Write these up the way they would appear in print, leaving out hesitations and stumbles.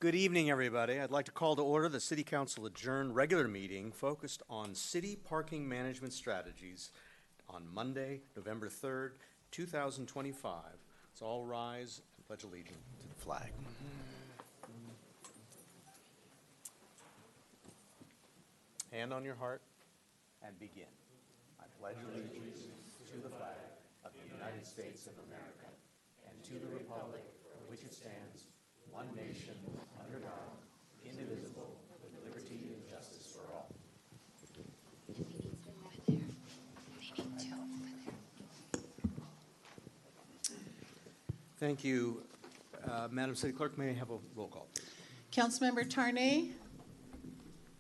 Good evening, everybody. I'd like to call to order the City Council adjourned regular meeting focused on city parking management strategies on Monday, November 3rd, 2025. Let's all rise and pledge allegiance to the flag. Hand on your heart and begin. I pledge allegiance to the flag of the United States of America and to the republic for which it stands, one nation, under God, indivisible, with liberty and justice for all. Thank you. Madam City Clerk, may I have a roll call, please? Councilmember Tarnay?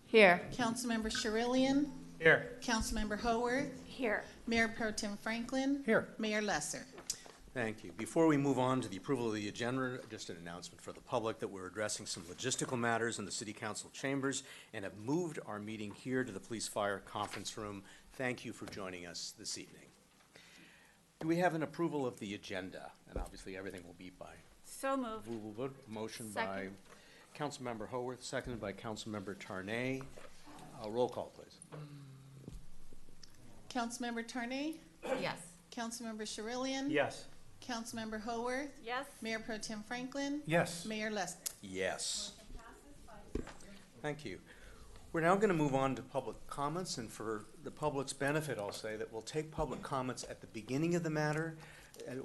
Here. Councilmember Sherillian? Here. Councilmember Haworth? Here. Mayor Pro Tem Franklin? Here. Mayor Lesser? Thank you. Before we move on to the approval of the agenda, just an announcement for the public that we're addressing some logistical matters in the City Council chambers and have moved our meeting here to the Police Fire Conference Room. Thank you for joining us this evening. Do we have an approval of the agenda? And obviously everything will be by So moved. movable. Motion Second. by Councilmember Haworth, seconded by Councilmember Tarnay. Roll call, please. Councilmember Tarnay? Yes. Councilmember Sherillian? Yes. Councilmember Haworth? Yes. Mayor Pro Tem Franklin? Yes. Mayor Lesser? Yes. Thank you. We're now going to move on to public comments, and for the public's benefit, I'll say that we'll take public comments at the beginning of the matter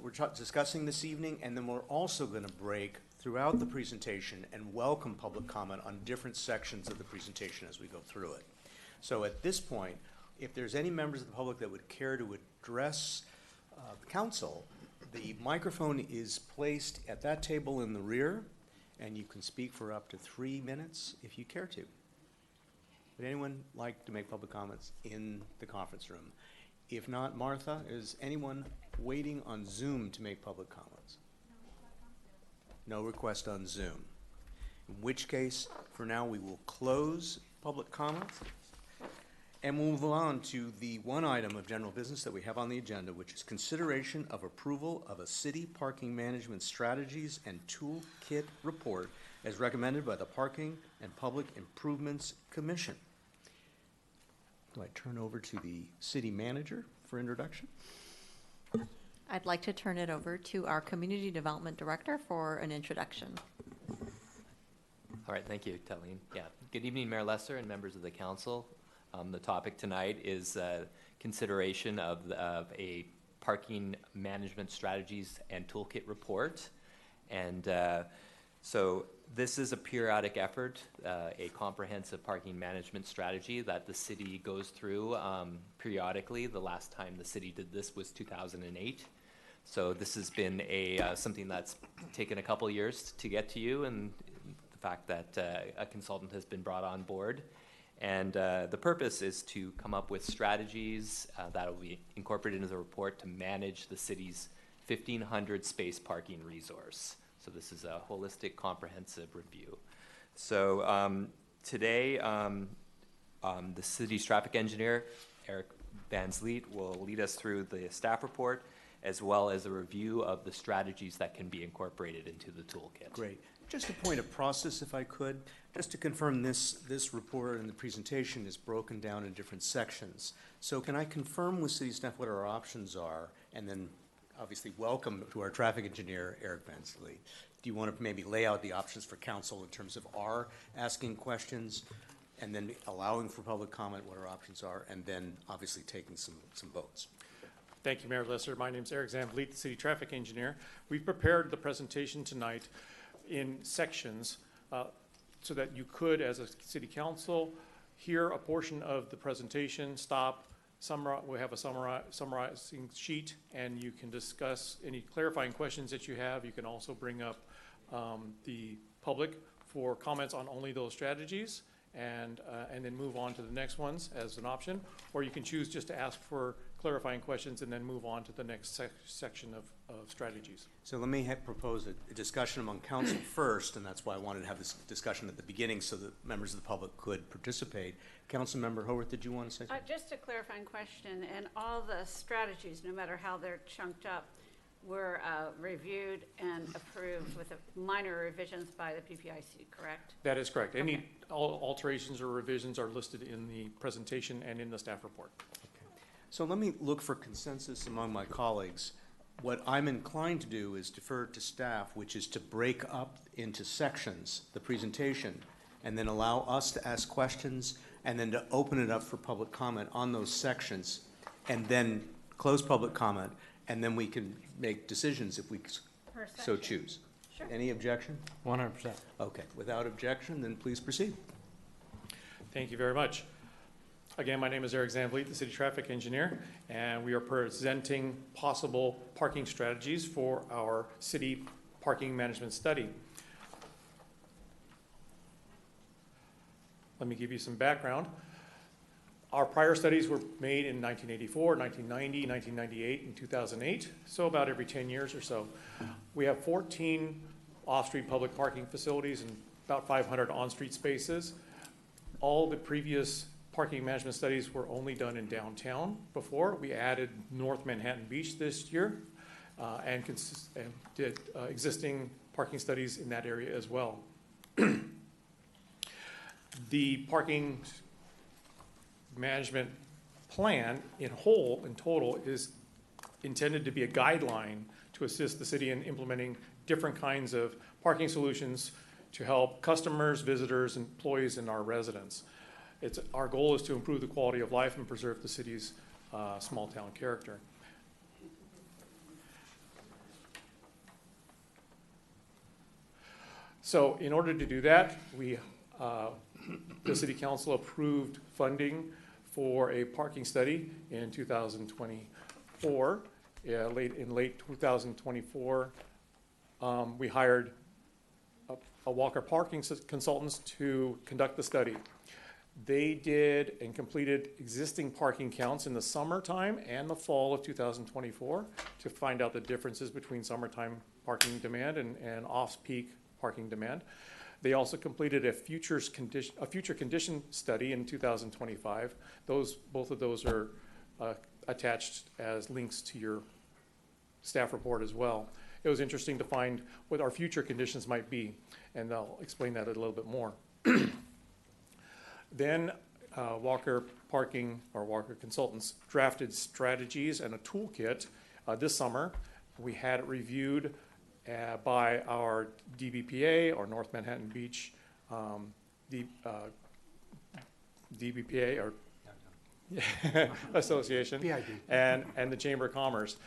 we're discussing this evening, and then we're also going to break throughout the presentation and welcome public comment on different sections of the presentation as we go through it. So at this point, if there's any members of the public that would care to address the council, the microphone is placed at that table in the rear, and you can speak for up to 3 minutes if you care to. Would anyone like to make public comments in the conference room? If not, Martha, is anyone waiting on Zoom to make public comments? No request on Zoom. In which case, for now, we will close public comments and move on to the one item of general business that we have on the agenda, which is consideration of approval of a city parking management strategies and toolkit report as recommended by the Parking and Public Improvements Commission. Do I turn over to the city manager for introduction? I'd like to turn it over to our Community Development Director for an introduction. All right, thank you, Talene. Yeah, good evening, Mayor Lesser and members of the council. The topic tonight is consideration of a parking management strategies and toolkit report. And so this is a periodic effort, a comprehensive parking management strategy that the city goes through periodically. The last time the city did this was 2008. So this has been something that's taken a couple years to get to you, and the fact that a consultant has been brought on board. And the purpose is to come up with strategies that will be incorporated into the report to manage the city's 1,500 space parking resource. So this is a holistic, comprehensive review. So today, the city's traffic engineer, Eric Van Vliet, will lead us through the staff report, as well as a review of the strategies that can be incorporated into the toolkit. Great. Just a point of process, if I could, just to confirm this report and the presentation is broken down in different sections. So can I confirm with city staff what our options are, and then obviously welcome to our traffic engineer, Eric Van Vliet. Do you want to maybe lay out the options for council in terms of our asking questions, and then allowing for public comment what our options are, and then obviously taking some votes? Thank you, Mayor Lesser. My name is Eric Van Vliet, the city traffic engineer. We've prepared the presentation tonight in sections so that you could, as a city council, hear a portion of the presentation, stop, summarize. We have a summarizing sheet, and you can discuss any clarifying questions that you have. You can also bring up the public for comments on only those strategies, and then move on to the next ones as an option, or you can choose just to ask for clarifying questions and then move on to the next section of strategies. So let me propose a discussion among council first, and that's why I wanted to have this discussion at the beginning so that members of the public could participate. Councilmember Haworth, did you want to say something? Just a clarifying question, and all the strategies, no matter how they're chunked up, were reviewed and approved with minor revisions by the PPIC, correct? That is correct. Any Okay. alterations or revisions are listed in the presentation and in the staff report. So let me look for consensus among my colleagues. What I'm inclined to do is defer to staff, which is to break up into sections the presentation and then allow us to ask questions and then to open it up for public comment on those sections and then close public comment, and then we can make decisions if we Per so section. choose. Sure. Any objection? 100%. Okay, without objection, then please proceed. Thank you very much. Again, my name is Eric Zanvliet, the city traffic engineer, and we are presenting possible parking strategies for our city parking management study. Let me give you some background. Our prior studies were made in 1984, 1990, 1998, and 2008, so about every 10 years or so. We have 14 off-street public parking facilities and about 500 on-street spaces. All the previous parking management studies were only done in downtown before. We added North Manhattan Beach this year and did existing parking studies in that area as well. The parking management plan in total is intended to be a guideline to assist the city in implementing different kinds of parking solutions to help customers, visitors, employees, and our residents. Our goal is to improve the quality of life and preserve the city's small town character. So in order to do that, the city council approved funding for a parking study in 2024. In late 2024, we hired a Walker Parking Consultants to conduct the study. They did and completed existing parking counts in the summertime and the fall of 2024 to find out the differences between summertime parking demand and off-peak parking demand. They also completed a future condition study in 2025. Both of those are attached as links to your staff report as well. It was interesting to find what our future conditions might be, and I'll explain that a little bit more. Then Walker Consultants drafted strategies and a toolkit this summer. We had it reviewed by our DBPA, or North Manhattan Beach DBPA, or Association, and the Chamber of Commerce.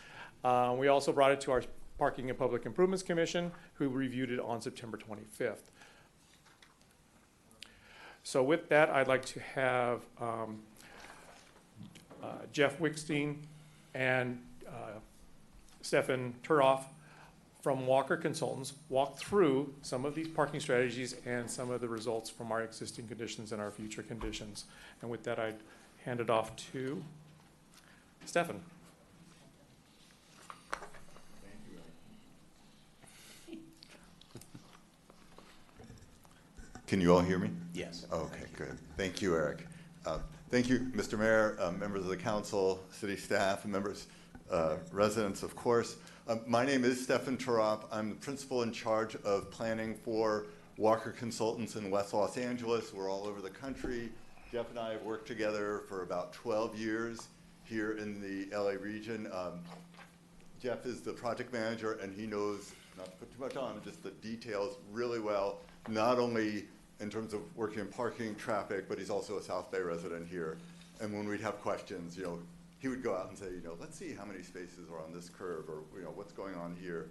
We also brought it to our Parking and Public Improvements Commission, who reviewed it on September 25th. So with that, I'd like to have Jeff Wickstein and Stefan Turoff from Walker Consultants walk through some of these parking strategies and some of the results from our existing conditions and our future conditions. And with that, I'd hand it off to Stefan. Can you all hear me? Yes. Okay, good. Thank you, Eric. Thank you, Mr. Mayor, members of the council, city staff, and members, residents, of course. My name is Stefan Turoff. I'm the principal in charge of planning for Walker Consultants in West Los Angeles. We're all over the country. Jeff and I have worked together for about 12 years here in the LA region. Jeff is the project manager, and he knows, not to put too much on, just the details really well, not only in terms of working in parking, traffic, but he's also a South Bay resident here. And when we'd have questions, he would go out and say, let's see how many spaces are on this curve, or what's going on here.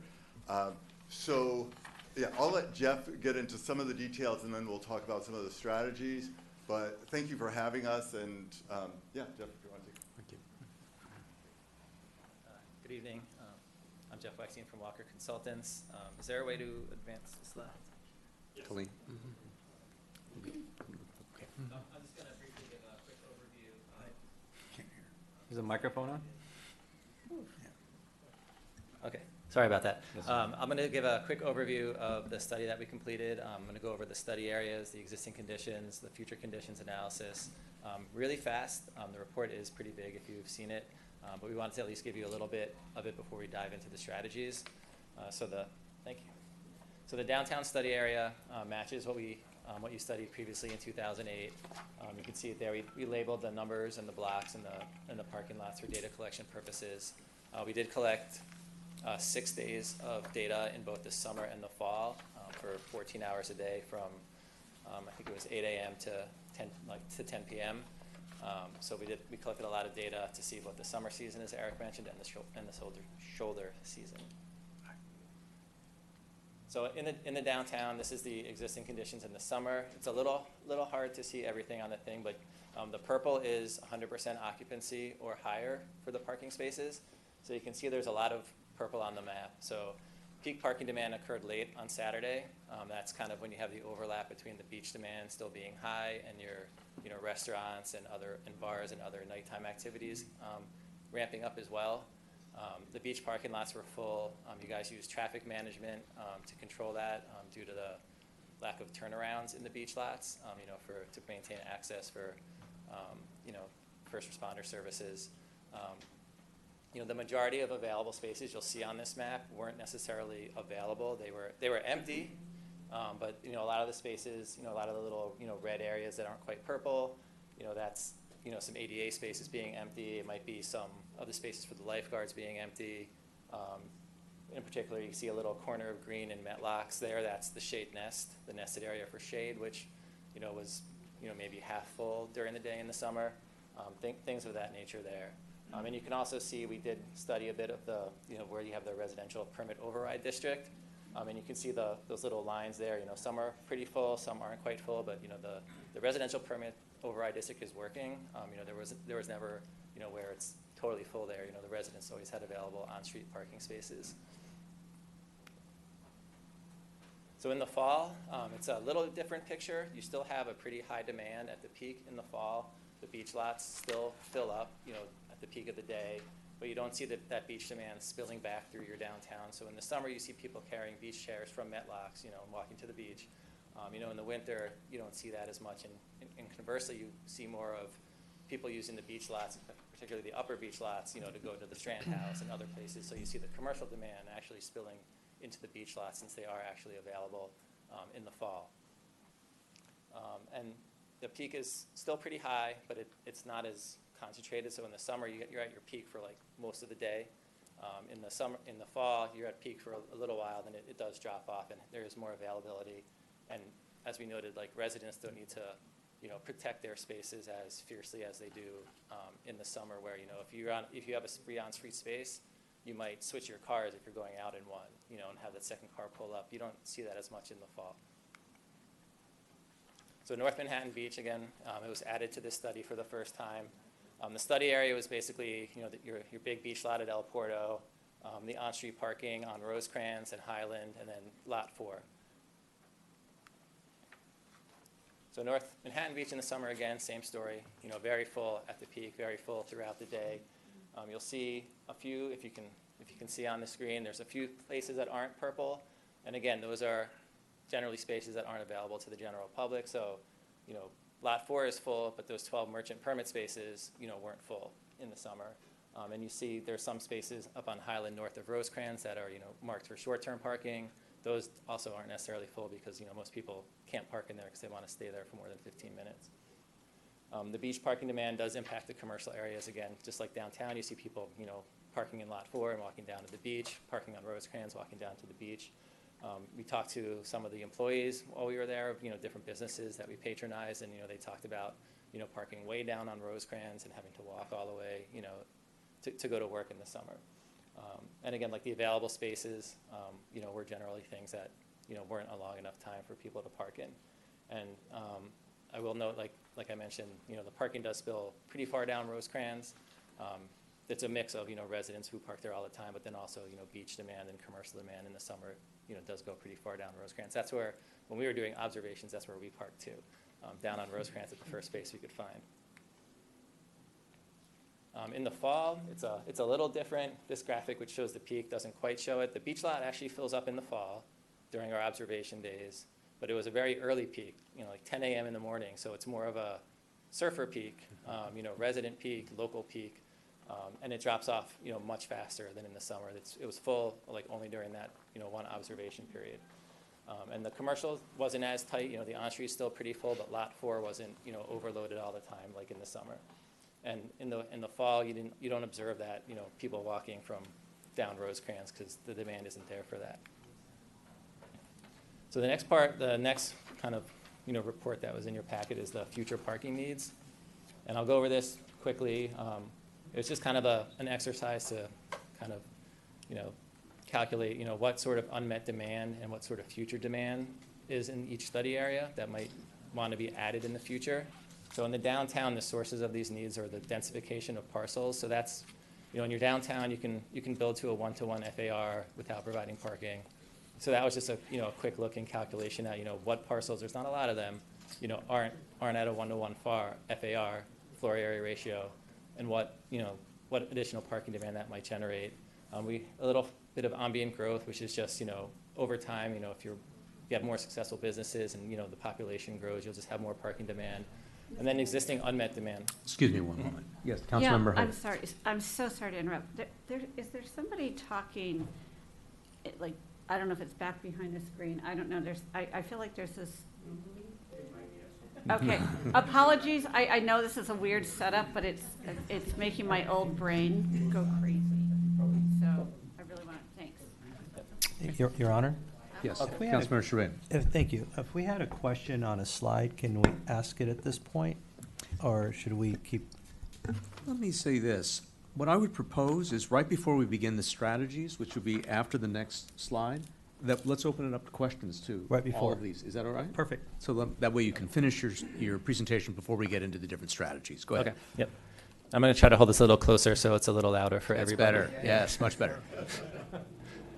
So yeah, I'll let Jeff get into some of the details, and then we'll talk about some of the strategies. But thank you for having us, and yeah, Jeff, if you want to. Thank you. Good evening. I'm Jeff Wickstein from Walker Consultants. Is there a way to advance the slides? Colleen. I'm just going to briefly give a quick overview. Is the microphone on? Okay, sorry about that. I'm going to give a quick overview of the study that we completed. I'm going to go over the study areas, the existing conditions, the future conditions analysis. Really fast. The report is pretty big if you've seen it. But we wanted to at least give you a little bit of it before we dive into the strategies. Thank you. So the downtown study area matches what you studied previously in 2008. You can see it there. We labeled the numbers and the blocks and the parking lots for data collection purposes. We did collect 6 days of data in both the summer and the fall for 14 hours a day from I think it was 8 a.m. to 10 p.m. So we collected a lot of data to see what the summer season, as Eric mentioned, and the shoulder season. So in the downtown, this is the existing conditions in the summer. It's a little hard to see everything on the thing, but the purple is 100% occupancy or higher for the parking spaces. So you can see there's a lot of purple on the map. So peak parking demand occurred late on Saturday. That's kind of when you have the overlap between the beach demand still being high and your restaurants and bars and other nighttime activities ramping up as well. The beach parking lots were full. You guys used traffic management to control that due to the lack of turnarounds in the beach lots, to maintain access for first responder services. The majority of available spaces you'll see on this map weren't necessarily available. They were empty, but a lot of the spaces, a lot of the little red areas that aren't quite purple, that's some ADA spaces being empty. It might be some of the spaces for the lifeguards being empty. In particular, you see a little corner of green in Metlocks there. That's the shade nest, the nested area for shade, which was maybe half full during the day in the summer. Things of that nature there. And you can also see we did study a bit of the where you have the residential permit override district. And you can see those little lines there. Some are pretty full, some aren't quite full, but the residential permit override district is working. There was never where it's totally full there. The residents always had available on-street parking spaces. So in the fall, it's a little different picture. You still have a pretty high demand at the peak in the fall. The beach lots still fill up, at the peak of the day, but you don't see that beach demand spilling back through your downtown. So in the summer, you see people carrying beach chairs from Metlocks, and walking to the beach. In the winter, you don't see that as much, and conversely, you see more of people using the beach lots, particularly the upper beach lots, to go to the Strand House and other places. So you see the commercial demand actually spilling into the beach lots since they are actually available in the fall. And the peak is still pretty high, but it's not as concentrated. So in the summer, you're at your peak for like most of the day. In the fall, you're at peak for a little while, then it does drop off, and there is more availability. And as we noted, like residents don't need to, protect their spaces as fiercely as they do in the summer, where if you have a free on-street space, you might switch your cars if you're going out in one, and have that second car pull up. You don't see that as much in the fall. So North Manhattan Beach, again, it was added to this study for the first time. The study area was basically, your big beach lot at El Porto, the on-street parking on Rosecrans and Highland, and then Lot 4. So North Manhattan Beach in the summer, again, same story. Very full at the peak, very full throughout the day. You'll see a few, if you can see on the screen, there's a few places that aren't purple, and again, those are generally spaces that aren't available to the general public. So, Lot 4 is full, but those 12 merchant permit spaces, weren't full in the summer. And you see there's some spaces up on Highland north of Rosecrans that are, marked for short-term parking. Those also aren't necessarily full because, most people can't park in there because they want to stay there for more than 15 minutes. The beach parking demand does impact the commercial areas. Again, just like downtown, you see people, parking in Lot 4 and walking down to the beach, parking on Rosecrans, walking down to the beach. We talked to some of the employees while we were there, different businesses that we patronize, and, they talked about, parking way down on Rosecrans and having to walk all the way, to go to work in the summer. And again, like the available spaces, were generally things that, weren't a long enough time for people to park in. And I will note, like I mentioned, the parking does spill pretty far down Rosecrans. It's a mix of, residents who park there all the time, but then also, beach demand and commercial demand in the summer, does go pretty far down Rosecrans. That's where, when we were doing observations, that's where we parked too, down on Rosecrans at the first space we could find. In the fall, it's a little different. This graphic, which shows the peak, doesn't quite show it. The beach lot actually fills up in the fall during our observation days, but it was a very early peak, like 10 a.m. in the morning, so it's more of a surfer peak, resident peak, local peak. And it drops off, much faster than in the summer. It was full, like, only during that, one observation period. And the commercial wasn't as tight, the on-street's still pretty full, but lot 4 wasn't, overloaded all the time like in the summer. And in the fall, you don't observe that, people walking from down Rosecrans because the demand isn't there for that. So the next kind of, report that was in your packet is the future parking needs. And I'll go over this quickly. It's just kind of an exercise to kind of, calculate, what sort of unmet demand and what sort of future demand is in each study area that might want to be added in the future. So in the downtown, the sources of these needs are the densification of parcels. So that's, in your downtown, you can build to a 1-to-1 FAR without providing parking. So that was just a quick look and calculation at what parcels, there's not a lot of them, aren't at a 1-to-1 FAR, floor area ratio, and what additional parking demand that might generate. A little bit of ambient growth, which is just over time, if you have more successful businesses and the population grows, you'll just have more parking demand. And then existing unmet demand. Excuse me one moment. Yes, Yeah, Councilmember I'm Hope. sorry. I'm so sorry to interrupt. Is there somebody talking, like, I don't know if it's back behind the screen. I don't know. I feel like there's this. Okay, apologies. I know this is a weird setup, but it's making my old brain go crazy. So I really want to, thanks. Your Honor? Yes, If we had a- Councilmember Sharin. Thank you. If we had a question on a slide, can we ask it at this point? Or should we keep? Let me say this. What I would propose is right before we begin the strategies, which would be after the next slide, that let's open it up to questions too. Right before. All of these. Is that all right? Perfect. So that way you can finish your presentation before we get into the different strategies. Go ahead. Okay, yep. I'm going to try to hold this a little closer so it's a little louder for That's everybody. better. Yes, much better.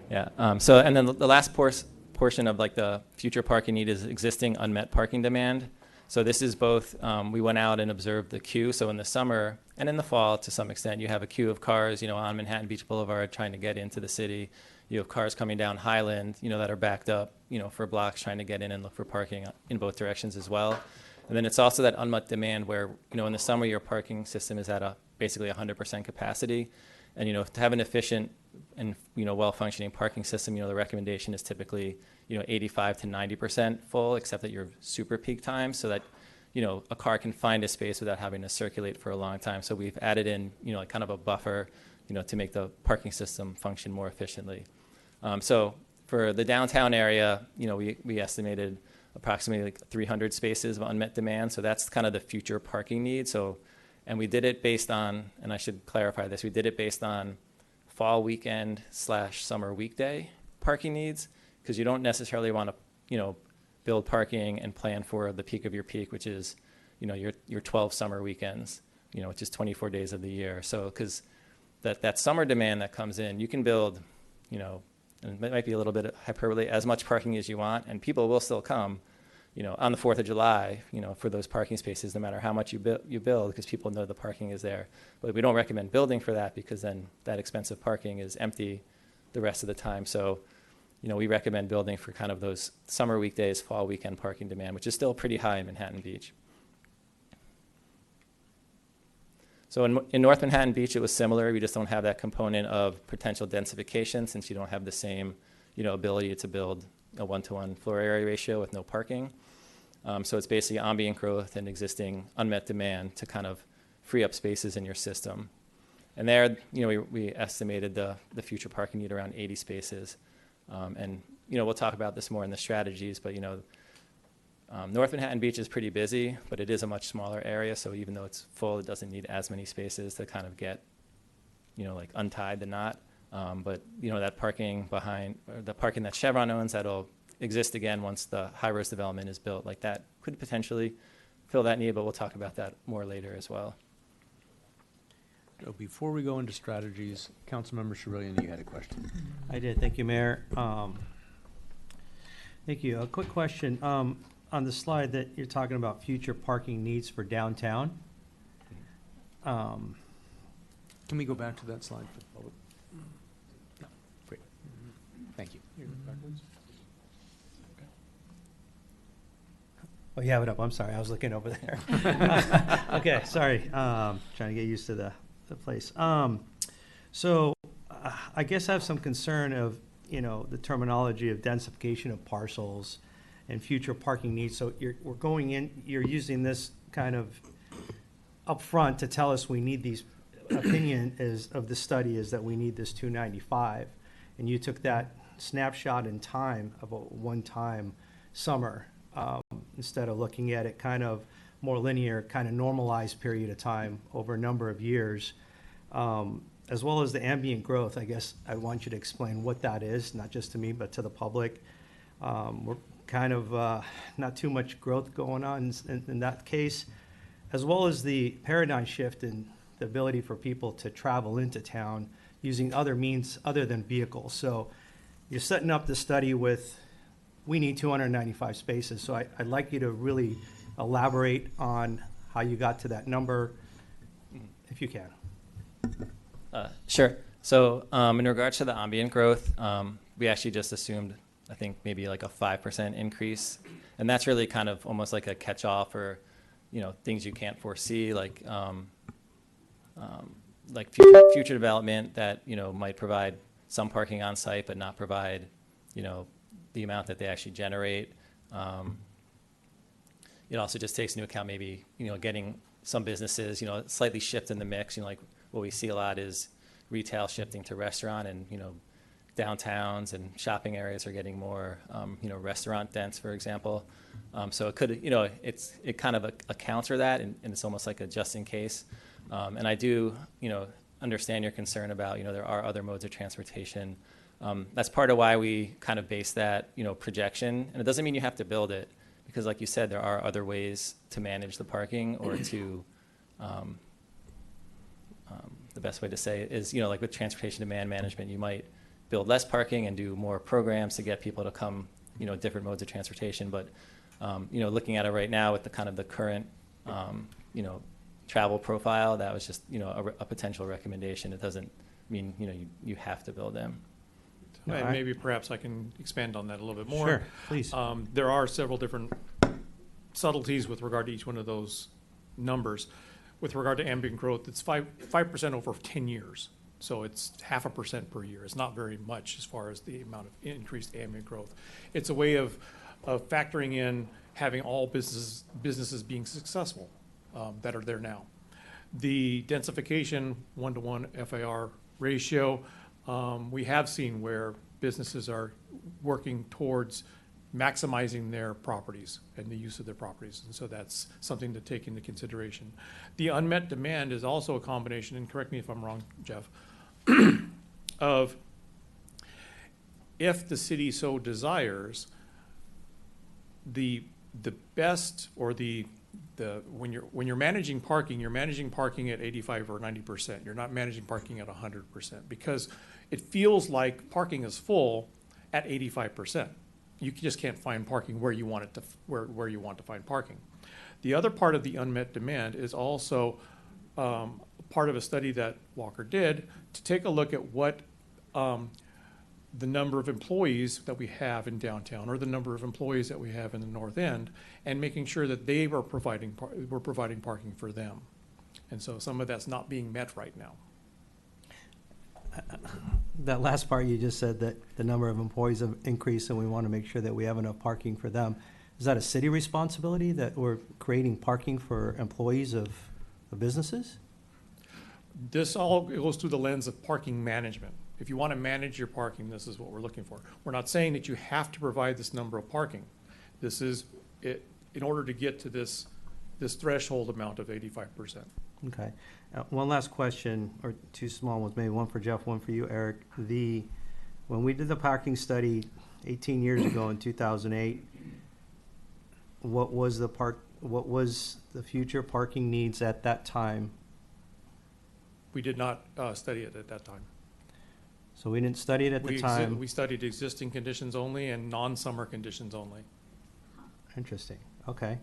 Yeah. So, and then the last portion of like the future parking need is existing unmet parking demand. So this is both, we went out and observed the queue. So in the summer and in the fall, to some extent, you have a queue of cars, on Manhattan Beach Boulevard trying to get into the city. You have cars coming down Highland, that are backed up, for blocks trying to get in and look for parking in both directions as well. And then it's also that unmet demand where, in the summer, your parking system is at basically 100% capacity. And, to have an efficient and, well-functioning parking system, the recommendation is typically, 85 to 90% full, except that you're super peak time so that, a car can find a space without having to circulate for a long time. So we've added in, like kind of a buffer, to make the parking system function more efficiently. So for the downtown area, we estimated approximately like 300 spaces of unmet demand. So that's kind of the future parking need. So, and we did it based on, and I should clarify this, we did it based on fall weekend / summer weekday parking needs, because you don't necessarily want to, build parking and plan for the peak of your peak, which is, your 12 summer weekends, which is 24 days of the year. So, because that summer demand that comes in, you can build, and it might be a little bit of hyperbole, as much parking as you want, and people will still come, on the 4th of July, for those parking spaces, no matter how much you build, because people know the parking is there. But we don't recommend building for that, because then that expensive parking is empty the rest of the time. So, we recommend building for kind of those summer weekdays, fall weekend parking demand, which is still pretty high in Manhattan Beach. So in North Manhattan Beach, it was similar. We just don't have that component of potential densification, since you don't have the same, ability to build a 1-to-1 floor area ratio with no parking. So it's basically ambient growth and existing unmet demand to kind of free up spaces in your system. And there, we estimated the future parking need around 80 spaces. And, we'll talk about this more in the strategies, but, North Manhattan Beach is pretty busy, but it is a much smaller area. So even though it's full, it doesn't need as many spaces to kind of get, like untied the knot. But, that parking the parking that Chevron owns, that'll exist again once the high-rise development is built, like that could potentially fill that need, but we'll talk about that more later as well. So before we go into strategies, Councilmember Sharillian, you had a question. I did. Thank you, Mayor. Thank you. A quick question. On the slide that you're talking about future parking needs for downtown. Can we go back to that slide for the public? No. Great. Thank you. Oh, you have it up. I'm sorry. I was looking over there. Okay, sorry. Trying to get used to the the place. So I guess I have some concern of, the terminology of densification of parcels and future parking needs. So you're using this kind of upfront to tell us we need these, opinion of the study is that we need this 295. And you took that snapshot in time of a one-time summer, instead of looking at it kind of more linear, kind of normalized period of time over a number of years, as well as the ambient growth. I guess I want you to explain what that is, not just to me, but to the public. We're kind of not too much growth going on in that case, as well as the paradigm shift in the ability for people to travel into town using other means other than vehicles. So you're setting up the study with, we need 295 spaces. So I'd like you to really elaborate on how you got to that number, if you can. Sure. So in regards to the ambient growth, we actually just assumed, I think, maybe like a 5% increase. And that's really kind of almost like a catch-all for, things you can't foresee, like future development that, might provide some parking on site, but not provide, the amount that they actually generate. It also just takes into account maybe, getting some businesses, slightly shift in the mix. Like what we see a lot is retail shifting to restaurant, and, downtowns and shopping areas are getting more, restaurant dense, for example. So it could, it kind of accounts for that, and it's almost like a just in case. And I do, understand your concern about, there are other modes of transportation. That's part of why we kind of base that, projection. And it doesn't mean you have to build it, because like you said, there are other ways to manage the parking, or to, the best way to say it is, like with transportation demand management, you might build less parking and do more programs to get people to come, different modes of transportation. But, looking at it right now with the kind of the current, travel profile, that was just, a potential recommendation. It doesn't mean, you have to build them. And maybe perhaps I can expand on that a little bit more. Sure, please. There are several different subtleties with regard to each one of those numbers. With regard to ambient growth, it's 5% over 10 years. So it's 0.5% per year. It's not very much as far as the amount of increased ambient growth. It's a way of factoring in having all businesses being successful that are there now. The densification 1-to-1 FAR ratio, we have seen where businesses are working towards maximizing their properties and the use of their properties. And so that's something to take into consideration. The unmet demand is also a combination, and correct me if I'm wrong, Jeff, of if the city so desires, the best, or when you're managing parking at 85 or 90%. You're not managing parking at 100%, because it feels like parking is full at 85%. You just can't find parking where you want it to, where you want to find parking. The other part of the unmet demand is also part of a study that Walker did to take a look at what the number of employees that we have in downtown, or the number of employees that we have in the North End, and making sure that they were providing parking for them. And so some of that's not being met right now. That last part you just said, that the number of employees have increased and we want to make sure that we have enough parking for them. Is that a city responsibility, that we're creating parking for employees of businesses? This all goes through the lens of parking management. If you want to manage your parking, this is what we're looking for. We're not saying that you have to provide this number of parking. This is it, in order to get to this threshold amount of 85%. Okay. One last question, or two small ones, maybe one for Jeff, one for you, Eric. When we did the parking study 18 years ago in 2008, what was the future parking needs at that time? We did not study it at that time. So we didn't study it at the time? We studied existing conditions only and non-summer conditions only. Interesting. Okay.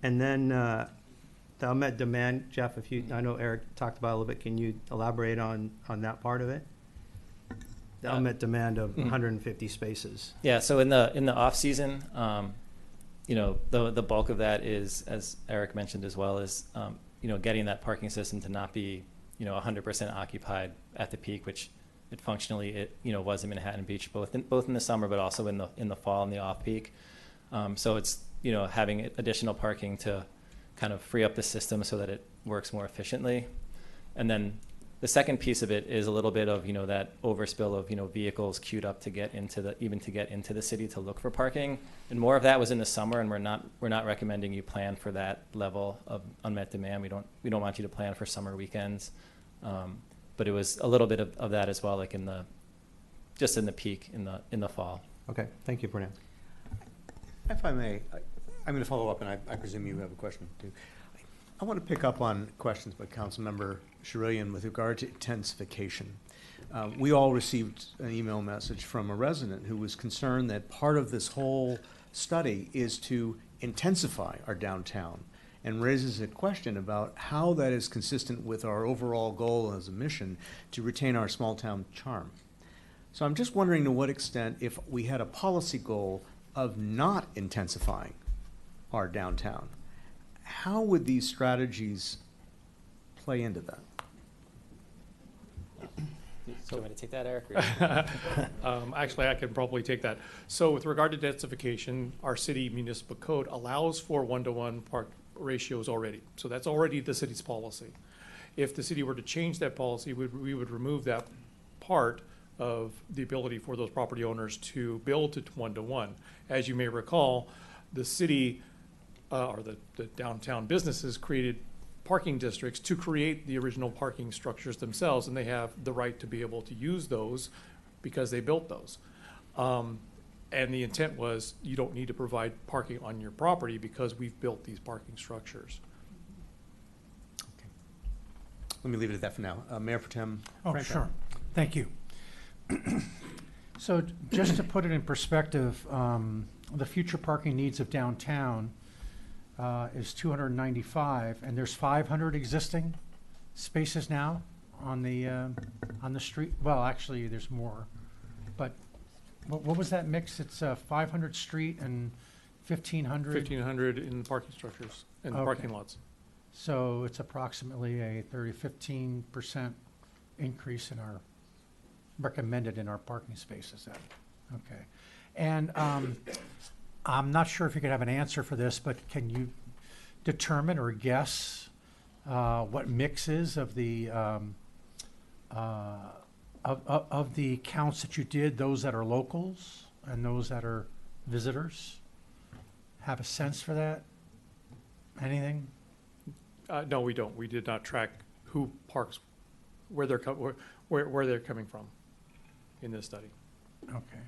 And then the unmet demand, Jeff, I know Eric talked about it a little bit. Can you elaborate on that part of it? The unmet demand of 150 spaces. Yeah. So in the off season, the bulk of that is, as Eric mentioned as well, is getting that parking system to not be you know, 100% occupied at the peak, which it functionally, you know, was in Manhattan Beach, both in the summer, but also in the fall and the off-peak. So it's, you know, having additional parking to kind of free up the system so that it works more efficiently. And then the second piece of it is a little bit of, you know, that overspill of, you know, vehicles queued up to get into the city to look for parking. And more of that was in the summer, and we're not recommending you plan for that level of unmet demand. We don't want you to plan for summer weekends. But it was a little bit of that as well, like just in the peak in the fall. Okay, thank you, Purnell. If I may, I'm going to follow up, and I presume you have a question too. I want to pick up on questions by Councilmember Sherillian with regard to intensification. We all received an email message from a resident who was concerned that part of this whole study is to intensify our downtown, and raises a question about how that is consistent with our overall goal as a mission to retain our small town charm. So I'm just wondering to what extent, if we had a policy goal of not intensifying our downtown, how would these strategies play into that? Do you want me to take that, Eric? Actually, I can probably take that. So with regard to densification, our city municipal code allows for 1-to-1 park ratios already. So that's already the city's policy. If the city were to change that policy, we would remove that part of the ability for those property owners to build to 1-to-1. As you may recall, the city or the downtown businesses created parking districts to create the original parking structures themselves, and they have the right to be able to use those because they built those. And the intent was, you don't need to provide parking on your property because we've built these parking structures. Okay. Let me leave it at that for now. Mayor Pro Tem Franklin. Sure. Thank you. So just to put it in perspective, the future parking needs of downtown is 295, and there's 500 existing spaces now on the street. Well, actually, there's more, but what was that mix? It's 500 street and 1,500? 1,500 in the parking structures and Okay. parking lots. So it's approximately a 15% increase in our, recommended in our parking spaces then. Okay. And I'm not sure if you could have an answer for this, but can you determine or guess what mix is of the counts that you did, those that are locals and those that are visitors? Have a sense for that? Anything? No, we don't. We did not track who parks, where they're coming from in this study. Okay.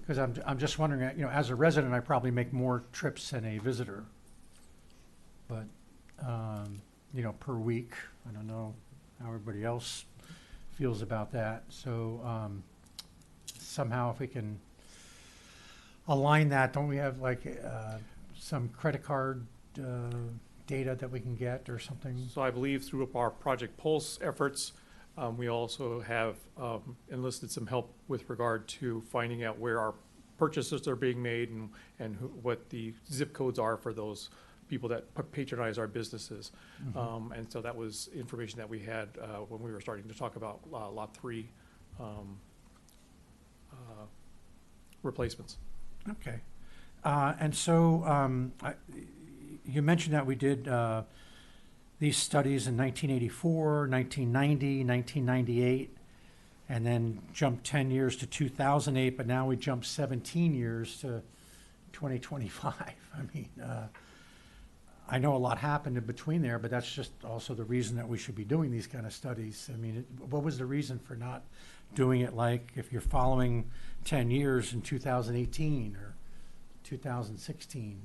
Because I'm just wondering, you know, as a resident, I probably make more trips than a visitor. But, you know, per week, I don't know how everybody else feels about that. So somehow if we can align that, don't we have like some credit card data that we can get or something? So I believe through our Project Pulse efforts, we also have enlisted some help with regard to finding out where our purchases are being made and what the zip codes are for those people that patronize our businesses. Mm-hmm. And so that was information that we had when we were starting to talk about Lot 3 replacements. Okay. And so you mentioned that we did these studies in 1984, 1990, 1998, and then jumped 10 years to 2008, but now we jumped 17 years to 2025. I mean, I know a lot happened in between there, but that's just also the reason that we should be doing these kind of studies. I mean, what was the reason for not doing it like if you're following 10 years in 2018 or 2016?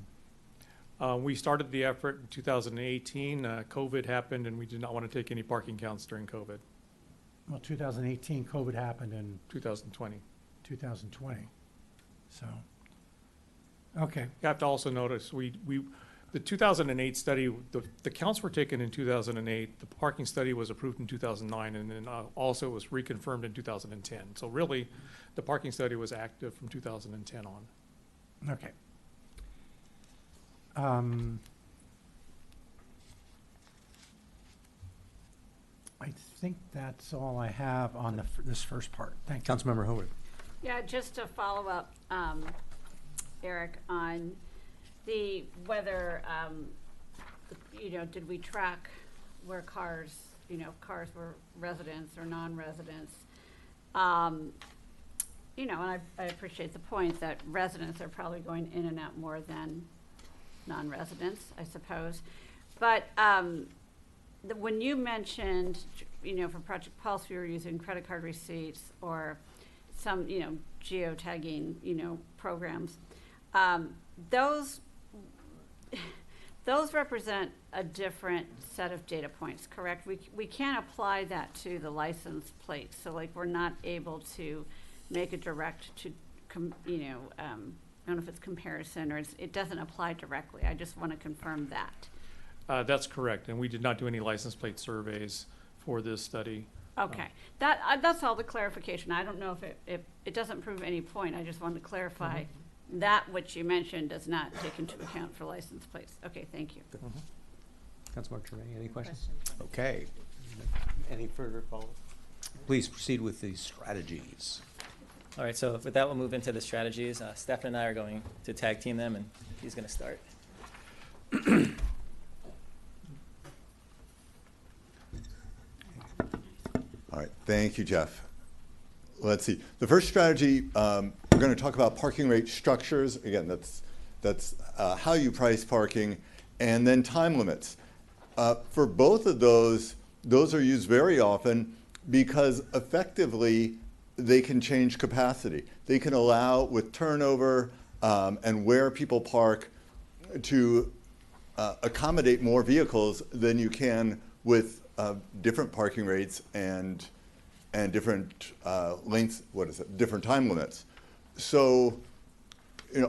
We started the effort in 2018. COVID happened, and we did not want to take any parking counts during COVID. Well, 2018, COVID happened in 2020. 2020. So, okay. You have to also notice, the 2008 study, the counts were taken in 2008. The parking study was approved in 2009, and then also it was reconfirmed in 2010. So really, the parking study was active from 2010 on. Okay. think that's all I have on this first part. Thank you. Councilmember Howard. Yeah, just to follow up, Eric, on the whether, did we track where cars were residents or non-residents? And I appreciate the point that residents are probably going in and out more than non-residents, I suppose. But when you mentioned, for Project Pulse, we were using credit card receipts or some, geotagging, programs. Those represent a different set of data points, correct? We can't apply that to the license plate. So like we're not able to make a direct I don't know if it's comparison or it doesn't apply directly. I just want to confirm that. That's correct, and we did not do any license plate surveys for this study. Okay, that's all the clarification. I don't know if it doesn't prove any point. I just wanted to clarify that which you mentioned does not take into account for license plates. Okay, thank you. Councilmember Tremaine, any questions? Okay. Any further follow-up? Please proceed with the strategies. All right, so with that, we'll move into the strategies. Stefan and I are going to tag team them, and he's going to start. All right, thank you, Jeff. Let's see. The first strategy, we're going to talk about parking rate structures. Again, that's how you price parking, and then time limits. For both of those are used very often because effectively they can change capacity. They can allow, with turnover and where people park, to accommodate more vehicles than you can with different parking rates and different lengths, different time limits. So,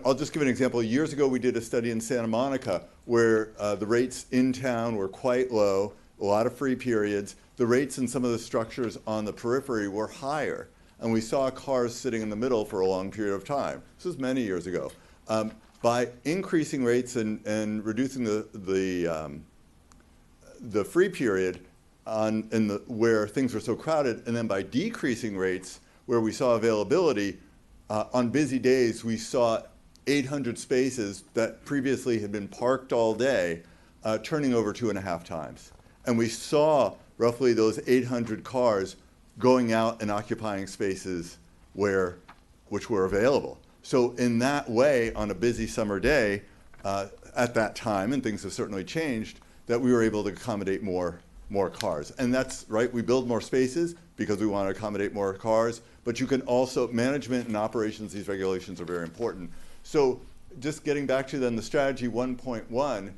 I'll just give an example. Years ago, we did a study in Santa Monica where the rates in town were quite low, a lot of free periods. The rates in some of the structures on the periphery were higher, and we saw cars sitting in the middle for a long period of time. This was many years ago. By increasing rates and reducing the free period where things were so crowded, and then by decreasing rates where we saw availability, on busy days we saw 800 spaces that previously had been parked all day turning over 2.5 times. And we saw roughly those 800 cars going out and occupying spaces which were available. So in that way, on a busy summer day, at that time, and things have certainly changed, that we were able to accommodate more cars. And that's right, we build more spaces because we want to accommodate more cars, but you can also, management and operations, these regulations are very important. So just getting back to then the strategy 1.1,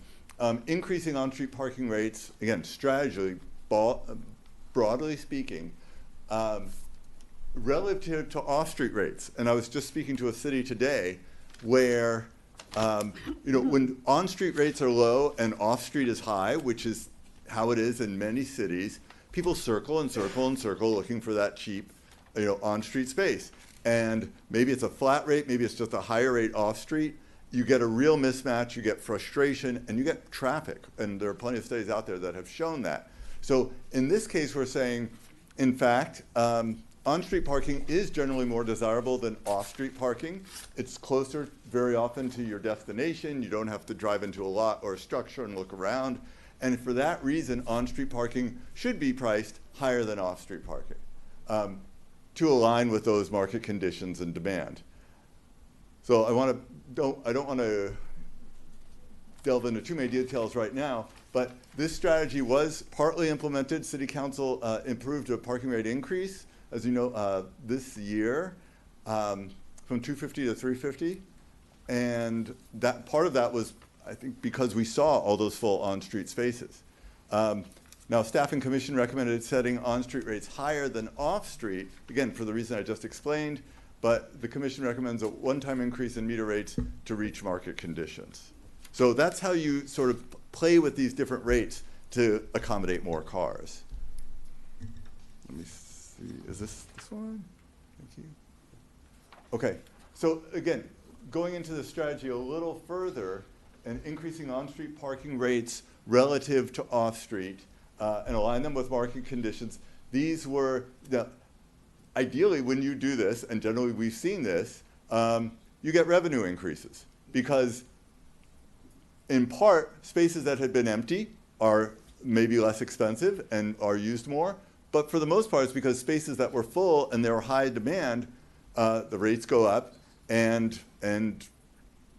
increasing on-street parking rates, again, strategy, broadly speaking, relative to off-street rates. And I was just speaking to a city today where, when on-street rates are low and off-street is high, which is how it is in many cities, people circle and circle and circle looking for that cheap, on-street space. And maybe it's a flat rate, maybe it's just a higher rate off-street. You get a real mismatch, you get frustration, and you get traffic. And there are plenty of studies out there that have shown that. So in this case, we're saying, in fact, on-street parking is generally more desirable than off-street parking. It's closer very often to your destination. You don't have to drive into a lot or a structure and look around. And for that reason, on-street parking should be priced higher than off-street parking to align with those market conditions and demand. So I don't want to delve into too many details right now, but this strategy was partly implemented. City Council improved a parking rate increase, as you know, this year from 250 to 350. And that part of that was, I think, because we saw all those full on-street spaces. Now, Staff and Commission recommended setting on-street rates higher than off-street, again, for the reason I just explained, but the Commission recommends a one-time increase in meter rates to reach market conditions. So that's how you sort of play with these different rates to accommodate more cars. Let me see, is this one? Thank you. Okay, so again, going into the strategy a little further and increasing on-street parking rates relative to off-street and align them with market conditions. these were, ideally when you do this, and generally we've seen this, you get revenue increases because in part, spaces that had been empty are maybe less expensive and are used more. But for the most part, it's because spaces that were full and there were high demand, the rates go up and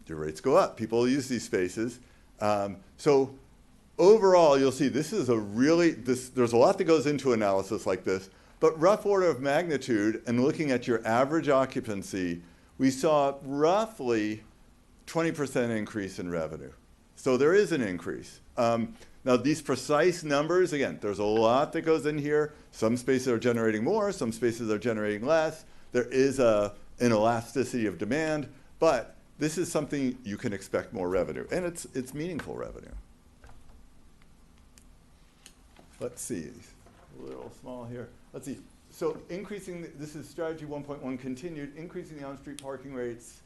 your rates go up. People use these spaces. So overall, you'll see this is there's a lot that goes into analysis like this, but rough order of magnitude and looking at your average occupancy, we saw roughly 20% increase in revenue. So there is an increase. Now these precise numbers, again, there's a lot that goes in here. Some spaces are generating more, some spaces are generating less. There is an elasticity of demand, but this is something you can expect more revenue, and it's meaningful revenue. Let's see, a little small here. Let's see. So increasing, this is strategy 1.1 continued, increasing the on-street parking rates.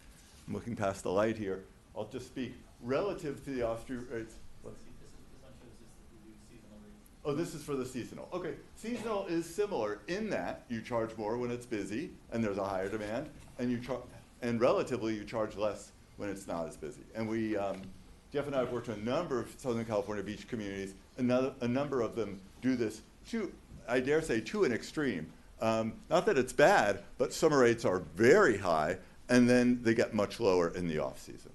I'm looking past the light here. I'll just speak relative to the off-street rates. Oh, this is for the seasonal. Okay, seasonal is similar in that you charge more when it's busy and there's a higher demand, and relatively you charge less when it's not as busy. And we, Jeff and I have worked in a number of Southern California beach communities. A number of them do this to, I dare say, to an extreme. Not that it's bad, but summer rates are very high, and then they get much lower in the off season.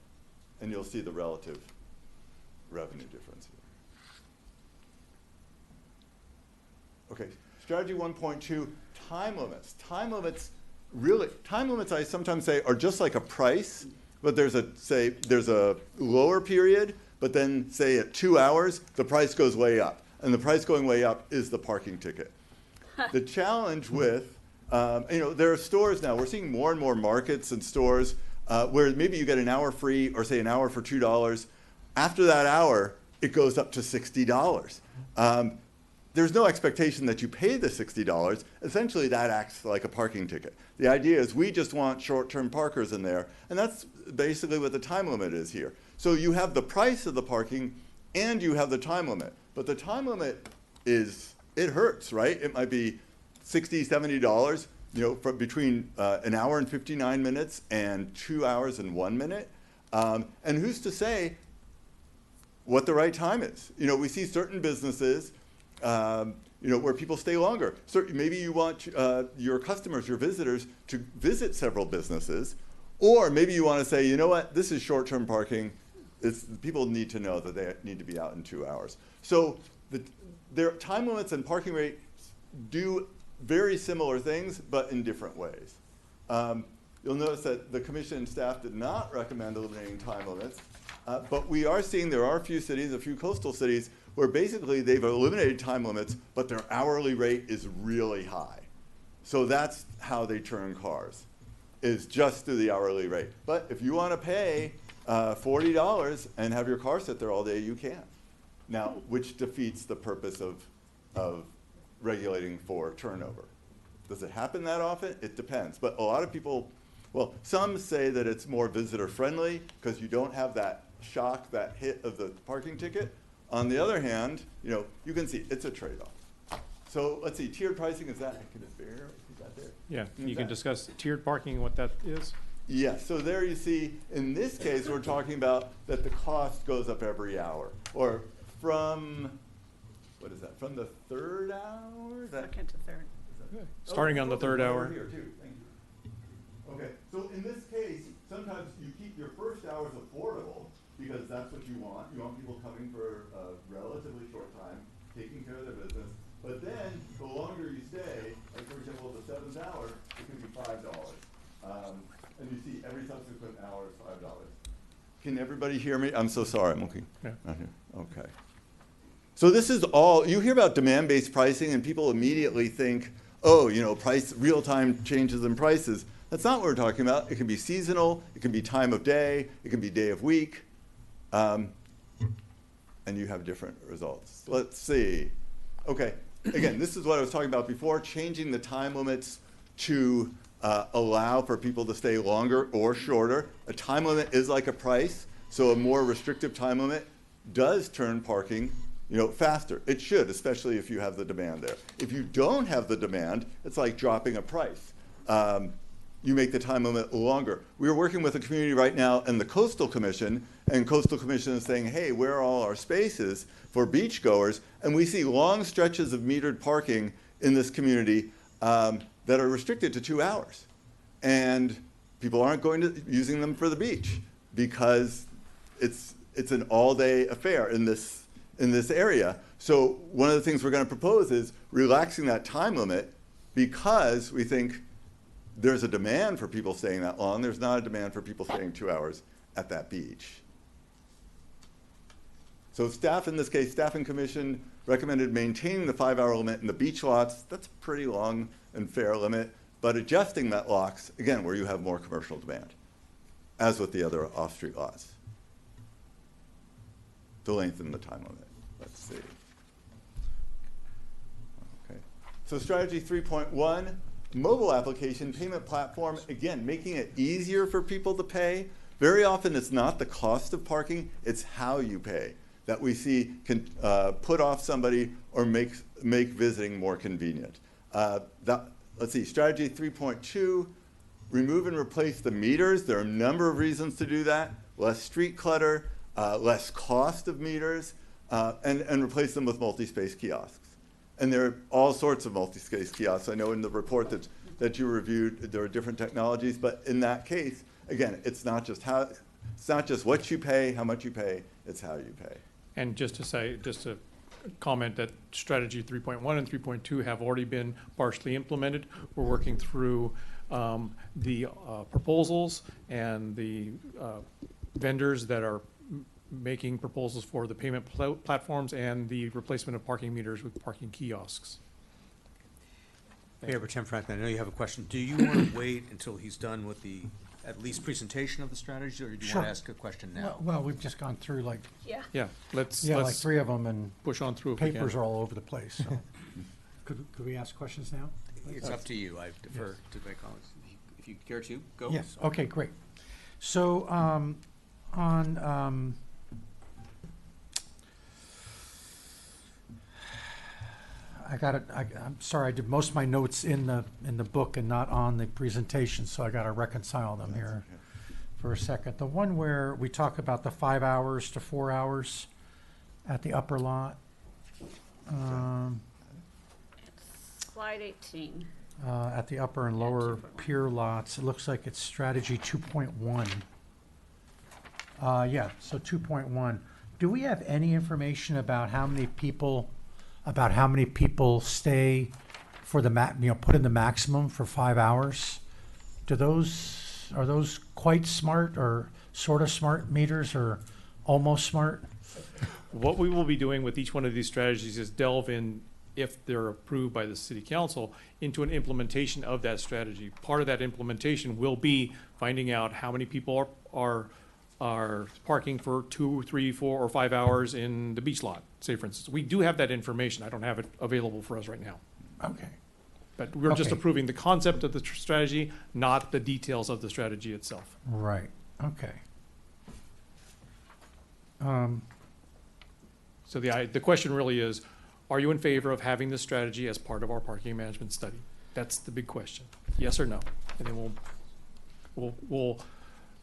And you'll see the relative revenue difference here. Okay, strategy 1.2, time limits. Time limits I sometimes say are just like a price, but there's a lower period, but then say at 2 hours, the price goes way up. And the price going way up is the parking ticket. The challenge with, there are stores now, we're seeing more and more markets and stores where maybe you get an hour free or say an hour for $2. After that hour, it goes up to $60. There's no expectation that you pay the $60. Essentially, that acts like a parking ticket. The idea is we just want short-term parkers in there, and that's basically what the time limit is here. So you have the price of the parking, and you have the time limit. But the time limit it hurts, right? It might be $60, $70, for between an hour and 59 minutes and 2 hours and 1 minute. And who's to say what the right time is? We see certain businesses where people stay longer. So maybe you want your customers, your visitors, to visit several businesses, or maybe you want to say, you know what, this is short-term parking. People need to know that they need to be out in 2 hours. So their time limits and parking rates do very similar things, but in different ways. You'll notice that the commission and staff did not recommend eliminating time limits, but we are seeing there are a few coastal cities, where basically they've eliminated time limits, but their hourly rate is really high. So that's how they turn cars, is just through the hourly rate. But if you want to pay $40 and have your car sit there all day, you can. Now, which defeats the purpose of regulating for turnover. Does it happen that often? It depends. But a lot of people, well, some say that it's more visitor friendly because you don't have that shock, that hit of the parking ticket. On the other hand, you can see it's a trade-off. So let's see, tiered pricing, is that there? Yeah, you can discuss tiered parking and what that is. Yes, so there you see, in this case, we're talking about that the cost goes up every hour. Or from, what is that, from the third hour? Second to third. Starting on the third hour. Here too. Thank you. Okay, so in this case, sometimes you keep your first hours affordable because that's what you want. You want people coming for a relatively short time, taking care of their business. But then, the longer you stay, like for example, the 7th hour, it can be $5. And you see every subsequent hour is $5. Can everybody hear me? I'm so sorry, I'm looking. Yeah. Not here. Okay. So this is all, you hear about demand-based pricing and people immediately think, oh, real-time changes in prices. That's not what we're talking about. It can be seasonal, it can be time of day, it can be day of week, and you have different results. Let's see. Okay, again, this is what I was talking about before, changing the time limits to allow for people to stay longer or shorter. A time limit is like a price, so a more restrictive time limit does turn parking faster. It should, especially if you have the demand there. If you don't have the demand, it's like dropping a price. You make the time limit longer. We're working with a community right now and the Coastal Commission, and Coastal Commission is saying, hey, where are all our spaces for beachgoers? And we see long stretches of metered parking in this community that are restricted to 2 hours. And people aren't using them for the beach because it's an all-day affair in this area. So one of the things we're going to propose is relaxing that time limit because we think there's a demand for people staying that long. There's not a demand for people staying 2 hours at that beach. So staff, in this case, staff and commission recommended maintaining the 5-hour limit in the beach lots. That's a pretty long and fair limit, but adjusting that locks, again, where you have more commercial demand, as with the other off-street lots, to lengthen the time limit. Let's see. Okay. So strategy 3.1, mobile application payment platform, again, making it easier for people to pay. Very often it's not the cost of parking, it's how you pay that we see can put off somebody or make visiting more convenient. Let's see, strategy 3.2, remove and replace the meters. There are a number of reasons to do that. Less street clutter, less cost of meters, and replace them with multi-space kiosks. And there are all sorts of multi-space kiosks. I know in the report that you reviewed, there are different technologies, but in that case, again, it's not just what you pay, how much you pay, it's how you pay. And just to comment that strategy 3.1 and 3.2 have already been partially implemented. We're working through the proposals and the vendors that are making proposals for the payment platforms and the replacement of parking meters with parking kiosks. Mayor Tim Franklin, I know you have a question. Do you want to wait until he's done with the at least presentation of the strategy, or do you want Sure. to ask a question now? Well, we've just gone through like Let's 3 of them, and push on through if we can. papers are all over the place. So. Could we ask questions now? It's up to you. I defer to my colleagues. If you care to, go. Yes, okay, great. So I'm sorry, I did most of my notes in the book and not on the presentation, so I got to reconcile them here for a second. The one where we talk about the 5 hours to 4 hours at the upper lot. Slide 18. At the upper and lower pier lots, it looks like it's strategy 2.1. So 2.1. Do we have any information about how many people stay for the put in the maximum for 5 hours? Are those quite smart or sort of smart meters or almost smart? What we will be doing with each one of these strategies is delve in, if they're approved by the city council, into an implementation of that strategy. Part of that implementation will be finding out how many people are parking for 2, 3, 4, or 5 hours in the beach lot, say for instance. We do have that information. I don't have it available for us right now. Okay. But we're just Okay. approving the concept of the strategy, not the details of the strategy itself. Right, okay. So the question really is, are you in favor of having this strategy as part of our parking management study? That's the big question. Yes or no? And then we'll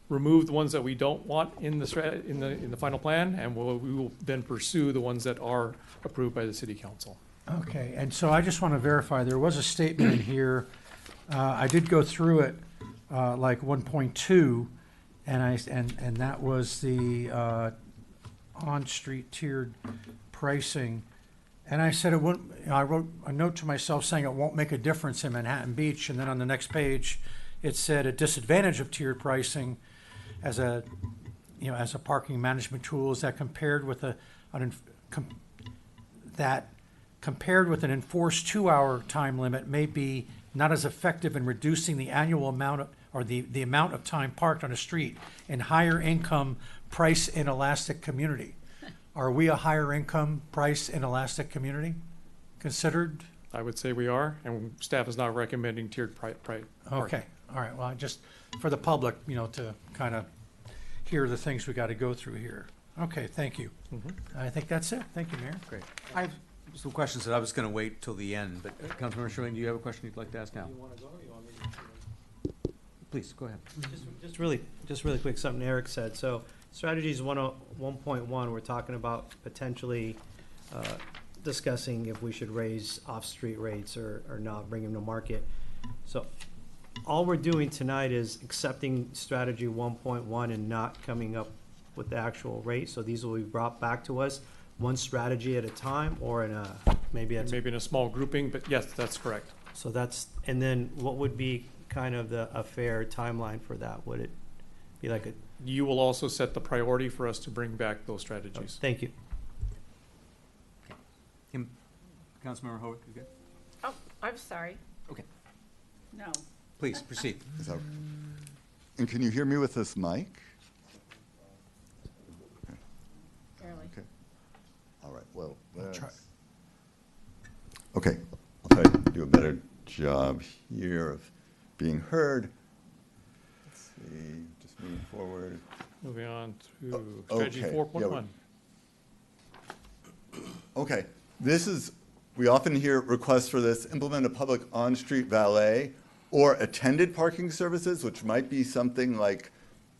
remove the ones that we don't want in the final plan, and we will then pursue the ones that are approved by the city council. Okay, and so I just want to verify, there was a statement in here, I did go through it, like 1.2, and that was the on-street tiered pricing. And I said it wouldn't, I wrote a note to myself saying it won't make a difference in Manhattan Beach, and then on the next page, it said a disadvantage of tiered pricing as a parking management tool is that compared with an enforced 2-hour time limit may be not as effective in reducing the annual amount of, or the amount of time parked on a street in higher income price inelastic community. Are we a higher income price inelastic community considered? I would say we are, and staff is not recommending tiered parking. Okay, all right, well, just for the public, to kind of hear the things we got to go through here. Okay, thank you. I think that's it. Thank you, Mayor. Great. I have some questions that I was gonna wait till the end, but Councilmember Sherwin, do you have a question you'd like to ask now? Please, go ahead. Just really quick, something Eric said. So strategies 1.1, we're talking about potentially discussing if we should raise off-street rates or not, bring them to market. So all we're doing tonight is accepting strategy 1.1 and not coming up with the actual rate. So these will be brought back to us, one strategy at a time, or in a, maybe it's. Maybe in a small grouping, but yes, that's correct. So that's, and then what would be kind of a fair timeline for that? Would it be like a, You will also set the priority for us to bring back those strategies. thank you. Councilmember Howard, you good? Oh, I'm sorry. Okay. No. Please, proceed. And can you hear me with this mic? Barely. Okay. All right, well, try. Okay, I'll try to do a better job here of being heard. Let's see, just moving forward. Moving on to Oh, strategy okay. 4.1. Okay, this is, we often hear requests for this, implement a public on-street valet or attended parking services, which might be something like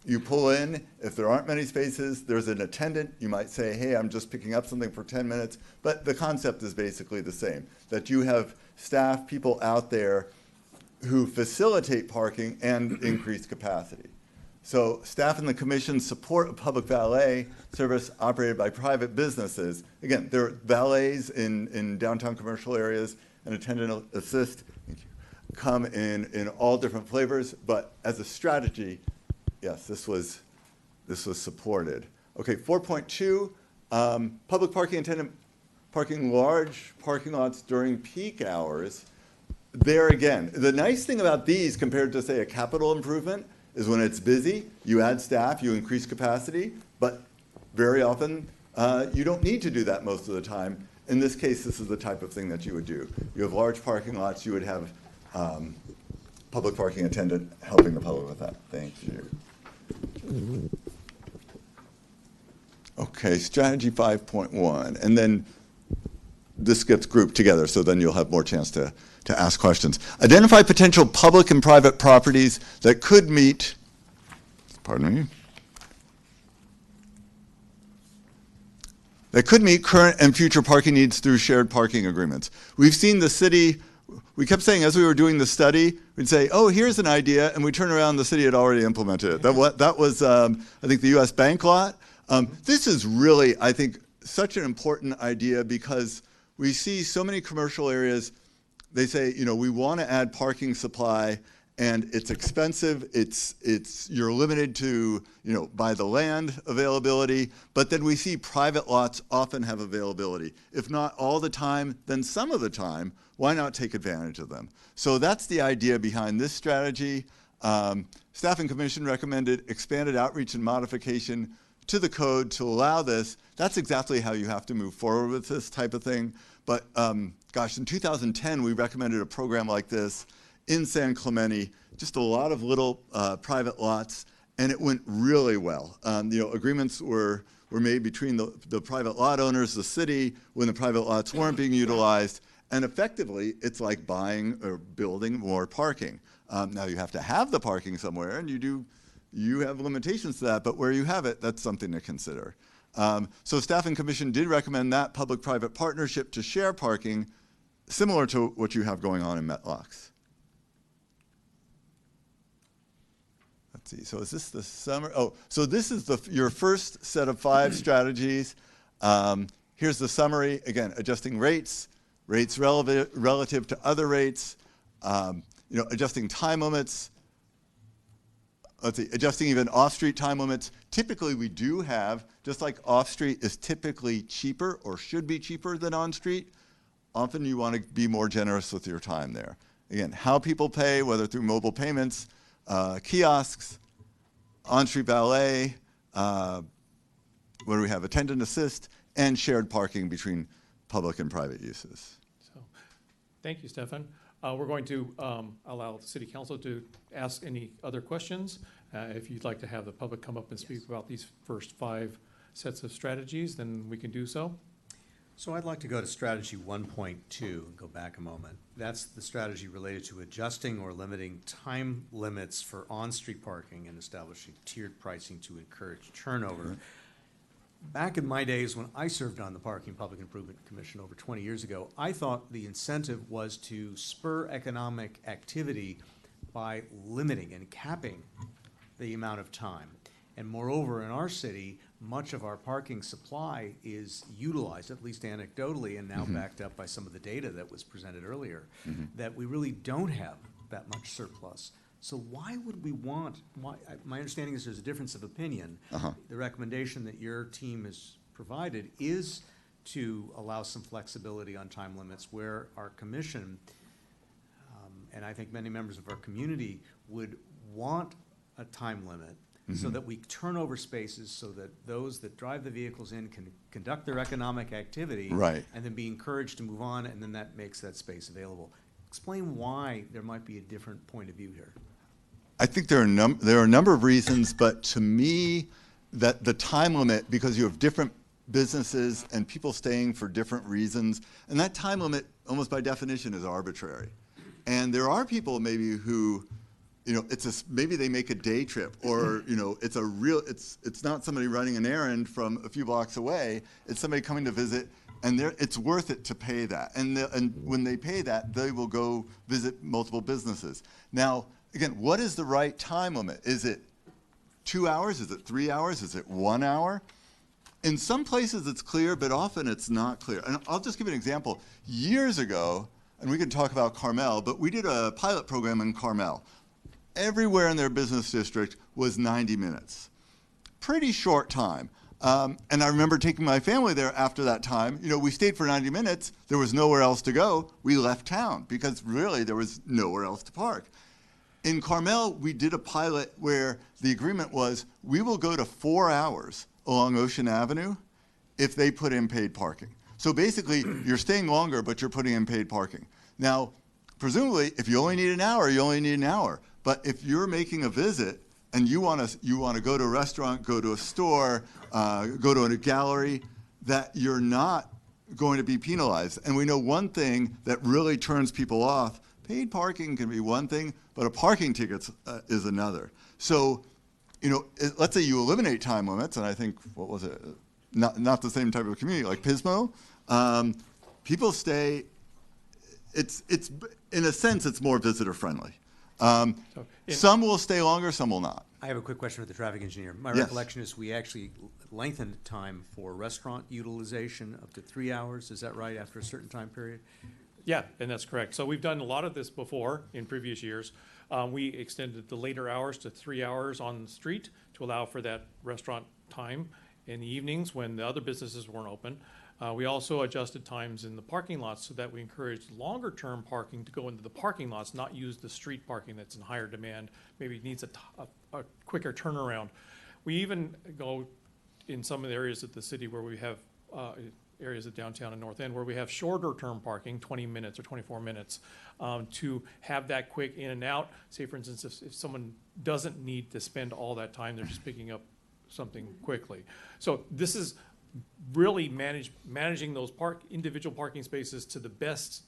you pull in, if there aren't many spaces, there's an attendant, you might say, hey, I'm just picking up something for 10 minutes, but the concept is basically the same, that you have staff, people out there who facilitate parking and increase capacity. So staff and the commission support a public valet service operated by private businesses. Again, there are valets in downtown commercial areas and attendant assist come in all different flavors, but as a strategy, yes, this was supported. Okay, 4.2, public parking attendant parking large parking lots during peak hours. There again, the nice thing about these compared to say a capital improvement is when it's busy, you add staff, you increase capacity, but very often you don't need to do that most of the time. In this case, this is the type of thing that you would do. You have large parking lots, you would have public parking attendant helping the public with that. Thank you. Okay, strategy 5.1, and then this gets grouped together, so then you'll have more chance to ask questions. Identify potential public and private properties that could meet, pardon me, that could meet current and future parking needs through shared parking agreements. We've seen the city, we kept saying as we were doing the study, we'd say, oh, here's an idea, and we turn around, the city had already implemented it. That was, I think, the US Bank lot. This is really, I think, such an important idea because we see so many commercial areas, they say, you know, we want to add parking supply and it's expensive, you're limited to, you know, by the land availability, but then we see private lots often have availability. If not all the time, then some of the time, why not take advantage of them? So that's the idea behind this strategy. Staff and commission recommended expanded outreach and modification to the code to allow this. That's exactly how you have to move forward with this type of thing. But gosh, in 2010, we recommended a program like this in San Clemente, just a lot of little private lots, and it went really well. You know, agreements were made between the private lot owners, the city, when the private lots weren't being utilized, and effectively, it's like buying or building more parking. Now you have to have the parking somewhere, and you have limitations to that, but where you have it, that's something to consider. So staff and commission did recommend that public-private partnership to share parking, similar to what you have going on in Metlocks. Let's see, so is this the summary? Oh, so this is your first set of 5 strategies. Here's the summary. Again, adjusting rates relative to other rates, you know, adjusting time limits, let's see, adjusting even off-street time limits. Typically we do have, just like off-street is typically cheaper or should be cheaper than on-street, often you want to be more generous with your time there. Again, how people pay, whether through mobile payments, kiosks, on-street valet, what do we have, attendant assist, and shared parking between public and private uses. So, thank you, Stefan. We're going to allow the City Council to ask any other questions. If you'd like to have the public come up and speak about these first 5 sets of strategies, then we can do so. So I'd like to go to strategy 1.2 and go back a moment. That's the strategy related to adjusting or limiting time limits for on-street parking and establishing tiered pricing to encourage turnover. Back in my days when I served on the Parking Public Improvement Commission over 20 years ago, I thought the incentive was to spur economic activity by limiting and capping the amount of time. And moreover, in our city, much of our parking supply is utilized, at least anecdotally, and now backed up by some of the data that was presented earlier, that we really don't have that much surplus. So why would we want, my understanding is there's a difference of opinion. The recommendation that your team has provided is to allow some flexibility on time limits where our commission, and I think many members of our community would want a time limit so that we turn over spaces so that those that drive the vehicles in can conduct their economic activity Right. and then be encouraged to move on, and then that makes that space available. Explain why there might be a different point of view here. I think there are a number of reasons, but to me, that the time limit, because you have different businesses and people staying for different reasons, and that time limit, almost by definition, is arbitrary. And there are people maybe who, you know, maybe they make a day trip, or you know, it's not somebody running an errand from a few blocks away. It's somebody coming to visit, and it's worth it to pay that. And when they pay that, they will go visit multiple businesses. Now, again, what is the right time limit? Is it 2 hours? Is it 3 hours? Is it 1 hour? In some places it's clear, but often it's not clear. And I'll just give you an example. Years ago, and we can talk about Carmel, but we did a pilot program in Carmel. Everywhere in their business district was 90 minutes. Pretty short time. And I remember taking my family there after that time. You know, we stayed for 90 minutes. There was nowhere else to go. We left town because really there was nowhere else to park. In Carmel, we did a pilot where the agreement was we will go to 4 hours along Ocean Avenue if they put in paid parking. So basically, you're staying longer, but you're putting in paid parking. Now, presumably, if you only need an hour, you only need an hour. But if you're making a visit and you want to go to a restaurant, go to a store, go to a gallery, that you're not going to be penalized. And we know one thing that really turns people off. Paid parking can be one thing, but a parking ticket is another. So, you know, let's say you eliminate time limits, and I think, what was it? Not the same type of community, like Pismo. People stay, it's in a sense, it's more visitor friendly. Some will stay longer, some will not. I have a quick question for the traffic engineer. My Yes. recollection is we actually lengthened time for restaurant utilization up to 3 hours. Is that right, after a certain time period? Yeah, and that's correct. So we've done a lot of this before in previous years. We extended the later hours to 3 hours on the street to allow for that restaurant time in the evenings when the other businesses weren't open. We also adjusted times in the parking lots so that we encouraged longer-term parking to go into the parking lots, not use the street parking that's in higher demand, maybe needs a quicker turnaround. We even go in some of the areas of the city where we have areas of downtown and North End where we have shorter-term parking, 20 minutes or 24 minutes, to have that quick in and out. Say, for instance, if someone doesn't need to spend all that time, they're just picking up something quickly. So this is really managing those individual parking spaces to the best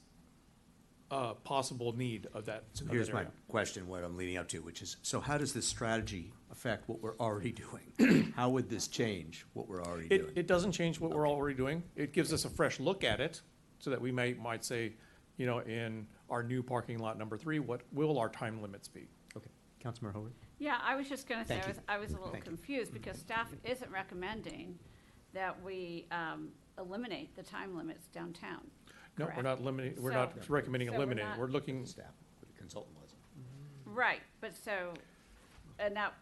possible need of that. So of here's that my area. question, what I'm leading up to, which is, so how does this strategy affect what we're already doing? How would this change what we're already doing? It doesn't change what we're already doing. It gives us a fresh look at it so that we might say, you know, in our new parking lot number 3, what will our time limits be? Okay, Councilmember Howard? Yeah, I was just gonna say, Thank you. I was a little Thank you. confused because staff isn't recommending that we eliminate the time limits downtown. No, we're Correct. not limiting, we're So- not recommending so we're eliminating. not- We're looking, Staff, the consultant was. Right, but so, and that,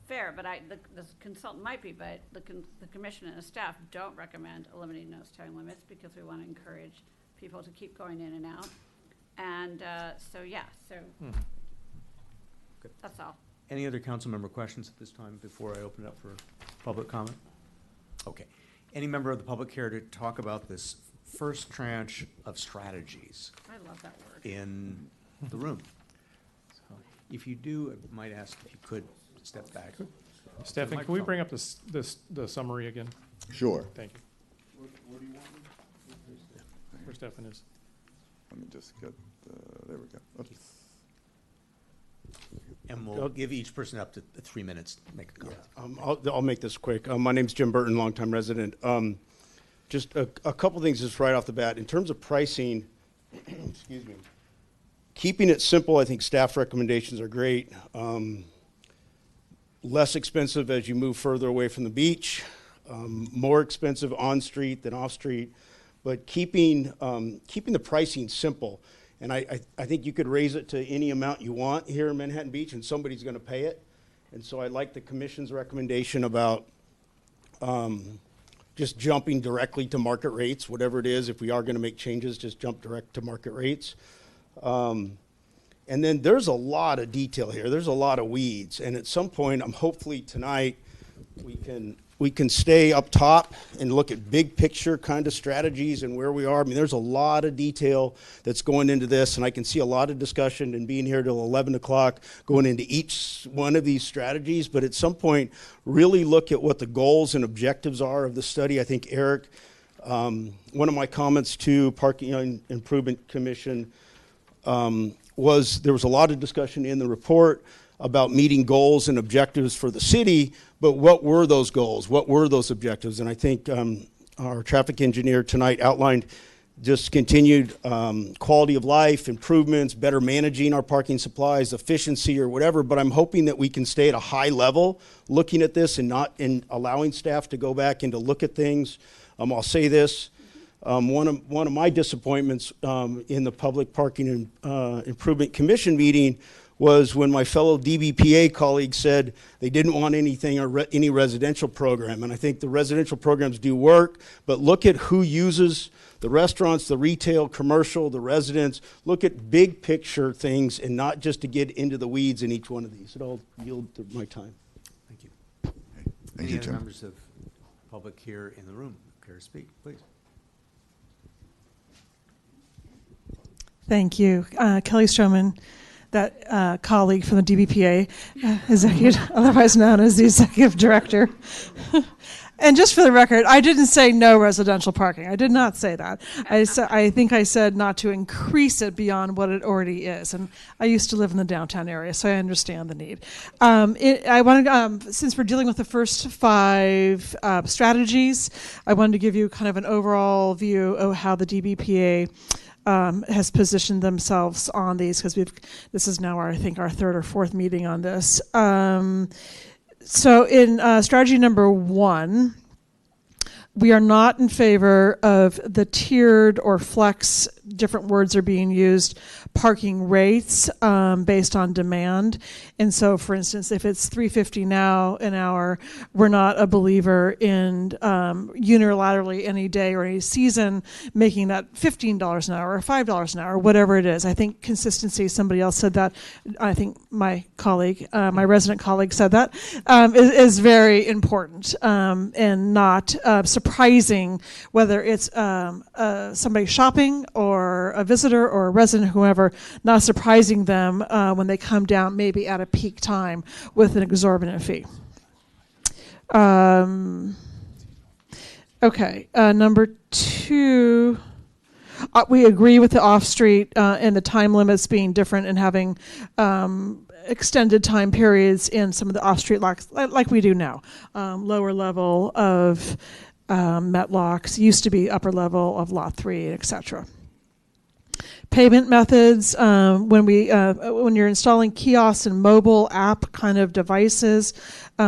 fair, but the consultant might be, but the commission and the staff don't recommend eliminating those time limits because we want to encourage people to keep going in and out. And so, yeah, so Good. that's all. Any other council member questions at this time before I open it up for public comment? Okay. Any member of the public care to talk about this first tranche of strategies I love that word. in the room? So if you do, I might ask if you could step back. Stefan, can we bring up the summary again? Sure. Thank you. Where Stefan is. Let me just get, there we go. Oops. And we'll give each person up to 3 minutes to make a comment. I'll make this quick. My name's Jim Burton, longtime resident. Just a couple things just right off the bat. In terms of pricing, excuse me, keeping it simple, I think staff recommendations are great. Less expensive as you move further away from the beach, more expensive on-street than off-street, but keeping the pricing simple. And I think you could raise it to any amount you want here in Manhattan Beach, and somebody's going to pay it. And so I like the commission's recommendation about just jumping directly to market rates, whatever it is. If we are going to make changes, just jump direct to market rates. And then there's a lot of detail here. There's a lot of weeds. And at some point, hopefully tonight, we can stay up top and look at big picture kind of strategies and where we are. I mean, there's a lot of detail that's going into this, and I can see a lot of discussion and being here till 11 o'clock going into each one of these strategies. But at some point, really look at what the goals and objectives are of the study. I think Eric, one of my comments to Parking Improvement Commission was there was a lot of discussion in the report about meeting goals and objectives for the city, but what were those goals? What were those objectives? And I think our traffic engineer tonight outlined just continued quality of life, improvements, better managing our parking supplies, efficiency or whatever, but I'm hoping that we can stay at a high level looking at this and not in allowing staff to go back and to look at things. I'll say this, one of my disappointments in the Public Parking Improvement Commission meeting was when my fellow DBPA colleagues said they didn't want anything or any residential program. And I think the residential programs do work, but look at who uses the restaurants, the retail, commercial, the residents. Look at big picture things and not just to get into the weeds in each one of these. I'll yield my time. Thank you. Thank Any you, other Jim. members of public here in the room care to speak, please? Thank you. Kelly Stroman, that colleague from the DBPA, executive, otherwise known as the executive director. And just for the record, I didn't say no residential parking. I did not say that. I think I said not to increase it beyond what it already is. And I used to live in the downtown area, so I understand the need. I wanted, since we're dealing with the first 5 strategies, I wanted to give you kind of an overall view of how the DBPA has positioned themselves on these, because this is now I think our 3rd or 4th meeting on this. So in strategy number 1, we are not in favor of the tiered or flex, different words are being used, parking rates based on demand. And so, for instance, if it's $3.50 now an hour, we're not a believer in unilaterally any day or any season making that $15 an hour or $5 an hour, whatever it is. I think consistency, somebody else said that, I think my colleague, my resident colleague said that, is very important and not surprising, whether it's somebody shopping or a visitor or a resident, whoever, not surprising them when they come down maybe at a peak time with an exorbitant fee. Okay, number 2, we agree with the off-street and the time limits being different and having extended time periods in some of the off-street locks, like we do now. Lower level of Met locks used to be upper level of Lot 3, etc. Payment methods, when you're installing kiosks and mobile app kind of devices,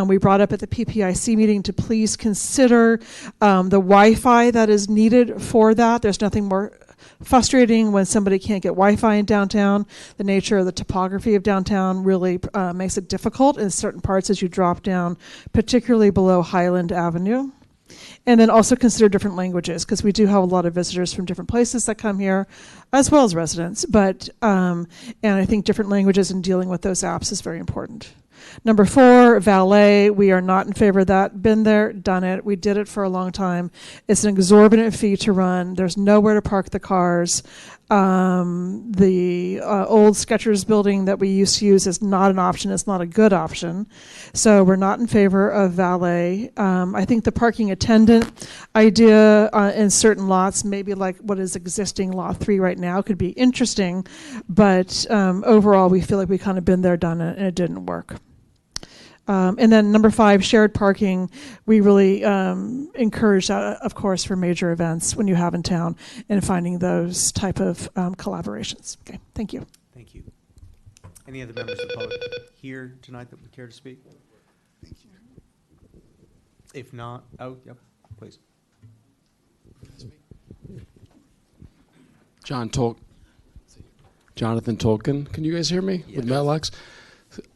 we brought up at the PPIC meeting to please consider the Wi-Fi that is needed for that. There's nothing more frustrating when somebody can't get Wi-Fi in downtown. The nature of the topography of downtown really makes it difficult in certain parts as you drop down, particularly below Highland Avenue. And then also consider different languages, because we do have a lot of visitors from different places that come here, as well as residents. But and I think different languages and dealing with those apps is very important. Number 4, valet. We are not in favor of that. Been there, done it. We did it for a long time. It's an exorbitant fee to run. There's nowhere to park the cars. The old Skechers building that we used to use is not an option. It's not a good option. So we're not in favor of valet. I think the parking attendant idea in certain lots, maybe like what is existing Lot 3 right now, could be interesting. But overall, we feel like we kind of been there, done it, and it didn't work. And then number 5, shared parking. We really encourage that, of course, for major events when you have in town and finding those type of collaborations. Okay, thank you. Thank you. Any other members of the public here tonight that would care to speak? Thank you. If not, oh, yep, please. Jonathan Tolkien. Can you guys hear me with Matlox?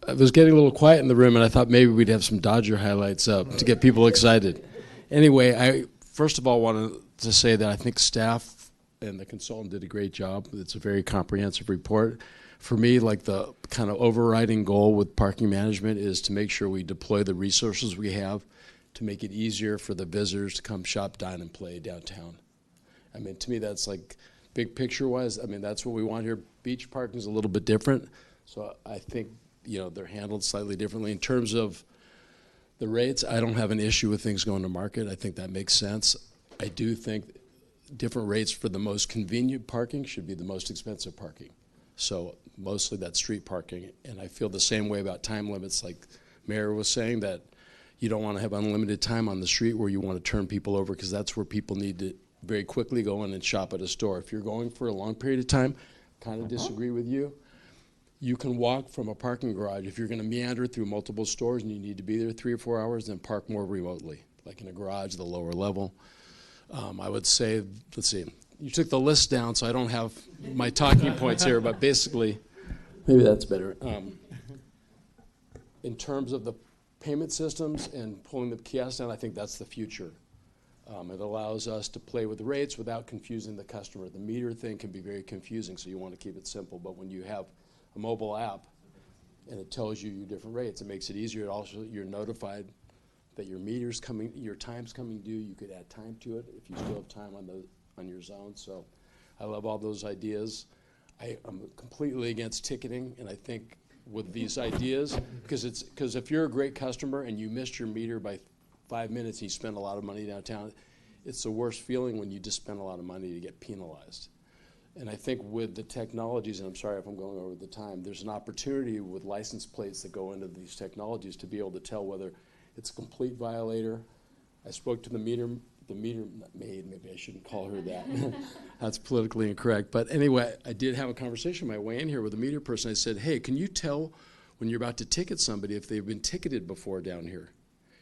It was getting a little quiet in the room, and I thought maybe we'd have some Dodger highlights up to get people excited. Anyway, I first of all wanted to say that I think staff and the consultant did a great job. It's a very comprehensive report. For me, like the kind of overriding goal with parking management is to make sure we deploy the resources we have to make it easier for the visitors to come shop, dine, and play downtown. I mean, to me, that's like big picture-wise. I mean, that's what we want here. Beach parking is a little bit different, so I think they're handled slightly differently. In terms of the rates, I don't have an issue with things going to market. I think that makes sense. I do think different rates for the most convenient parking should be the most expensive parking. So mostly that's street parking. And I feel the same way about time limits, like Mayor was saying, that you don't want to have unlimited time on the street where you want to turn people over, because that's where people need to very quickly go in and shop at a store. If you're going for a long period of time, kind of disagree with you. You can walk from a parking garage. If you're going to meander through multiple stores and you need to be there 3 or 4 hours, then park more remotely, like in a garage, the lower level. I would say, let's see, you took the list down, so I don't have my talking points here, but basically, maybe that's better. In terms of the payment systems and pulling the kiosks down, I think that's the future. It allows us to play with rates without confusing the customer. The meter thing can be very confusing, so you want to keep it simple, but when you have a mobile app and it tells you your different rates, it makes it easier. It also, you're notified that your meter's coming, your time's coming due. You could add time to it if you still have time on your zone. So I love all those ideas. I'm completely against ticketing, and I think with these ideas, because if you're a great customer and you missed your meter by 5 minutes and you spend a lot of money downtown, it's the worst feeling when you just spend a lot of money to get penalized. And I think with the technologies, and I'm sorry if I'm going over the time, there's an opportunity with license plates that go into these technologies to be able to tell whether it's a complete violator. I spoke to the meter maid, maybe I shouldn't call her that. That's politically incorrect. But anyway, I did have a conversation on my way in here with a meter person. I said, hey, can you tell when you're about to ticket somebody if they've been ticketed before down here?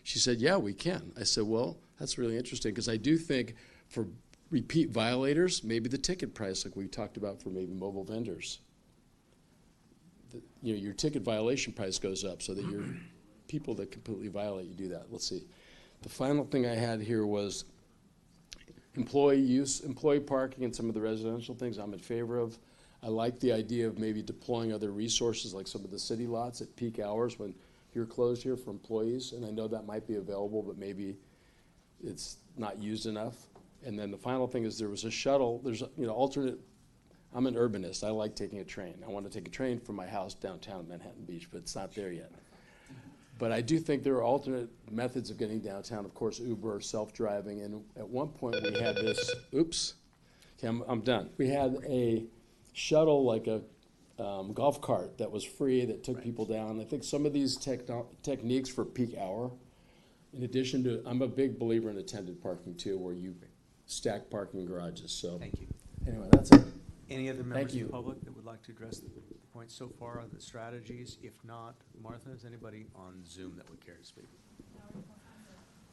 She said, yeah, we can. I said, well, that's really interesting, because I do think for repeat violators, maybe the ticket price, like we talked about for maybe mobile vendors. Your ticket violation price goes up so that your people that completely violate, you do that. Let's see. The final thing I had here was employee parking, and some of the residential things I'm in favor of. I like the idea of maybe deploying other resources, like some of the city lots at peak hours when you're closed here for employees, and I know that might be available, but maybe it's not used enough. And then the final thing is there was a shuttle. There's alternate. I'm an urbanist. I like taking a train. I want to take a train from my house downtown Manhattan Beach, but it's not there yet. But I do think there are alternate methods of getting downtown. Of course, Uber, self-driving. And at one point we had this. Oops. Okay, I'm done. We had a shuttle, like a golf cart that was free that took people down. I think some of these techniques for peak hour, in addition to, I'm a big believer in attended parking too, where you stack parking garages. So Thank you. Anyway, that's it. Any other members of you. the public that would like to address the points so far on the strategies? If not, Martha, is anybody on Zoom that would care to speak?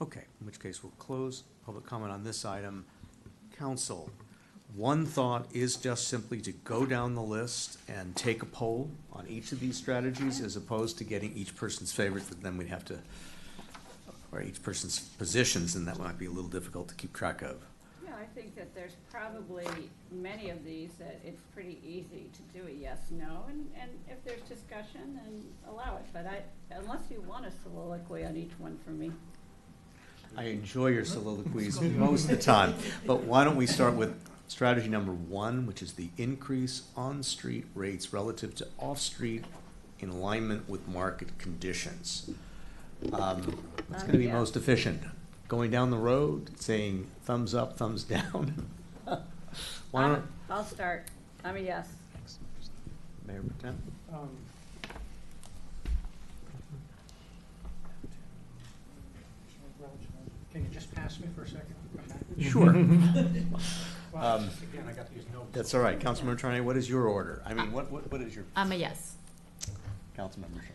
Okay, in which case we'll close public comment on this item. Council, one thought is just simply to go down the list and take a poll on each of these strategies, as opposed to getting each person's favorites that then we'd have to, or each person's positions, and that might be a little difficult to keep track of. Yeah, I think that there's probably many of these that it's pretty easy to do a yes, no, and if there's discussion, then allow it. But unless you want a soliloquy on each one for me. I enjoy your soliloquies most of the time, but why don't we start with strategy number 1, which is the increase on-street rates relative to off-street in alignment with market conditions. What's going to be Yeah. most efficient? Going down the road, saying thumbs up, thumbs down? Why don't, I'll start. I'm a yes. Mayor Pro Tem? Can you just pass me for a second? Come back? Sure. Well, again, I got these notes. That's all right. Councilmember Trine, what is your order? I mean, what is your, I'm a yes. Councilmember Shaw?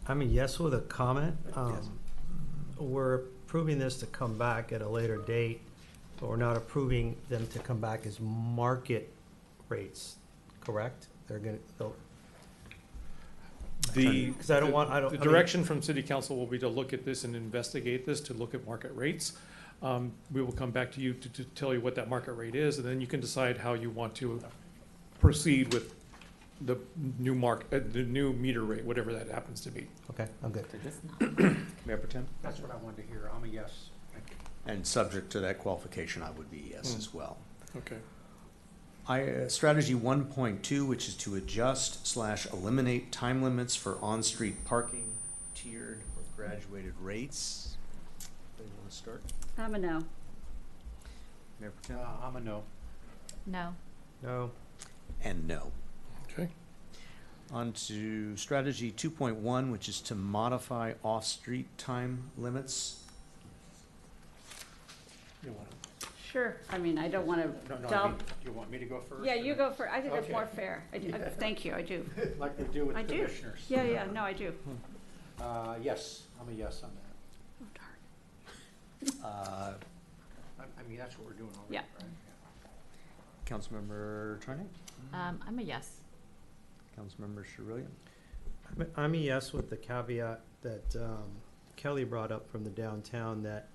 I'm a yes with a comment. Yes. We're approving this to come back at a later date, but we're not approving them to come back as market rates, correct? Because I don't want, I don't. The I mean- direction from city council will be to look at this and investigate this, to look at market rates. We will come back to you to tell you what that market rate is, and then you can decide how you want to proceed with the new the new meter rate, whatever that happens to be. Okay, I'm good. Mayor Pro Tem? That's what I wanted to hear. I'm a yes. Thank you. And subject to that qualification, I would be yes as well. Okay. Strategy 1.2, which is to adjust/eliminate time limits for on-street parking, tiered or graduated rates. Anybody want to start? I'm a no. Mayor Pro Tem? I'm a no. No. No. And no. Okay. On to strategy 2.1, which is to modify off-street time limits. You want to? Sure. I mean, I don't want to No, I delve. mean, you want me to go first? Yeah, you go first. I think that's Okay. more fair. I do. Thank you, I do. Like they do with I do. commissioners. Yeah, yeah, no, I do. Yes, I'm a yes on that. Oh, darn. I mean, that's what we're doing already, Yeah. right? Councilmember Trine? I'm a yes. Councilmember Sherillian? I'm a yes with the caveat that Kelly brought up from the downtown, that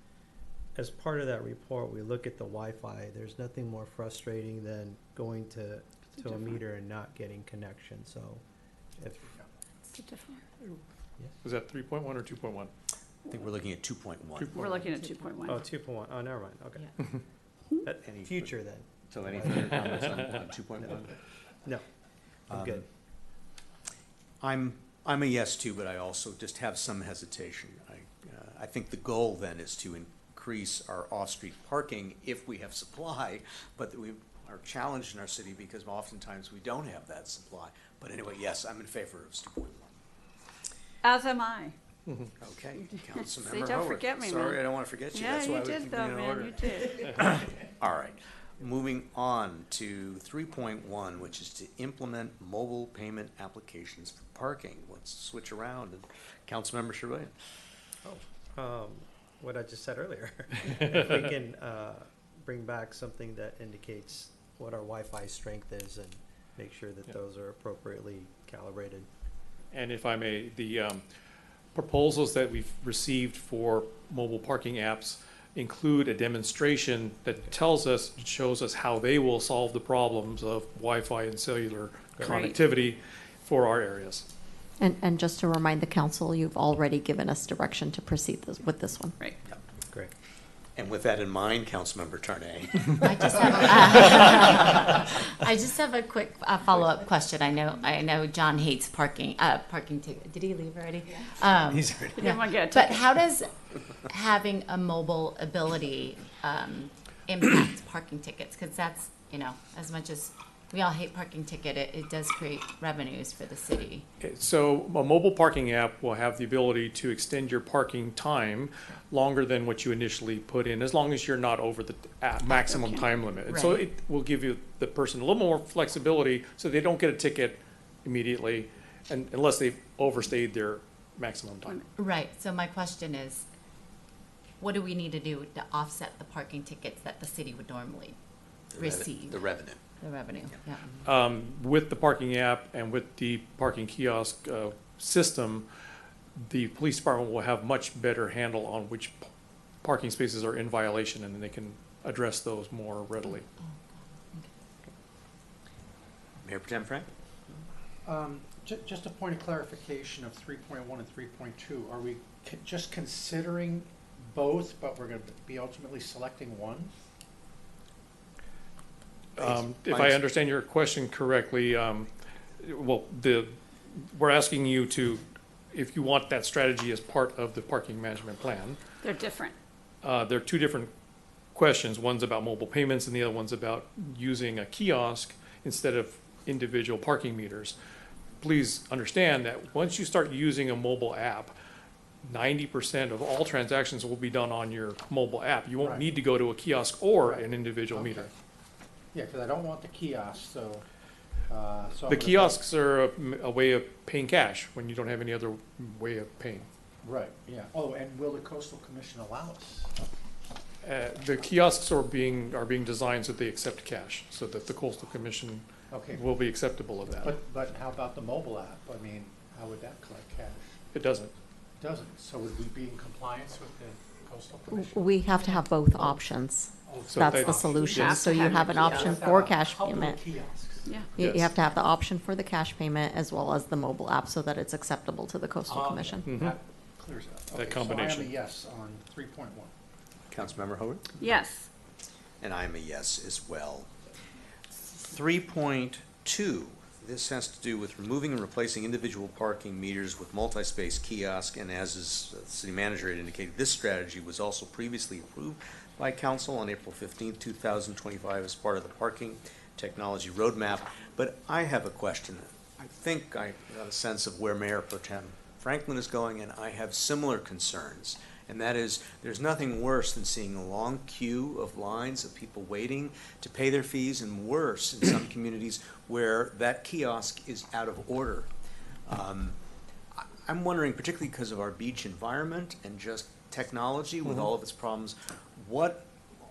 as part of that report, we look at the Wi-Fi. There's nothing more frustrating than going to a different. meter and not getting connection, so if, It's a different. Was that 3.1 or 2.1? I think we're looking at 2.1. We're looking at 2.1. oh, 2.1, oh, never mind, okay. That- Any Future then. So any further comments on 2.1? No, I'm good. I'm a yes too, but I also just have some hesitation. I think the goal then is to increase our off-street parking if we have supply, but we are challenged in our city because oftentimes we don't have that supply. But anyway, yes, I'm in favor of 2.1. As am I. Okay, Councilmember See, don't Howard. forget me, Sorry, man. I don't want to forget you. Yeah, That's why you we did keep though, you in man, order. you did. All right, moving on to 3.1, which is to implement mobile payment applications for parking. Let's switch around. And Councilmember Sherillian. What I just said earlier. If we can bring back something that indicates what our Wi-Fi strength is and make sure that those are appropriately calibrated. And if I may, the proposals that we've received for mobile parking apps include a demonstration that shows us how they will solve the problems of Wi-Fi and cellular Great. connectivity for our areas. And just to remind the council, you've already given us direction to proceed with this one. Right. Great. And with that in mind, Councilmember Tarnay. I just have a quick follow-up question. I know John hates parking ticket. Did he leave already? He's already. You want to get a But ticket. how does having a mobile ability impact parking tickets? Because that's, as much as we all hate parking ticket, it does create revenues for the city. Okay, so a mobile parking app will have the ability to extend your parking time longer than what you initially put in, as long as you're not over the maximum time limit. And so Right. it will give you, the person, a little more flexibility so they don't get a ticket immediately unless they've overstayed their maximum time. Right, so my question is, what do we need to do to offset the parking tickets that the city would normally receive? The revenue. The revenue, yeah. With the parking app and with the parking kiosk system, the police department will have much better handle on which parking spaces are in violation, and then they can address those more readily. Mayor Pro Tem Frank? Just a point of clarification of 3.1 and 3.2. Are we just considering both, but we're going to be ultimately selecting one? If I understand your question correctly, well, we're asking you to, if you want that strategy as part of the parking management plan. They're different. There are two different questions. One's about mobile payments and the other one's about using a kiosk instead of individual parking meters. Please understand that once you start using a mobile app, 90% of all transactions will be done on your mobile app. You won't Right. need to go to a kiosk or Right. an individual Okay. meter. Yeah, because I don't want the kiosk, so. So I'm The gonna- kiosks are a way of paying cash when you don't have any other way of paying. Right, yeah. Oh, and will the coastal commission allow us? The kiosks are being designed so that they accept cash, so that the coastal commission Okay. will be acceptable of that. But how about the mobile app? I mean, how would that collect cash? It doesn't. Doesn't, so would we be in compliance with the coastal commission? We have to have both options. So That's they- the solution. Have So to you have have your an option for cash Couple of payment. kiosks. Yeah. You Yes. have to have the option for the cash payment as well as the mobile app so that it's acceptable to the coastal commission. Mhm. That clears it up. That Okay, so I combination. am a yes on 3.1. Councilmember Howard? Yes. And I'm a yes as well. 3.2, this has to do with removing and replacing individual parking meters with multi-space kiosk, and as the city manager had indicated, this strategy was also previously approved by council on April 15th, 2025 as part of the parking technology roadmap. But I have a question. I think I got a sense of where Mayor Pro Tem Franklin is going, and I have similar concerns. And that is, there's nothing worse than seeing a long queue of lines of people waiting to pay their fees, and worse in some communities where that kiosk is out of order. I'm wondering, particularly because of our beach environment and just technology with all of its problems, what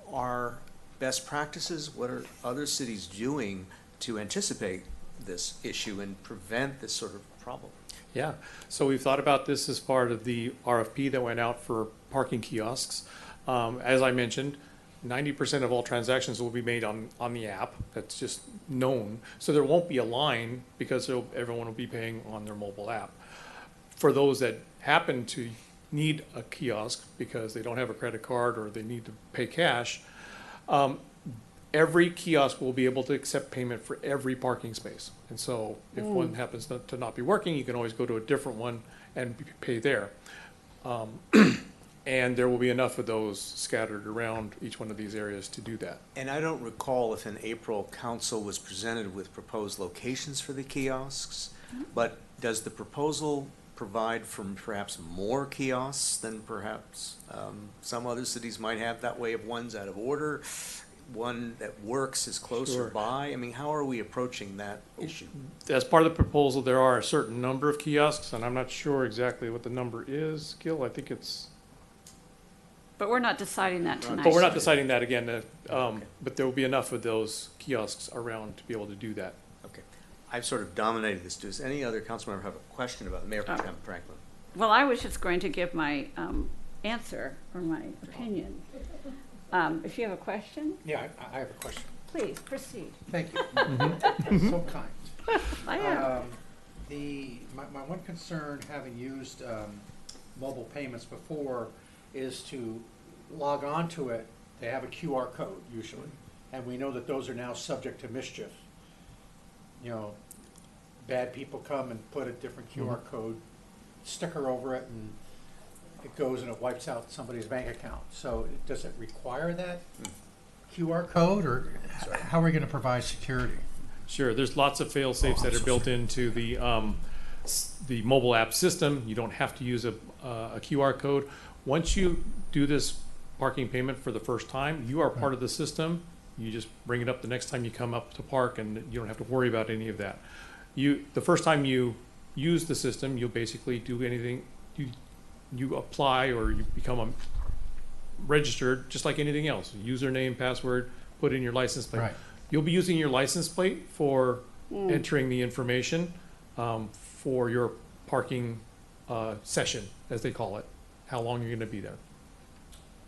are best practices? What are other cities doing to anticipate this issue and prevent this sort of problem? Yeah, so we've thought about this as part of the RFP that went out for parking kiosks. As I mentioned, 90% of all transactions will be made on the app. That's just known. So there won't be a line because everyone will be paying on their mobile app. For those that happen to need a kiosk because they don't have a credit card or they need to pay cash, every kiosk will be able to accept payment for every parking space. And so if one happens to not be working, you can always go to a different one and pay there. And there will be enough of those scattered around each one of these areas to do that. And I don't recall if in April, council was presented with proposed locations for the kiosks, but does the proposal provide for perhaps more kiosks than perhaps some other cities might have, that way of one's out of order, one that works is closer Sure. by? I mean, how are we approaching that issue? As part of the proposal, there are a certain number of kiosks, and I'm not sure exactly what the number is, Gil. I think it's, But we're not deciding that tonight. but we're not deciding that again. But there will be enough of those kiosks around to be able to do that. Okay, I've sort of dominated this. Does any other council member have a question about Mayor Pro Tem Franklin? Well, I was just going to give my answer or my opinion. If you have a question, Yeah, I have a question. please proceed. Thank you. So kind. I am. My one concern, having used mobile payments before, is to log on to it. They have a QR code usually, and we know that those are now subject to mischief. You know, bad people come and put a different QR code sticker over it, and it goes and it wipes out somebody's bank account. So does it require that QR code, or how are we going to provide security? Sure, there's lots of fail-safes that are built into the mobile app system. You don't have to use a QR code. Once you do this parking payment for the first time, you are part of the system. You just bring it up the next time you come up to park, and you don't have to worry about any of that. The first time you use the system, you'll basically do anything. You apply or you become registered just like anything else. Username, password, put in your license plate. Right. You'll be using your license plate for entering the information for your parking session, as they call it, how long you're going to be there.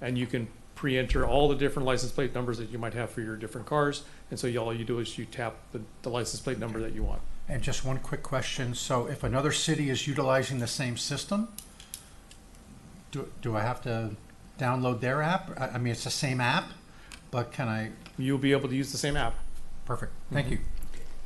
And you can pre-enter all the different license plate numbers that you might have for your different cars. And so all you do is you tap the license plate number that you want. And just one quick question. So if another city is utilizing the same system, do I have to download their app? I mean, it's the same app, but can I? You'll be able to use the same app. Perfect, thank you.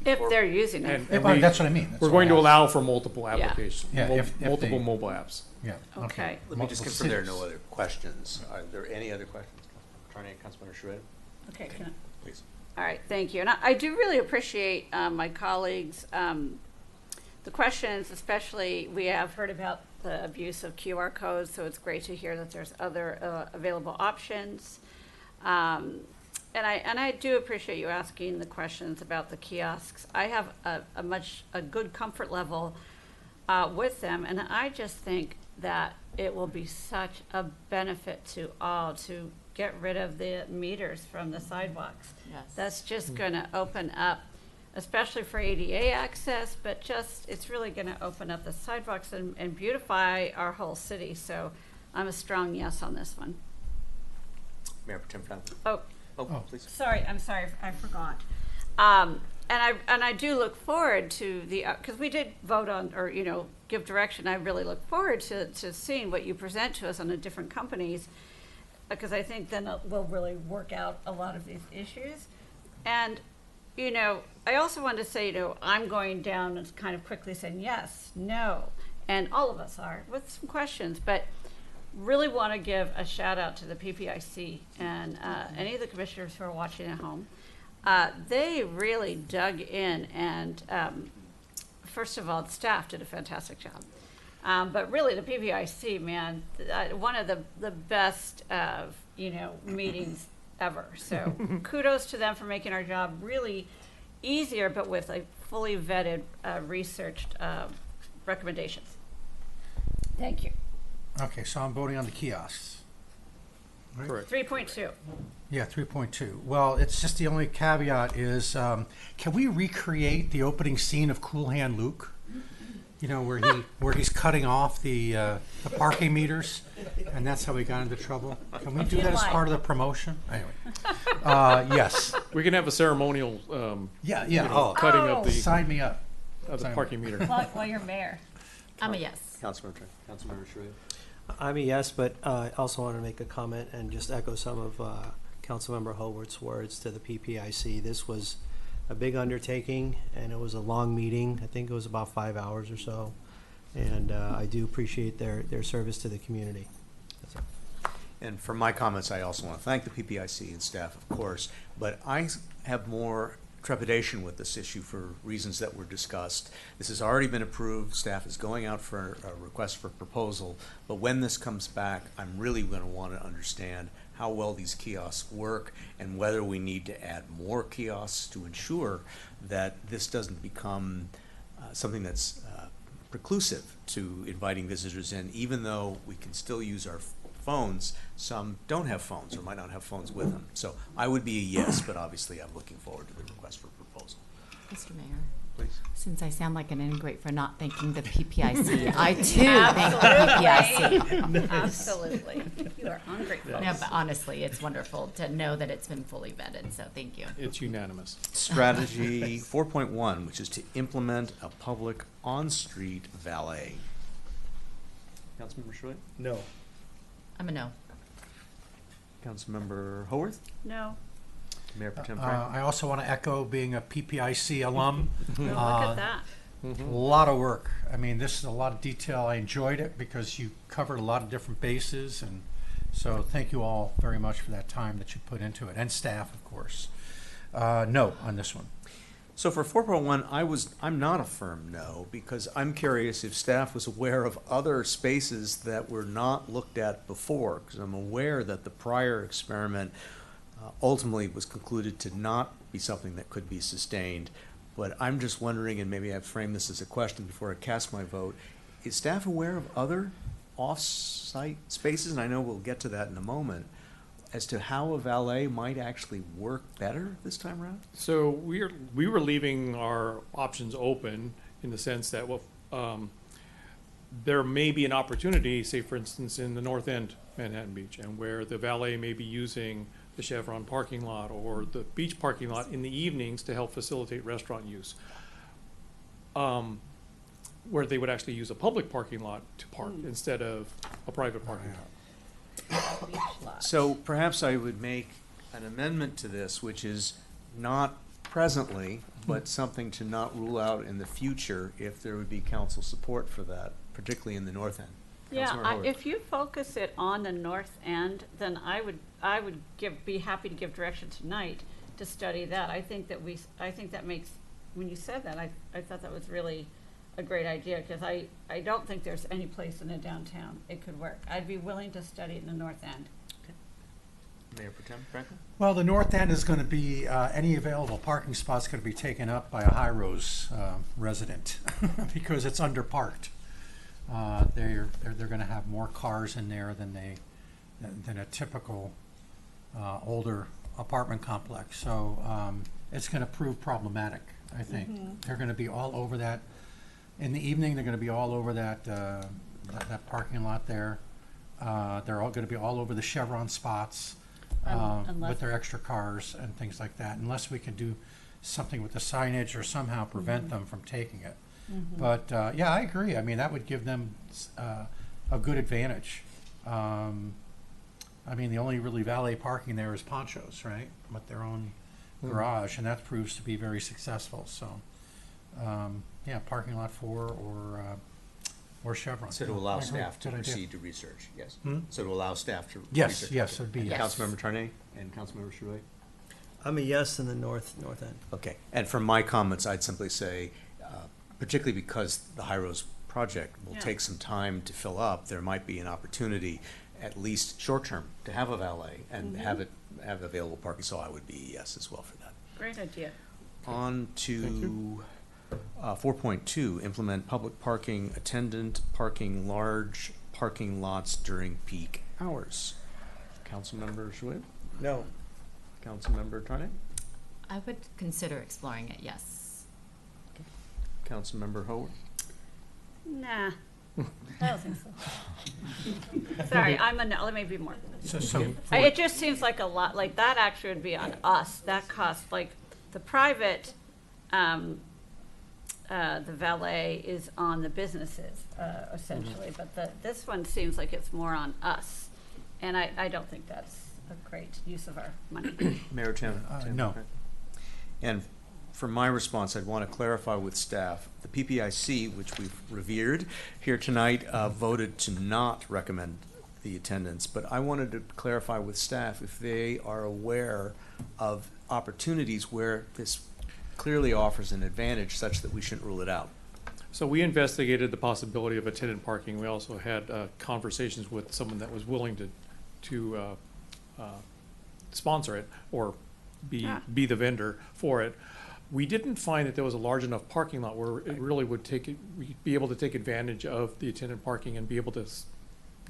If they're using it. And Well, that's what I mean. That's We're what going I to asked. allow for multiple Yeah. applications, Yeah, if they- multiple mobile apps. Yeah, okay. Okay. Let me just Multiple confirm there are no cities. other questions. Are there any other questions? Attorney, Councilmember Schroeder, Okay, can I? please. All right, thank you. And I do really appreciate my colleagues, the questions, especially, we have heard about the abuse of QR codes, so it's great to hear that there's other available options. And I do appreciate you asking the questions about the kiosks. I have a good comfort level with them, and I just think that it will be such a benefit to all to get rid of the meters from the sidewalks. Yes. That's just gonna open up, especially for ADA access, but just, it's really gonna open up the sidewalks and beautify our whole city. So I'm a strong yes on this one. Mayor Pro Tem Franklin. Oh, Please. sorry, I'm sorry, I forgot. And I do look forward to the, because we did vote on, or, you know, give direction. I really look forward to seeing what you present to us on the different companies, because I think then we'll really work out a lot of these issues. And, you know, I also want to say, you know, I'm going down and kind of quickly saying yes, no, and all of us are, with some questions, but really want to give a shout out to the PPIC and any of the commissioners who are watching at home. They really dug in, and first of all, the staff did a fantastic job. But really, the PPIC, man, one of the best, you know, meetings ever. So kudos to them for making our job really easier, but with a fully vetted, researched recommendations. Thank you. Okay, so I'm voting on the kiosks. Right? Correct. 3.2. Yeah, 3.2. Well, it's just the only caveat is, can we recreate the opening scene of Cool Hand Luke? You know, where he's cutting off the parking meters, and that's how he got into trouble. Can we do that as part of the promotion? Anyway, yes. We can have a ceremonial, Yeah. you know, cutting of the, Sign me up. of the Sign me parking meter. While you're mayor. I'm a yes. Councilmember Schroeder. I'm a yes, but I also want to make a comment and just echo some of Councilmember Howard's words to the PPIC. This was a big undertaking, and it was a long meeting. I think it was about 5 hours or so. And I do appreciate their service to the community. That's all. And for my comments, I also want to thank the PPIC and staff, of course, but I have more trepidation with this issue for reasons that were discussed. This has already been approved. Staff is going out for a request for proposal. But when this comes back, I'm really going to want to understand how well these kiosks work and whether we need to add more kiosks to ensure that this doesn't become something that's preclusive to inviting visitors in, even though we can still use our phones. Some don't have phones or might not have phones with them. So I would be a yes, but obviously I'm looking forward to the request for proposal. Mr. Mayor, Please. since I sound like an ingrate for not thanking the PPIC, I too thank the PPIC. Absolutely. You are ungrateful. No, but honestly, it's wonderful to know that it's been fully vetted, so thank you. It's unanimous. Strategy 4.1, which is to implement a public on-street valet. Councilmember Schroeder? No. I'm a no. Councilmember Haworth? No. Mayor Pro Tem Franklin? I also want to echo being a PPIC alum. Look at that. A lot of work. I mean, this is a lot of detail. I enjoyed it because you covered a lot of different bases, and so thank you all very much for that time that you put into it, and staff, of course. No on this one. So for 4.1, I'm not a firm no, because I'm curious if staff was aware of other spaces that were not looked at before, because I'm aware that the prior experiment ultimately was concluded to not be something that could be sustained. But I'm just wondering, and maybe I've framed this as a question before I cast my vote, is staff aware of other off-site spaces? And I know we'll get to that in a moment, as to how a valet might actually work better this time around? So we were leaving our options open in the sense that, well, there may be an opportunity, say for instance, in the North End, Manhattan Beach, and where the valet may be using the Chevron parking lot or the beach parking lot in the evenings to help facilitate restaurant use. Where they would actually use a public parking lot to park instead of a private parking lot. So perhaps I would make an amendment to this, which is not presently, but something to not rule out in the future if there would be council support for that, particularly in the north end. Yeah, Councilmember Howard. if you focus it on the north end, then I would be happy to give direction tonight to study that. I think that makes, when you said that, I thought that was really a great idea, because I don't think there's any place in the downtown it could work. I'd be willing to study it in the north end. Mayor Pro Tem Franklin? Well, the north end is going to be, any available parking spots going to be taken up by a High Rose resident because it's underparked. They're going to have more cars in there than a typical older apartment complex. So it's going to prove problematic, I think. They're going to be all over that. In the evening, they're going to be all over that parking lot there. They're all going to be all over the Chevron spots with their extra cars and things like that, unless we can do something with the signage or somehow prevent them from taking it. But yeah, I agree. I mean, that would give them a good advantage. I mean, the only really valet parking there is Poncho's, right, with their own garage, and that proves to be very successful. So, yeah, parking lot 4 or Chevron. So to allow I agree. staff to Good idea. proceed to research, yes. So to allow staff to Yes, research. yes, it'd be And yes. Councilmember Tarnay and Councilmember Shuey? I'm a yes in the north end. Okay, and from my comments, I'd simply say, particularly because the High Rose project will Yeah. take some time to fill up, there might be an opportunity, at least short-term, to have a valet and have available parking, so I would be yes as well for that. Great idea. On to 4.2, implement public parking attendant parking large parking lots during peak hours. Councilmember Shuey? No. Councilmember Tarnay? I would consider exploring it, yes. Councilmember Howard? Nah, I don't think so. Sorry, I'm a no. Let me be more. It just seems like a lot, like that actually would be on us. That costs, like, the private, the valet is on the businesses, essentially, but this one seems like it's more on us. And I don't think that's a great use of our money. Mayor Tim? No. And for my response, I'd want to clarify with staff, the PPIC, which we've revered here tonight, voted to not recommend the attendance, but I wanted to clarify with staff if they are aware of opportunities where this clearly offers an advantage such that we shouldn't rule it out. So we investigated the possibility of attendant parking. We also had conversations with someone that was willing to sponsor it or be the vendor for it. We didn't find that there was a large enough parking lot where it really would we'd be able to take advantage of the attendant parking and be able to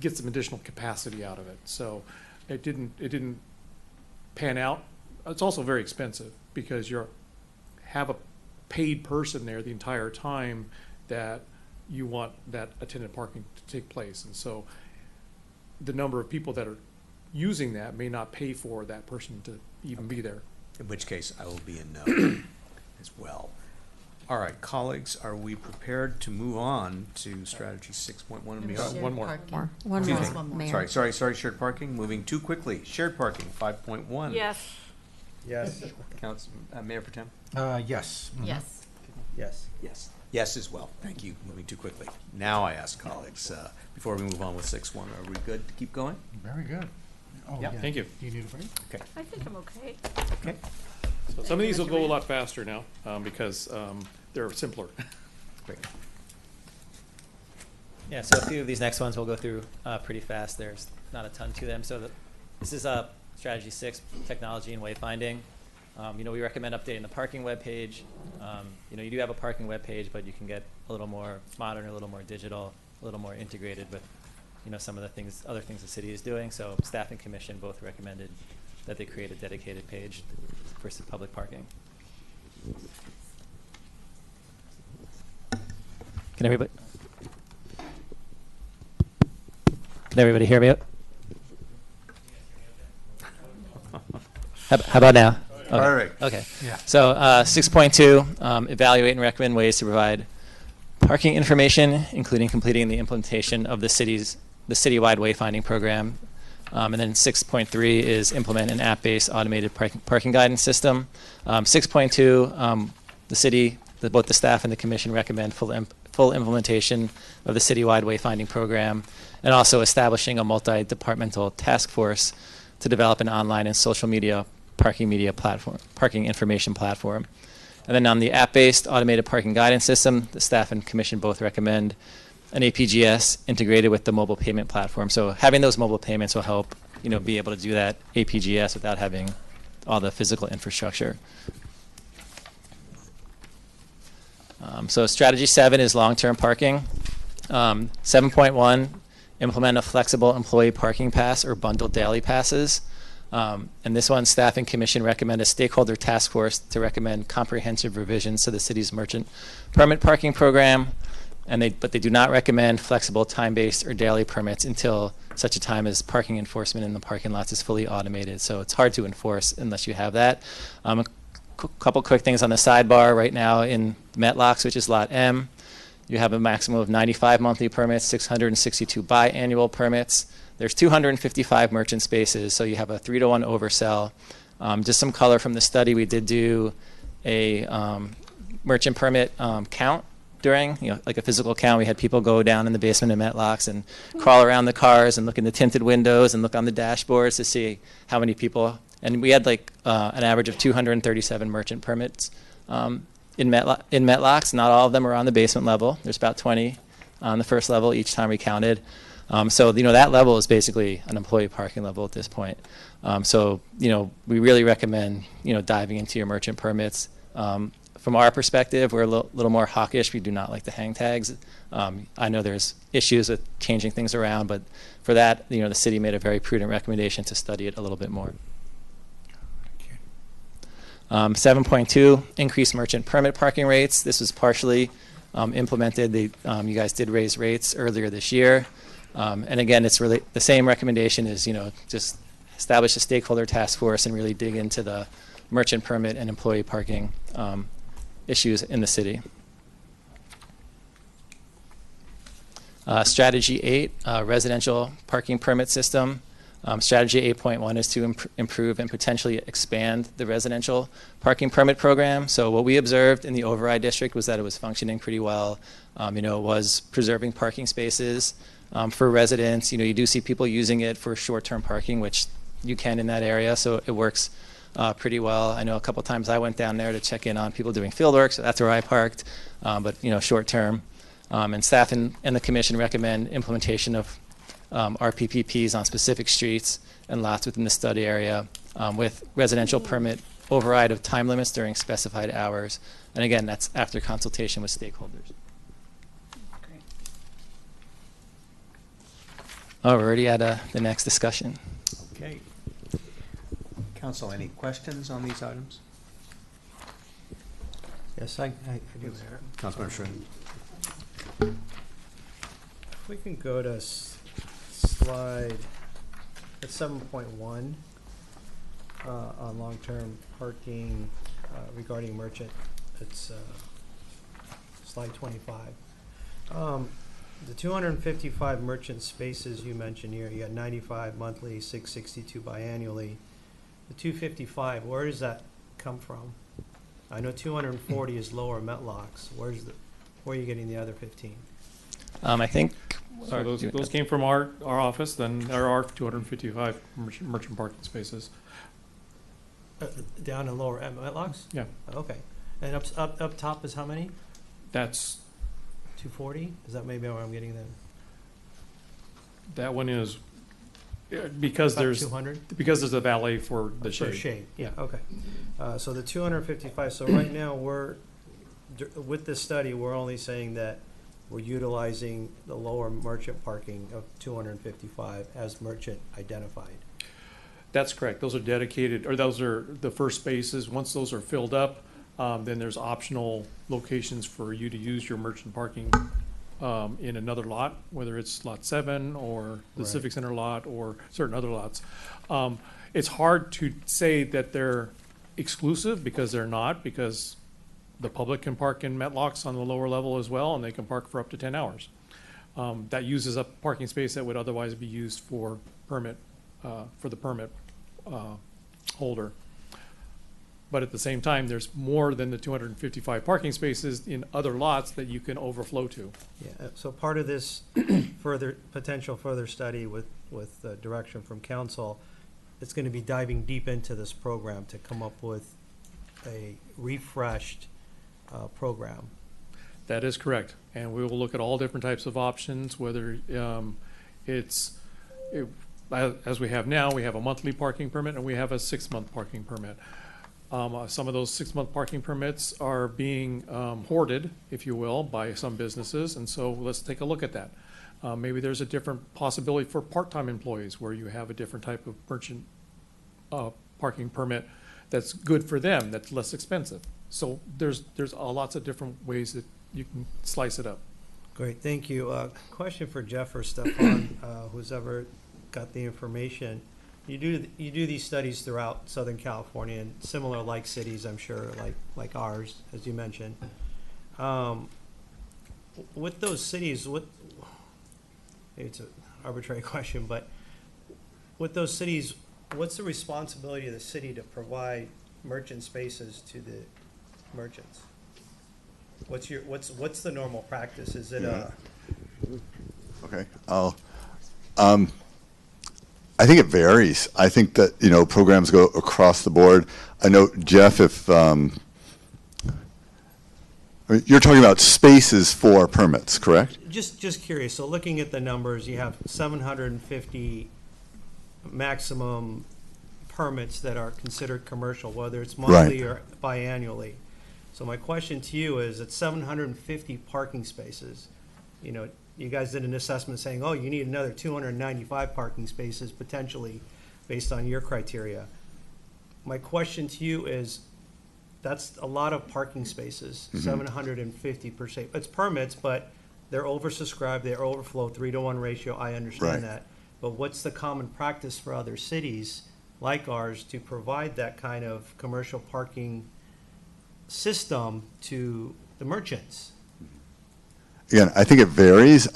get some additional capacity out of it. So it didn't pan out. It's also very expensive because you have a paid person there the entire time that you want that attendant parking to take place. And so the number of people that are using that may not pay for that person to even be there. In which case, I will be a no as well. All right, colleagues, are we prepared to move on to strategy 6.1 and beyond? Shared One more. parking. One Excuse more, me. Mayor. Sorry, shared parking, moving too quickly. Shared parking, 5.1. Yes. Yes. Mayor Pro Tem? Yes. Yes. Yes. Yes. Yes as well. Thank you. Moving too quickly. Now I ask colleagues, before we move on with 6.1, are we good to keep going? Very good. Oh, Yeah. Thank you. Do you need a break? Okay. I think I'm okay. Okay. So some of these will go a lot faster now because they're simpler. Great. Yeah, so a few of these next ones we'll go through pretty fast. There's not a ton to them. So this is strategy 6, technology and wayfinding. We recommend updating the parking webpage. You do have a parking webpage, but you can get a little more modern, a little more digital, a little more integrated with, some of the other things the city is doing. So staff and commission both recommended that they create a dedicated page for public parking. Can everybody hear me? How about now? Okay. All right. Okay. Yeah. So 6.2, evaluate and recommend ways to provide parking information, including completing the implementation of the citywide wayfinding program. And then 6.3 is implement an app-based automated parking guidance system. 6.2, the city, both the staff and the commission recommend full implementation of the citywide wayfinding program, and also establishing a multi-departmental task force to develop an online and social media parking information platform. And then on the app-based automated parking guidance system, the staff and commission both recommend an APGS integrated with the mobile payment platform. So having those mobile payments will help, be able to do that APGS without having all the physical infrastructure. So strategy 7 is long-term parking. 7.1, implement a flexible employee parking pass or bundled daily passes. And this one, staff and commission recommend a stakeholder task force to recommend comprehensive revisions to the city's merchant permit parking program. But they do not recommend flexible time-based or daily permits until such a time as parking enforcement in the parking lots is fully automated. So it's hard to enforce unless you have that. A couple quick things on the sidebar. Right now in Metlocks, which is Lot M, you have a maximum of 95 monthly permits, 662 biannual permits. There's 255 merchant spaces, so you have a 3-to-1 oversell. Just some color from the study, we did do a merchant permit count during, like a physical count. We had people go down in the basement of Metlocks and crawl around the cars and look in the tinted windows and look on the dashboards to see how many people. And we had like an average of 237 merchant permits in Metlocks. Not all of them are on the basement level. There's about 20 on the first level each time we counted. So that level is basically an employee parking level at this point. So we really recommend diving into your merchant permits. From our perspective, we're a little more hawkish. We do not like the hang tags. I know there's issues with changing things around, but for that, the city made a very prudent recommendation to study it a little bit more. 7.2, increase merchant permit parking rates. This was partially implemented. You guys did raise rates earlier this year. And again, it's really the same recommendation is, just establish a stakeholder task force and really dig into the merchant permit and employee parking issues in the city. Strategy 8, residential parking permit system. Strategy 8.1 is to improve and potentially expand the residential parking permit program. So what we observed in the override district was that it was functioning pretty well. It was preserving parking spaces for residents. You do see people using it for short-term parking, which you can in that area, so it works pretty well. I know a couple times I went down there to check in on people doing field work, so that's where I parked, but short-term. And staff and the commission recommend implementation of RPPPs on specific streets and lots within the study area with residential permit override of time limits during specified hours. And again, that's after consultation with stakeholders. Oh, we're already at the next discussion. Okay. Council, any questions on these items? Yes, I do. Councilmember Schroeder. If we can go to slide, it's 7.1 on long-term parking regarding merchant. It's slide 25. The 255 merchant spaces you mentioned here, you got 95 monthly, 662 biannually. The 255, where does that come from? I know 240 is lower Metlocks. Where are you getting the other 15? I think. So those came from our office. Then there are 255 merchant parking spaces. Down in lower Metlocks? Yeah. Okay. And up top is how many? That's 240? Is that maybe where I'm getting them? That one is because About there's 200? because there's a valet for the For shade. shade, yeah, okay. So the 255, so right now with this study, we're only saying that we're utilizing the lower merchant parking of 255 as merchant identified. That's correct. Those are dedicated, or those are the first spaces. Once those are filled up, then there's optional locations for you to use your merchant parking in another lot, whether it's lot 7 or the Right. Civic Center lot or certain other lots. It's hard to say that they're exclusive because they're not, because the public can park in Metlocks on the lower level as well, and they can park for up to 10 hours. That uses up parking space that would otherwise be used for permit for the permit holder. But at the same time, there's more than the 255 parking spaces in other lots that you can overflow to. Yeah, so part of this potential further study with direction from council, it's going to be diving deep into this program to come up with a refreshed program. That is correct. And we will look at all different types of options, whether as we have now, we have a monthly parking permit and we have a 6-month parking permit. Some of those 6-month parking permits are being hoarded, if you will, by some businesses, and so let's take a look at that. Maybe there's a different possibility for part-time employees where you have a different type of merchant parking permit that's good for them, that's less expensive. So there's lots of different ways that you can slice it up. Great, thank you. Question for Jeff or Stefan, who's ever got the information. You do these studies throughout Southern California and similar like cities, I'm sure, like ours, as you mentioned. With those cities, maybe it's an arbitrary question, but with those cities, what's the responsibility of the city to provide merchant spaces to the merchants? What's the normal practice? Is it Okay, I think it varies. I think that, programs go across the board. I know, Jeff, if you're talking about spaces for permits, correct? Just curious. So looking at the numbers, you have 750 maximum permits that are considered commercial, whether it's monthly or biannually. So my question to you is, at 750 parking spaces, you guys did an assessment saying, oh, you need another 295 parking spaces potentially based on your criteria. My question to you is, that's a lot of parking spaces, 750 per se. It's permits, but they're oversubscribed, they overflow, 3-to-1 ratio, I understand that. But what's the common practice for other cities like ours to provide that kind of commercial parking system to the merchants? Again, I think it varies.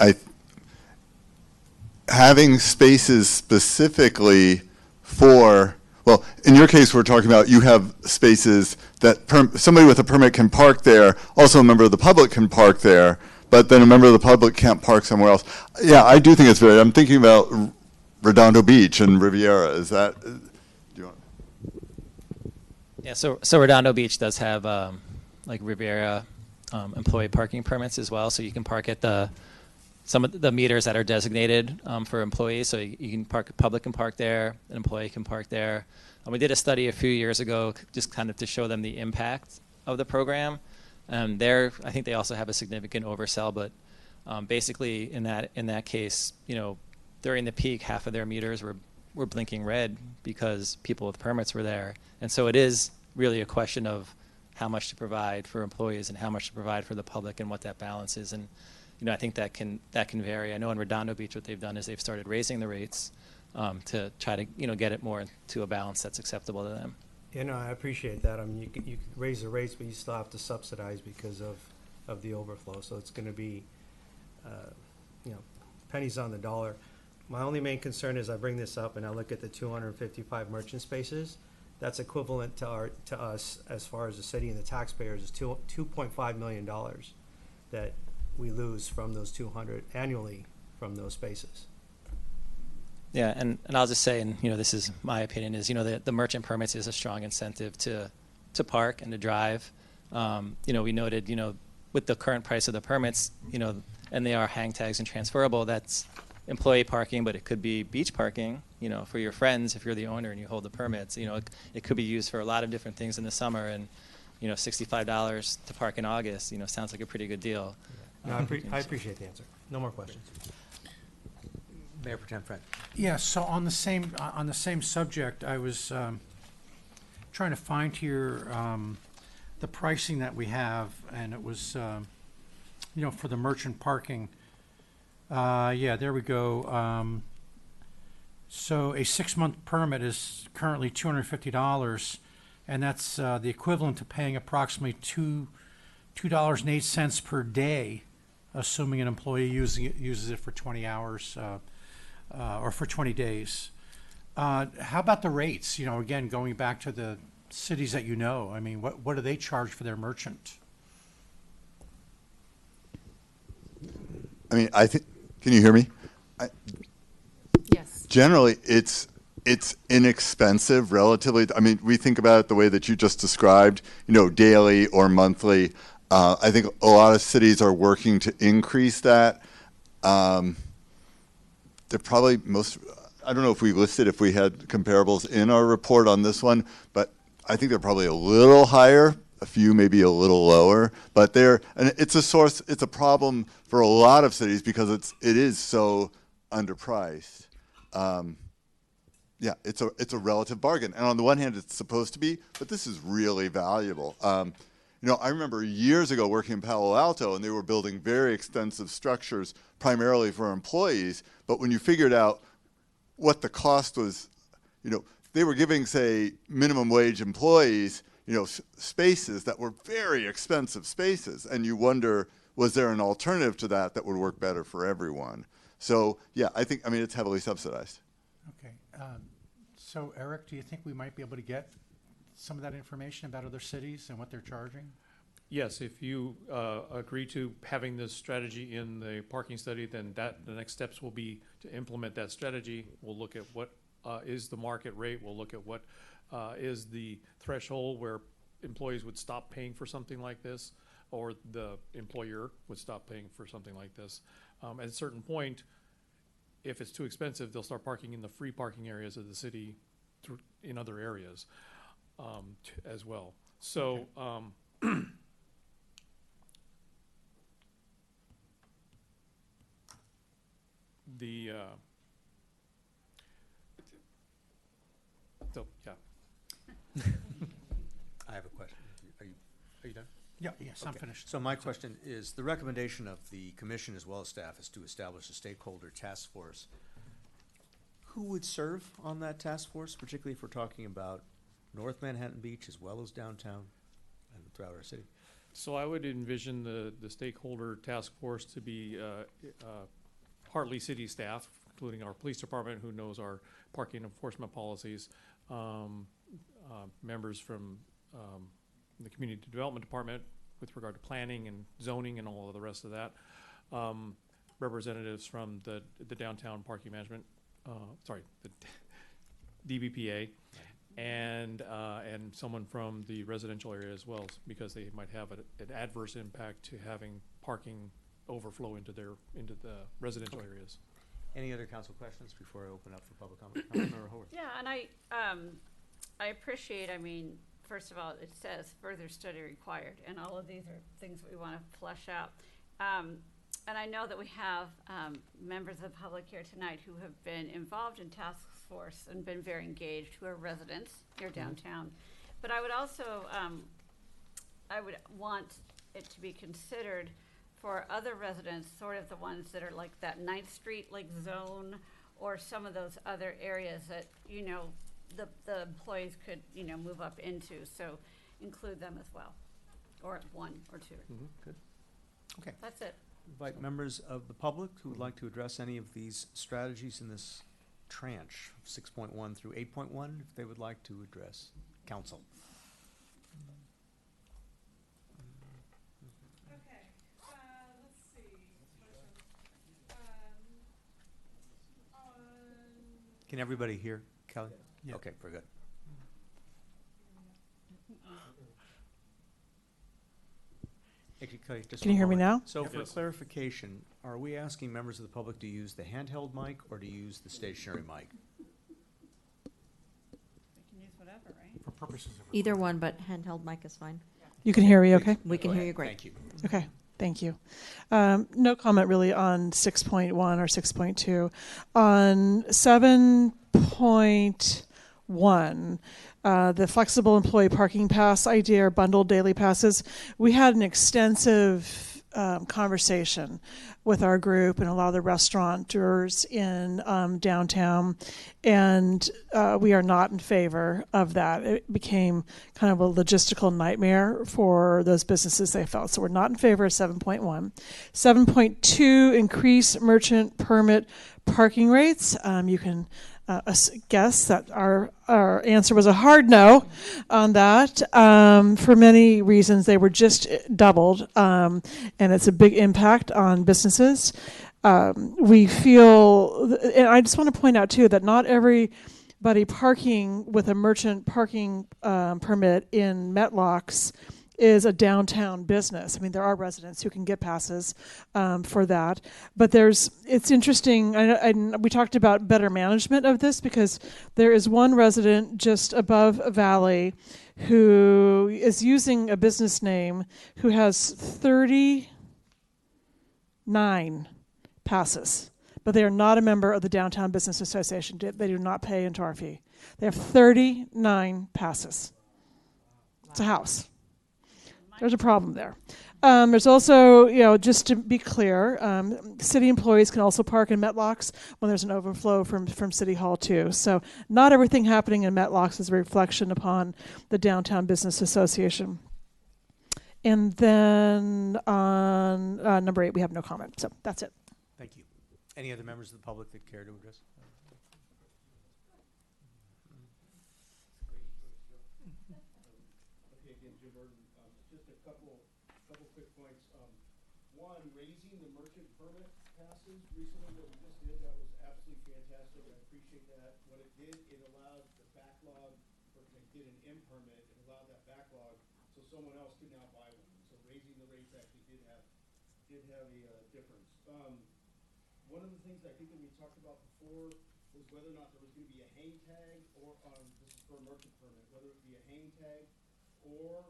Having spaces specifically for, well, in your case, we're talking about you have spaces that somebody with a permit can park there, also a member of the public can park there, but then a member of the public can't park somewhere else. Yeah, I do think it's very, I'm thinking about Redondo Beach and Riviera. Is that, do you want? Yeah, so Redondo Beach does have like Riviera employee parking permits as well, so you can park at some of the meters that are designated for employees. So you can park, public can park there, an employee can park there. And we did a study a few years ago, just kind of to show them the impact of the program. There, I think they also have a significant oversell, but basically in that case, during the peak, half of their meters were blinking red because people with permits were there. And so it is really a question of how much to provide for employees and how much to provide for the public and what that balance is. And I think that can vary. I know in Redondo Beach what they've done is they've started raising the rates to try to get it more to a balance that's acceptable to them. I appreciate that. I mean, you could raise the rates, but you still have to subsidize because of the overflow. So it's going to be pennies on the dollar. My only main concern is I bring this up and I look at the 255 merchant spaces. That's equivalent to us as far as the city and the taxpayers is $2.5 million that we lose from those 200 annually from those spaces. Yeah, and I'll just say, and this is my opinion, is the merchant permits is a strong incentive to park and to drive. We noted with the current price of the permits, and they are hang tags and transferable. That's employee parking, but it could be beach parking. For your friends, if you're the owner and you hold the permits, it could be used for a lot of different things in the summer. And $65 to park in August, sounds like a pretty good deal. No, I appreciate the answer. No more questions. Mayor Pro Tem Friend. Yeah, so on the same subject, I was trying to find here the pricing that we have, and it was for the merchant parking. Yeah, there we go. So a 6-month permit is currently $250, and that's the equivalent to paying approximately $2.08 per day, assuming an employee uses it for 20 hours or for 20 days. How about the rates? You know, again, going back to the cities that you know, I mean, what do they charge for their merchant? I mean, I think, can you hear me? Yes. Generally, it's inexpensive relatively. I mean, we think about it the way that you just described, you know, daily or monthly. I think a lot of cities are working to increase that. They're probably I don't know if we listed, if we had comparables in our report on this one, but I think they're probably a little higher, a few maybe a little lower, but and it's a problem for a lot of cities because it is so underpriced. Yeah, it's a relative bargain, and on the one hand, it's supposed to be, but this is really valuable. You know, I remember years ago working in Palo Alto, and they were building very expensive structures primarily for employees. But when you figured out what the cost was, you know, they were giving, say, minimum wage employees, you know, spaces that were very expensive spaces, and you wonder, was there an alternative to that that would work better for everyone? So, yeah, I mean, it's heavily subsidized. Okay. So, Eric, do you think we might be able to get some of that information about other cities and what they're charging? Yes, if you agree to having this strategy in the parking study, then the next steps will be to implement that strategy. We'll look at what is the market rate. We'll look at what is the threshold where employees would stop paying for something like this, or the employer would stop paying for something like this. At a certain point, if it's too expensive, they'll start parking in the free parking areas of the city in other areas as well. So yeah. I have a question. Are you done? Yeah, yes, I'm Okay. finished. So my question is, the recommendation of the commission as well as staff is to establish a stakeholder task force. Who would serve on that task force, particularly if we're talking about North Manhattan Beach as well as downtown and throughout our city? So I would envision the stakeholder task force to be partly city staff, including our police department, who knows our parking enforcement policies, members from the community development department with regard to planning and zoning and all of the rest of that, representatives from the downtown parking management, the DBPA, and someone from the residential area as well, because they might have an adverse impact to having parking overflow into the residential areas. Any other council questions before I open up for public comment? Councilmember Howard. Yeah, and I appreciate, I mean, first of all, it says further study required, and all of these are things that we want to flesh out. And I know that we have members of the public here tonight who have been involved in task force and been very engaged, who are residents here downtown. But I would also, I would want it to be considered for other residents, sort of the ones that are like that 9th Street like zone, or some of those other areas that, you know, the employees could, you know, move up into. So include them as well, or 1 or 2. Good. Okay. That's it. Invite members of the public who would like to address any of these strategies in this tranche, 6.1 through 8.1, if they would like to address council. Okay, let's see. Can everybody hear, Kelly? Yeah. Okay, very good. Actually, Kelly, just Can you one hear me moment. now? So Yep. for Yes. clarification, are we asking members of the public to use the handheld mic or to use the stationary mic? We can use whatever, right? For purposes of. Either one, but handheld mic is fine. You can hear me okay? We can Go hear ahead. you great. Thank you. Okay, thank you. No comment really on 6.1 or 6.2. On 7.1, the flexible employee parking pass idea or bundled daily passes, we had an extensive conversation with our group and a lot of the restaurateurs in downtown, and we are not in favor of that. It became kind of a logistical nightmare for those businesses, they felt. So we're not in favor of 7.1. 7.2, increase merchant permit parking rates. You can guess that our answer was a hard no on that. For many reasons, they were just doubled, and it's a big impact on businesses. We feel, and I just want to point out too, that not everybody parking with a merchant parking permit in Metlocks is a downtown business. I mean, there are residents who can get passes for that. But it's interesting, we talked about better management of this, because there is one resident just above Valley who is using a business name who has 39 passes, but they are not a member of the Downtown Business Association. They do not pay into our fee. They have 39 passes. It's a house. There's a problem there. There's also, just to be clear, city employees can also park in Metlocks when there's an overflow from City Hall too. So not everything happening in Metlocks is a reflection upon the Downtown Business Association. And then on number 8, we have no comment. So that's it. Thank you. Any other members of the public that care to address? Raising the merchant permit passes recently that we just did, that was absolutely fantastic. I appreciate that. What it did, it allowed the backlog, or it did an M permit, it allowed that backlog so someone else could now buy one. So raising the rates actually did have a difference. One of the things I think that we talked about before was whether or not there was going to be a hang tag, or this is for a merchant permit, whether it be a hang tag or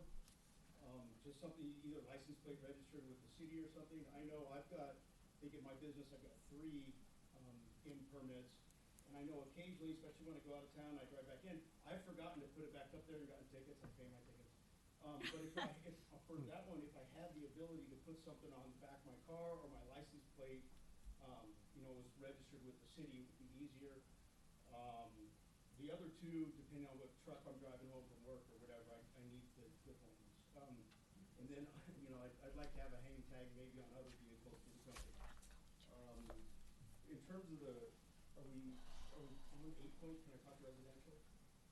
just something, either license plate registered with the city or something. I know I think in my business I've got 3 M permits, and I know occasionally, especially when I go out of town, I drive back in, I've forgotten to put it back up there and gotten tickets. I pay my tickets. But for that one, if I had the ability to put something on the back of my car, or my license plate, was registered with the city, it would be easier. The other 2, depending on what truck I'm driving home from work or whatever, I need the different ones. And then, I'd like to have a hang tag maybe on other vehicles for the company. In terms of are we on 8 point? Can I talk residential?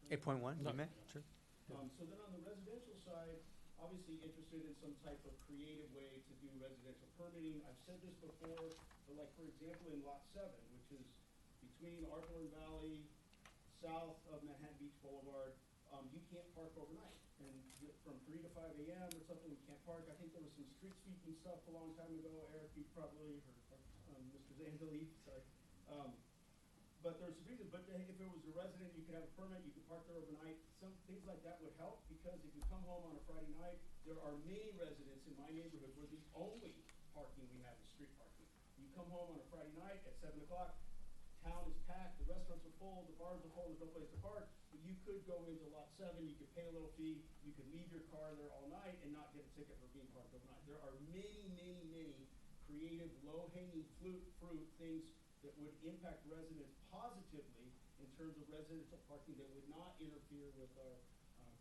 8.1, you may, sure. So then on the residential side, obviously interested in some type of creative way to do residential permitting. I've said this before, but like for example in Lot 7, which is between Arthur Valley, south of Manhattan Beach Boulevard, you can't park overnight. And from 3 to 5 a.m. or something, you can't park. I think there was some street sweeping stuff a long time ago. Eric, you probably, or Mr. Zandali, sorry. But there's a reason. But if it was a resident, you could have a permit, you could park there overnight. Some things like that would help, because if you come home on a Friday night, there are many residents in my neighborhood where the only parking we have is street parking. You come home on a Friday night at 7 o'clock, town is packed, the restaurants are full, the bars are full, there's no place to park. But you could go into Lot 7, you could pay a little fee, you could leave your car there all night and not get a ticket for being parked overnight. There are many, many, many creative, low-hanging fruit things that would impact residents positively in terms of residential parking that would not interfere with our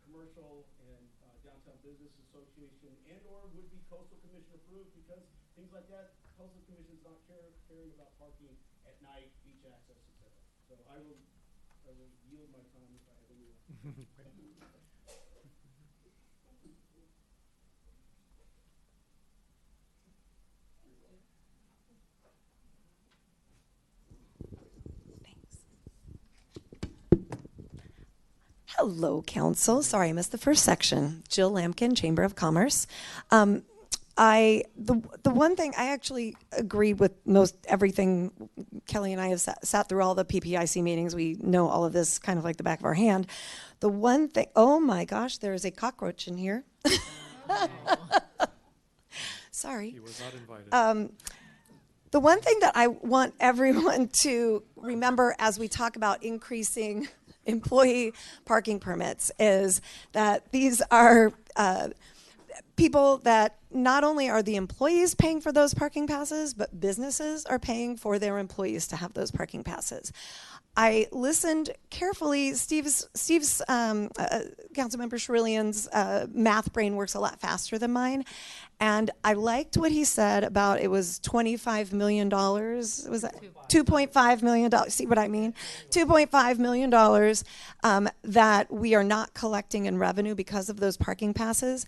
commercial and downtown business association, and or would be coastal commission approved, because things like that, coastal commission is not caring about parking at night, beach access, etc. So I will yield my time if I have any more. Hello, Council. Sorry, I missed the first section. Jill Lampkin, Chamber of Commerce. The one thing, I actually agree with most everything. Kelly and I have sat through all the PPIC meetings. We know all of this kind of like the back of our hand. The one thing, oh my gosh, there is a cockroach in here. Sorry. He was not invited. The one thing that I want everyone to remember as we talk about increasing employee parking permits is that these are people that not only are the employees paying for those parking passes, but businesses are paying for their employees to have those parking passes. I listened carefully. Councilmember Sherillian's math brain works a lot faster than mine. And I liked what he said about it was $25 million. Was that $2.5 million? See what I mean? $2.5 million that we are not collecting in revenue because of those parking passes.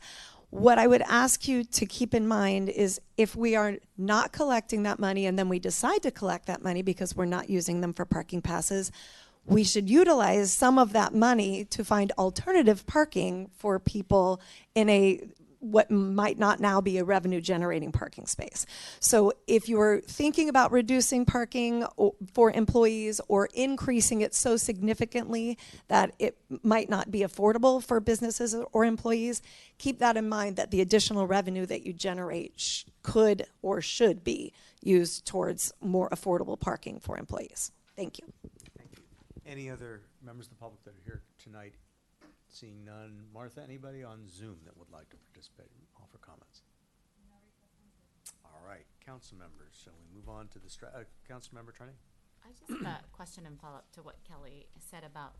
What I would ask you to keep in mind is if we are not collecting that money and then we decide to collect that money because we're not using them for parking passes, we should utilize some of that money to find alternative parking for people in a what might not now be a revenue generating parking space. So if you're thinking about reducing parking for employees or increasing it so significantly that it might not be affordable for businesses or employees, keep that in mind that the additional revenue that you generate could or should be used towards more affordable parking for employees. Thank you. Thank you. Any other members of the public that are here tonight? Seeing none. Martha, anybody on Zoom that would like to participate and offer comments? All right, council members, shall we move on to the council member Truney? I just have a question and follow up to what Kelly said about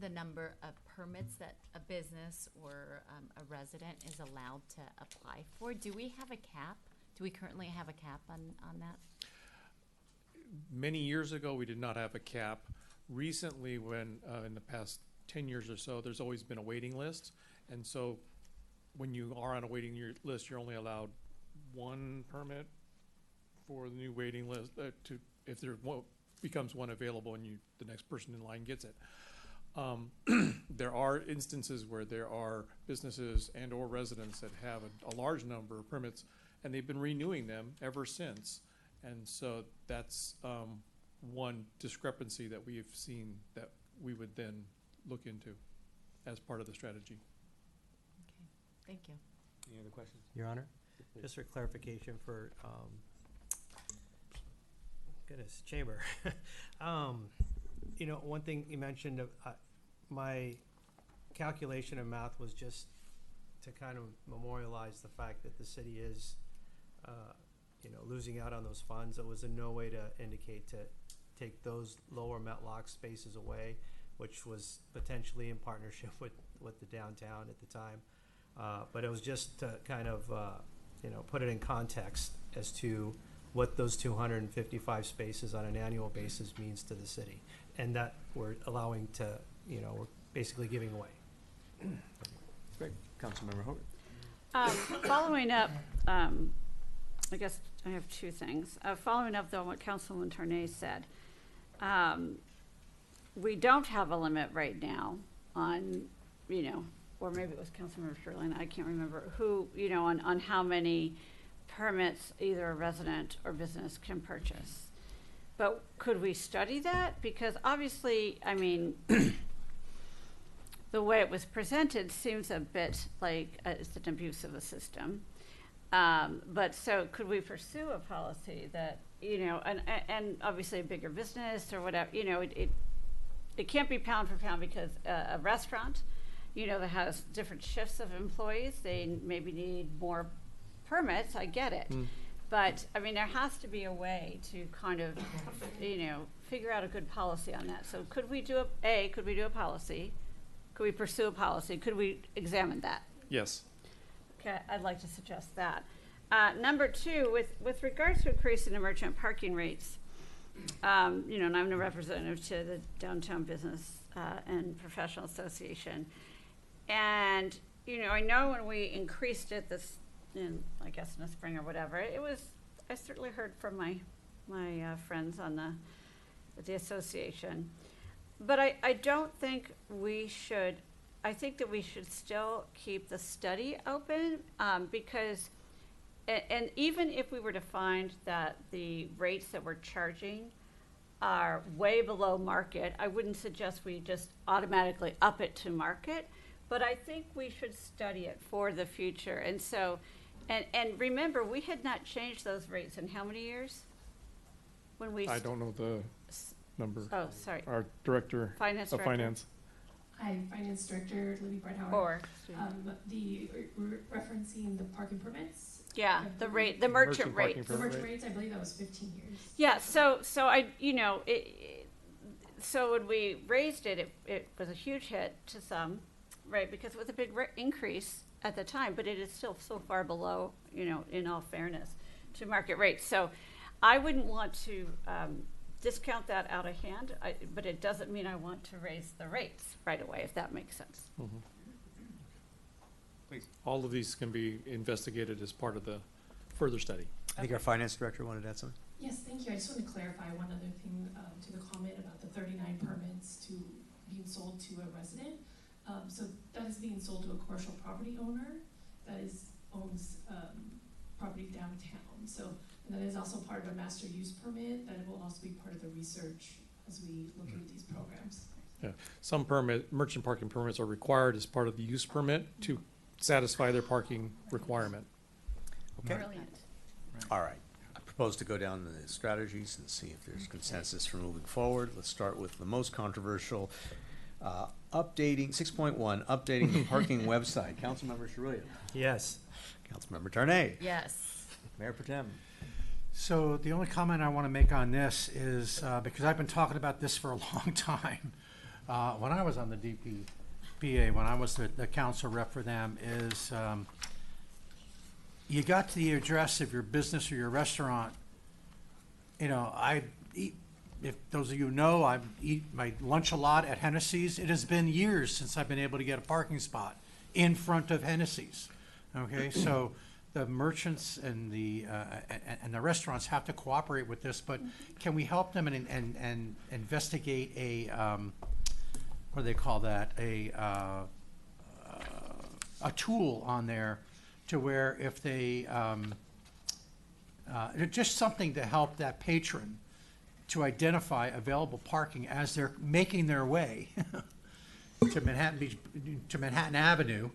the number of permits that a business or a resident is allowed to apply for. Do we have a cap? Do we currently have a cap on that? Many years ago, we did not have a cap. Recently, when in the past 10 years or so, there's always been a waiting list. And so when you are on a waiting list, you're only allowed one permit for the new waiting list if there becomes one available and the next person in line gets it. There are instances where there are businesses and or residents that have a large number of permits and they've been renewing them ever since. And so that's one discrepancy that we have seen that we would then look into as part of the strategy. Okay, thank you. Any other questions? Your Honor, just for clarification for, goodness, Chamber. You know, one thing you mentioned, my calculation of math was just to kind of memorialize the fact that the city is, you know, losing out on those funds. It was in no way to indicate to take those lower Metlock spaces away, which was potentially in partnership with the downtown at the time. But it was just to kind of, you know, put it in context as to what those 255 spaces on an annual basis means to the city. And that we're allowing to, you know, we're basically giving away. Great. Councilmember Hobart. Following up, I guess I have two things. Following up, though, on what Councilwoman Tornay said, we don't have a limit right now on, you know, or maybe it was Councilmember Sherlin, I can't remember who, you know, on how many permits either a resident or business can purchase. But could we study that? Because obviously, I mean, the way it was presented seems a bit like it's an abuse of the system. But so could we pursue a policy that, you know, and obviously a bigger business or whatever, you know, it can't be pound for pound because a restaurant, you know, that has different shifts of employees, they maybe need more permits, I get it. But, I mean, there has to be a way to kind of, you know, figure out a good policy on that. So could we do could we do a policy? Could we pursue a policy? Could we examine that? Yes. Okay, I'd like to suggest that. Number two, with regards to increasing the merchant parking rates, you know, and I'm the representative to the Downtown Business and Professional Association. And, you know, I know when we increased it I guess in the spring or whatever, I certainly heard from my friends on the association. But I don't think we should, I think that we should still keep the study open because, and even if we were to find that the rates that we're charging are way below market, I wouldn't suggest we just automatically up it to market, but I think we should study it for the future. And so, and remember, we had not changed those rates in how many years? When we I don't know the number. Oh, sorry. Our director Finance of director. finance. Hi, Finance Director Libby Breithauer. Or, We're referencing the parking permits. yeah, the rate, the merchant rate. The merchant rates, I believe that was 15 years. Yeah, so I, so when we raised it, it was a huge hit to some, right? Because it was a big increase at the time, but it is still so far below, in all fairness, to market rates. So I wouldn't want to discount that out of hand, but it doesn't mean I want to raise the rates right away, if that makes sense. Mm-hmm. All of these can be investigated as part of the further study. I think our finance director wanted to add something. Yes, thank you. I just want to clarify one other thing to the comment about the 39 permits to being sold to a resident. So that is being sold to a commercial property owner that owns property downtown. So and that is also part of a master use permit that it will also be part of the research as we look into these programs. Yeah, some merchant parking permits are required as part of the use permit to satisfy their parking requirement. Okay. Brilliant. All right. I propose to go down the strategies and see if there's consensus for moving forward. Let's start with the most controversial, updating, 6.1, updating the parking website. Councilmember Sherillian. Yes. Councilmember Tarnay. Yes. Mayor Pro Tem. So the only comment I want to make on this is, because I've been talking about this for a long time, when I was on the DPPA, when I was the council rep for them, is you got to the address of your business or your restaurant. I eat, if those of you know, I eat my lunch a lot at Hennessy's. It has been years since I've been able to get a parking spot in front of Hennessy's. Okay, so the merchants and the restaurants have to cooperate with this, but can we help them and investigate a what do they call that, a tool on there to where if they just something to help that patron to identify available parking as they're making their way to Manhattan Beach, to Manhattan Avenue.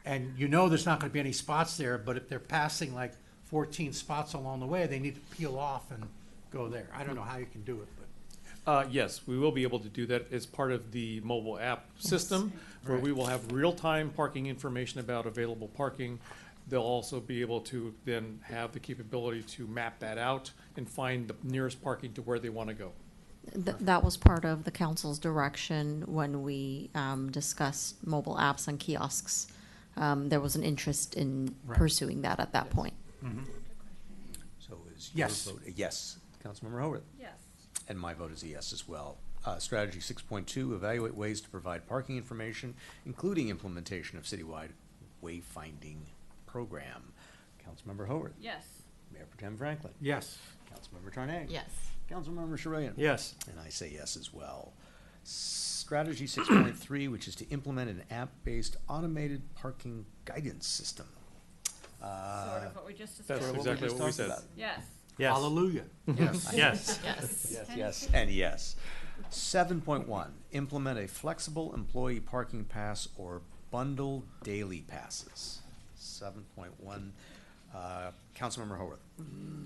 And there's not going to be any spots there, but if they're passing like 14 spots along the way, they need to peel off and go there. I don't know how you can do it, but. Yes, we will be able to do that as part of the mobile app system, where Right. we will have real-time parking information about available parking. They'll also be able to then have the capability to map that out and find the nearest parking to where they want to go. That was part of the council's direction when we discussed mobile apps and kiosks. There was an interest in Right. pursuing that at that point. Mhm. So is Yes. your vote a yes? Councilmember Haworth? Yes. And my vote is a yes as well. Strategy 6.2, evaluate ways to provide parking information, including implementation of citywide wayfinding program. Councilmember Haworth? Yes. Mayor Pro Tem Franklin? Yes. Councilmember Tarnay? Yes. Councilmember Sherillian? Yes. And I say yes as well. Strategy 6.3, which is to implement an app-based automated parking guidance system. Sort of what we just discussed. That's Sort of exactly what we talked said. about. Yes. Yes. Hallelujah. Yes. Yes. Yes. Yes, yes, and yes. 7.1, implement a flexible employee parking pass or bundle daily passes. 7.1, Councilmember Haworth.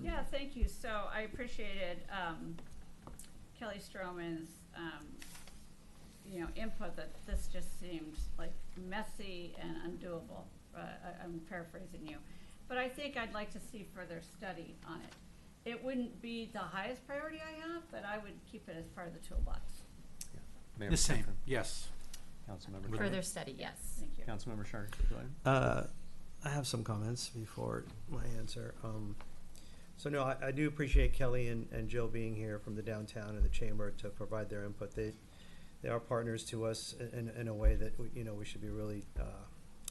Yeah, thank you. So I appreciated Kelly Stroman's input that this just seemed like messy and undoable. I'm paraphrasing you. But I think I'd like to see further study on it. It wouldn't be the highest priority I have, but I would keep it as part of the toolbox. Mayor The Pro Tem same, Franklin. yes. Councilmember Further Turner. study, yes. Thank you. Councilmember Sharkey, go ahead. I have some comments before my answer. So no, I do appreciate Kelly and Jill being here from the downtown and the chamber to provide their input. They are partners to us in a way that we should be really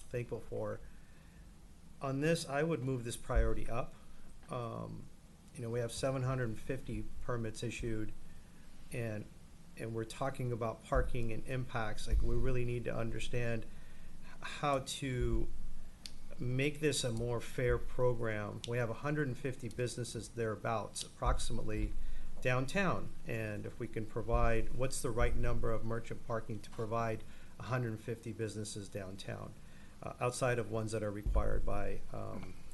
thankful for. On this, I would move this priority up. We have 750 permits issued, and we're talking about parking and impacts. Like, we really need to understand how to make this a more fair program. We have 150 businesses thereabouts, approximately, downtown. And if we can provide, what's the right number of merchant parking to provide 150 businesses downtown, outside of ones that are required by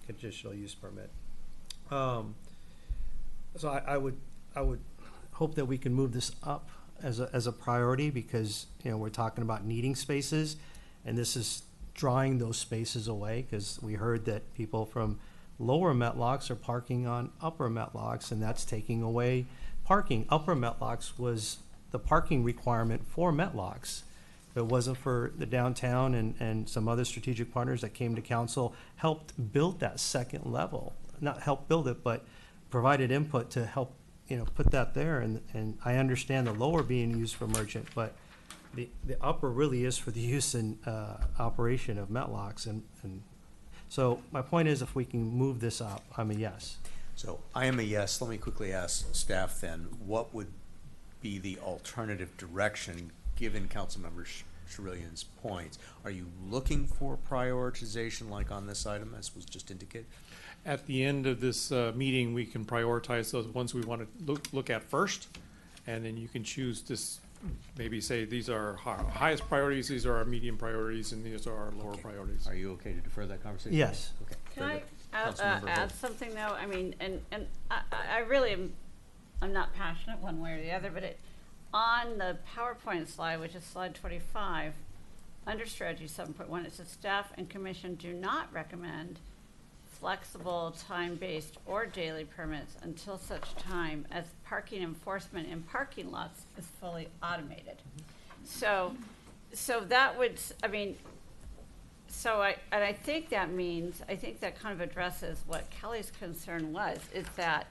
conditional use permit? So I would hope that we can move this up as a priority because, you know, we're talking about needing spaces, and this is drawing those spaces away, because we heard that people from lower Metlocks are parking on upper Metlocks, and that's taking away parking. Upper Metlocks was the parking requirement for Metlocks. If it wasn't for the downtown and some other strategic partners that came to council, helped build that second level. Not help build it, but provided input to help, you know, put that there. And I understand the lower being used for merchant, but the upper really is for the use and operation of Metlocks. And so my point is, if we can move this up, I'm a yes. So I am a yes. Let me quickly ask staff then, what would be the alternative direction given Councilmember Sherillian's points? Are you looking for prioritization like on this item as was just indicated? At the end of this meeting, we can prioritize those ones we want to look at first, and then you can choose this, maybe say these are our highest priorities, these are our medium priorities, and these are our lower priorities. Are you okay to defer that conversation? Yes. Okay. Can Very I good. Councilmember add Holt. something though? I mean, and I really am, I'm not passionate one way or the other, but on the PowerPoint slide, which is slide 25, under strategy 7.1, it says staff and commission do not recommend flexible, time-based, or daily permits until such time as parking enforcement in parking lots is fully automated. So that would, I mean, and I think that means, I think that kind of addresses what Kelly's concern was, is that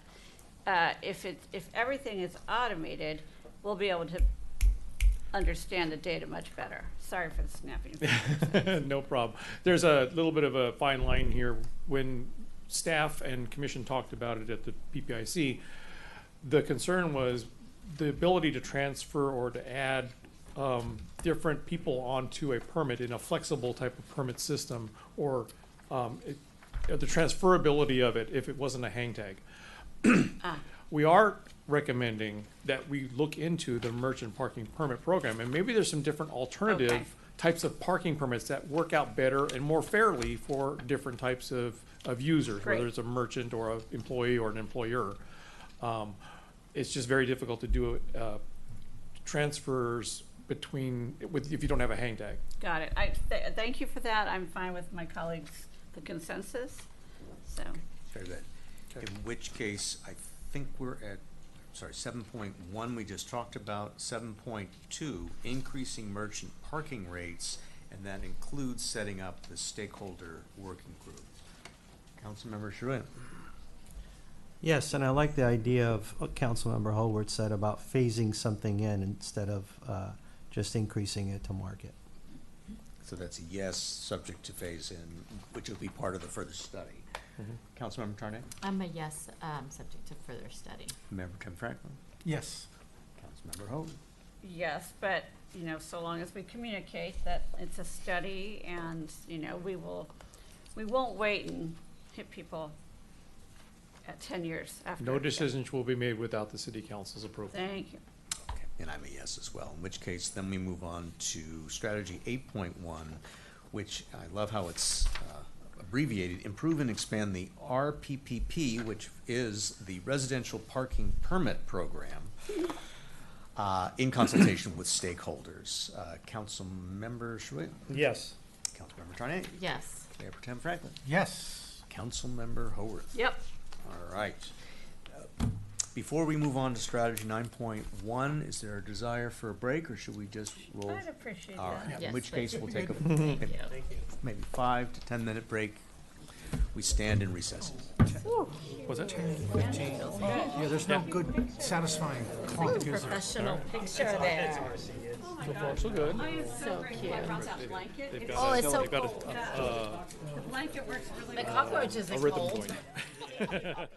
if everything is automated, we'll be able to understand the data much better. Sorry for the snapping. No problem. There's a little bit of a fine line here. When staff and commission talked about it at the PPIC, the concern was the ability to transfer or to add different people onto a permit in a flexible type of permit system, or the transferability of it if it wasn't a hang tag. We are recommending that we look into the merchant parking permit program, and maybe there's some different alternative types of parking permits that work out better and more fairly for different types of users, whether it's a merchant or an employee or an employer. It's just very difficult to do transfers if you don't have a hang tag. Got it. Thank you for that. I'm fine with my colleagues, the consensus. So. Very good. Okay. In which case, I think we're at, sorry, 7.1 we just talked about, 7.2, increasing merchant parking rates, and that includes setting up the stakeholder working group. Councilmember Sherillian. Yes, and I like the idea of what Councilmember Howard said about phasing something in instead of just increasing it to market. So that's a yes, subject to phase in, which will be part of the further study. Councilmember Tarnay? I'm a yes, subject to further study. Member Tim Franklin? Yes. Councilmember Hogan? Yes, but, you know, so long as we communicate that it's a study and, you know, we won't wait and hit people at 10 years after. No decisions will be made without the city council's approval. Thank you. Okay, and I'm a yes as well, in which case then we move on to strategy 8.1, which I love how it's abbreviated, improve and expand the RPPP, which is the Residential Parking Permit Program, in consultation with stakeholders. Councilmember Sherillian? Yes. Councilmember Tarnay? Yes. Mayor Pro Tem Franklin? Yes. Councilmember Haworth? Yep. All right. Before we move on to strategy 9.1, is there a desire for a break, or should we just roll? I'd appreciate All that. right, Yes, in which please. case we'll take a Thank you. maybe 5 to 10 minute break. We stand in recess. Was it? Yeah, there's no good satisfying clock, is there? Professional picture there. So far, so good. So cute. That blanket. They've It's- got Oh, a- it's so they've got a- cold. The blanket works really The well. cockroaches a are rhythm cold. going.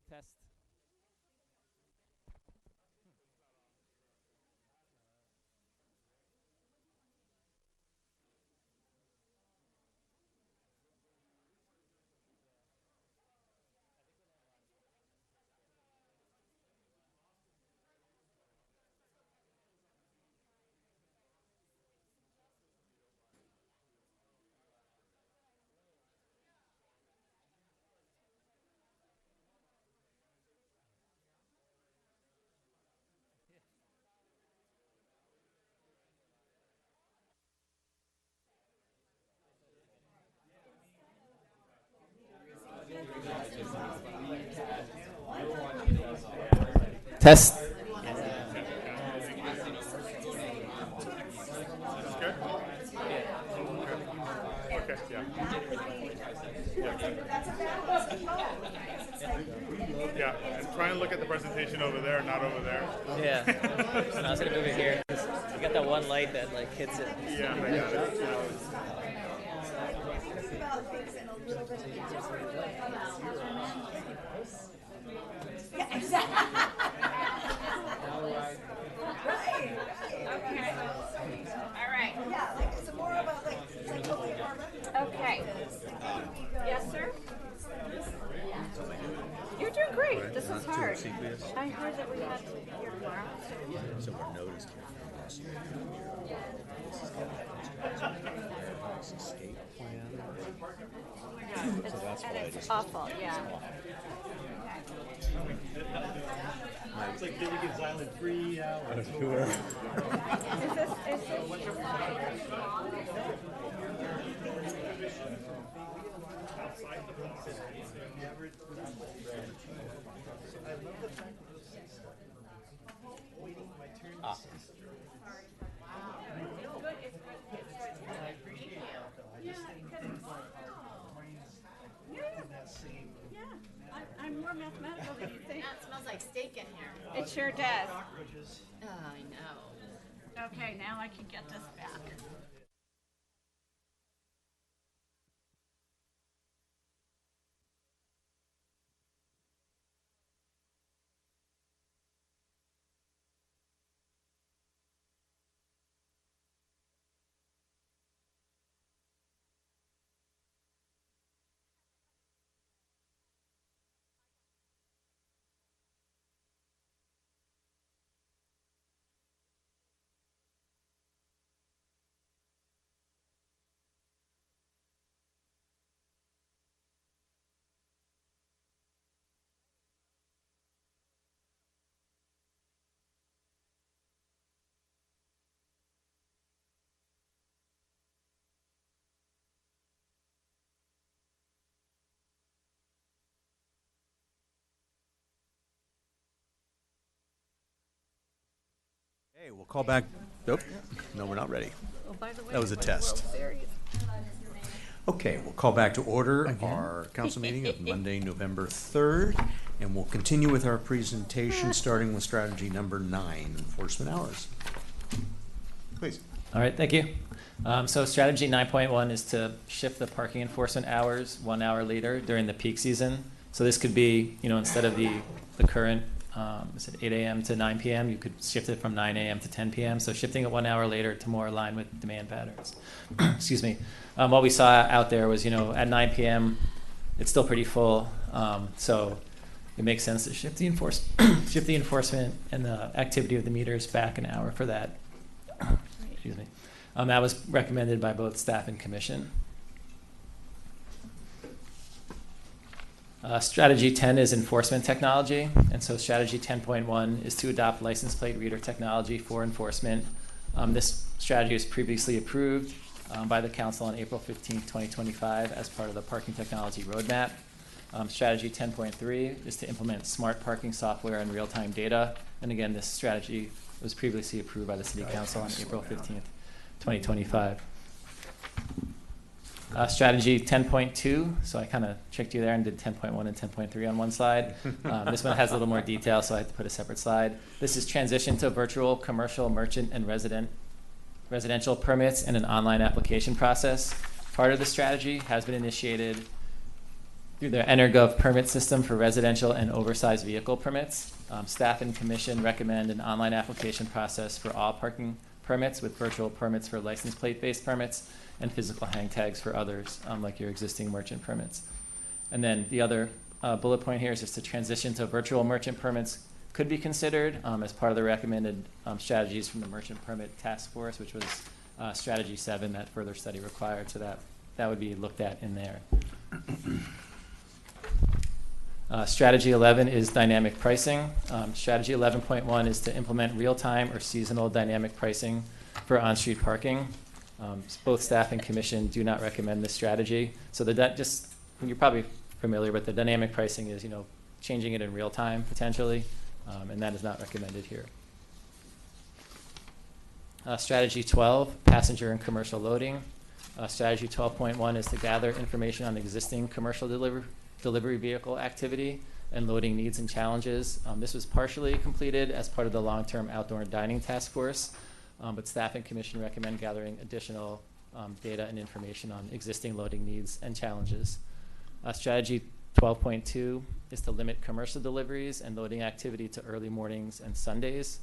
Test. Test. Okay, yeah. Yeah, and try and look at the presentation over there, not over there. Yeah. And I was gonna move it here because you got that one light that like hits it. Yeah, I got it. Yeah, exactly. Okay. All right. Yeah, like it's more about like it's like totally apartment. Okay. Yes, sir? You're doing great. This is hard. I heard that we had to be here tomorrow. So we're noticed here. Escape plan. So that's why it's awful, yeah. It's like Billy Gibbs Island 3 hours. Sure. Is this I'm more mathematical than you think. It smells like steak in here. It sure does. Oh, I know. Okay, now I can get this back. Hey, we'll call back. Nope. No, we're not ready. Oh, by the way, That was a I won the World test. Series. Okay, we'll call back to order our council meeting of Monday, November 3rd, and we'll continue with our presentation, starting with strategy number 9, enforcement hours. Please. All right, thank you. So strategy 9.1 is to shift the parking enforcement hours 1 hour later during the peak season. So this could be, instead of the current, is it 8 a.m. to 9 p.m., you could shift it from 9 a.m. to 10 p.m. So shifting it 1 hour later to more align with demand patterns. Excuse me. What we saw out there was, at 9 p.m., it's still pretty full. So it makes sense to shift the enforcement and the activity of the meters back an hour for that. Excuse me. That was recommended by both staff and commission. Strategy 10 is enforcement technology, and so strategy 10.1 is to adopt license plate reader technology for enforcement. This strategy was previously approved by the council on April 15th, 2025 as part of the parking technology roadmap. Strategy 10.3 is to implement smart parking software and real-time data, and again, this strategy was previously approved by the City Council on April 15th, 2025. Strategy 10.2, so I kind of tricked you there and did 10.1 and 10.3 on one slide. This one has a little more detail, so I had to put a separate slide. This is transition to virtual, commercial, merchant, and residential permits and an online application process. Part of the strategy has been initiated through their EnerGov permit system for residential and oversized vehicle permits. Staff and commission recommend an online application process for all parking permits, with virtual permits for license plate-based permits and physical hang tags for others, like your existing merchant permits. And then the other bullet point here is just to transition to virtual merchant permits could be considered as part of the recommended strategies from the Merchant Permit Task Force, which was strategy 7 that further study required. So that would be looked at in there. Strategy 11 is dynamic pricing. Strategy 11.1 is to implement real-time or seasonal dynamic pricing for on-street parking. Both staff and commission do not recommend this strategy. So you're probably familiar with the dynamic pricing is, changing it in real time potentially, and that is not recommended here. Strategy 12, passenger and commercial loading. Strategy 12.1 is to gather information on existing commercial delivery vehicle activity and loading needs and challenges. This was partially completed as part of the long-term outdoor dining task force, but staff and commission recommend gathering additional data and information on existing loading needs and challenges. Strategy 12.2 is to limit commercial deliveries and loading activity to early mornings and Sundays.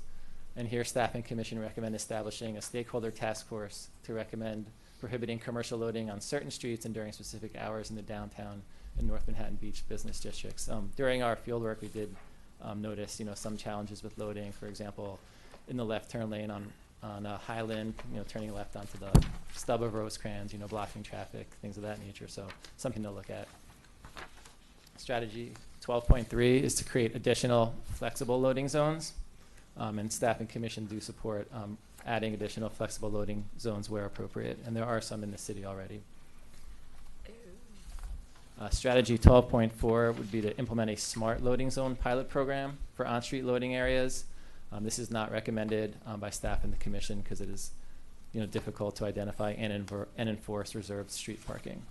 And here staff and commission recommend establishing a stakeholder task force to recommend prohibiting commercial loading on certain streets and during specific hours in the downtown and North Manhattan Beach business districts. During our field work, we did notice, some challenges with loading. For example, in the left turn lane on Highland, turning left onto the stub of Rosecrans, blocking traffic, things of that nature. So something to look at. Strategy 12.3 is to create additional flexible loading zones, and staff and commission do support adding additional flexible loading zones where appropriate, and there are some in the city already. Strategy 12.4 would be to implement a smart loading zone pilot program for on-street loading areas. This is not recommended by staff and the commission because it is difficult to identify and enforce reserved street parking.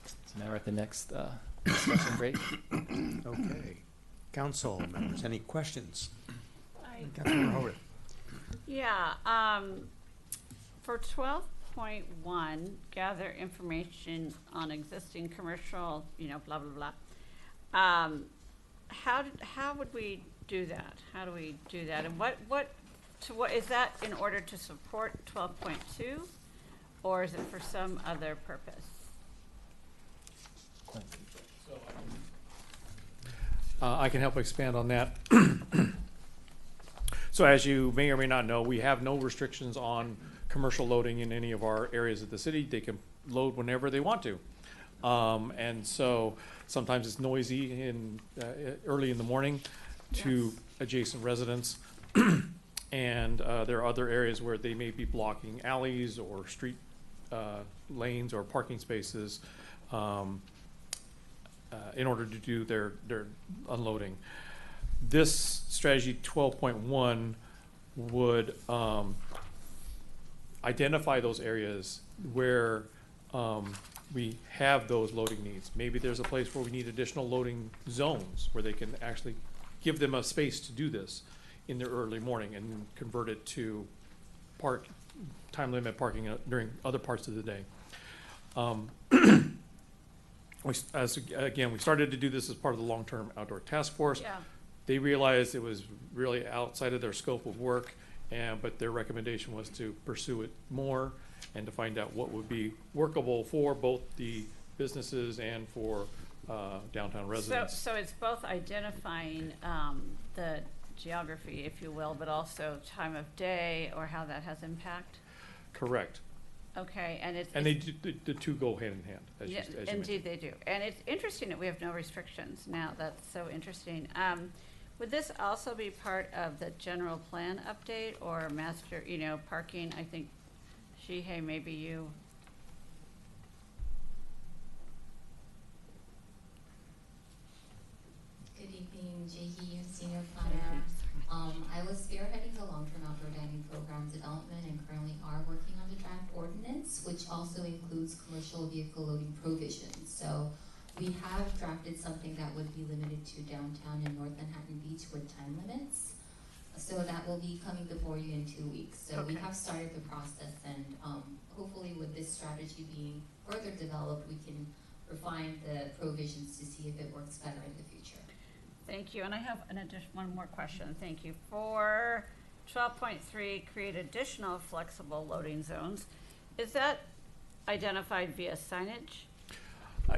So now we're at the next discussion break. Okay. Council members, any questions? Councilmember Howard. Yeah, for 12.1, gather information on existing commercial, blah, blah, blah. How would we do that? How do we do that? And what is that in order to support 12.2, or is it for some other purpose? I can help expand on that. So as you may or may not know, we have no restrictions on commercial loading in any of our areas of the city. They can load whenever they want to. And so sometimes it's noisy early in the morning to adjacent residents. And there are other areas where they may be blocking alleys or street lanes or parking spaces in order to do their unloading. This strategy 12.1 would identify those areas where we have those loading needs. Maybe there's a place where we need additional loading zones where they can actually give them a space to do this in their early morning and convert it to time limit parking during other parts of the day. We started to do this as part of the long-term outdoor task force. Yeah. They realized it was really outside of their scope of work, but their recommendation was to pursue it more and to find out what would be workable for both the businesses and for downtown residents. So it's both identifying the geography, if you will, but also time of day or how that has impact? Correct. Okay, and the two go hand in hand, as you indeed they do. And it's interesting that we have no restrictions now. That's so interesting. Would this also be part of the general plan update or master, parking? I think, Shihei, maybe you. Good evening, Jehi, Senior Planner. I was spearheading the long-term outdoor dining program development and currently are working on the draft ordinance, which also includes commercial vehicle loading provisions. So we have drafted something that would be limited to downtown and North Manhattan Beach with time limits. So that will be coming before you in 2 weeks. So we Okay. have started the process, and hopefully with this strategy being further developed, we can refine the provisions to see if it works better in the future. Thank you, and I have one more question, thank you. For 12.3, create additional flexible loading zones. Is that identified via signage?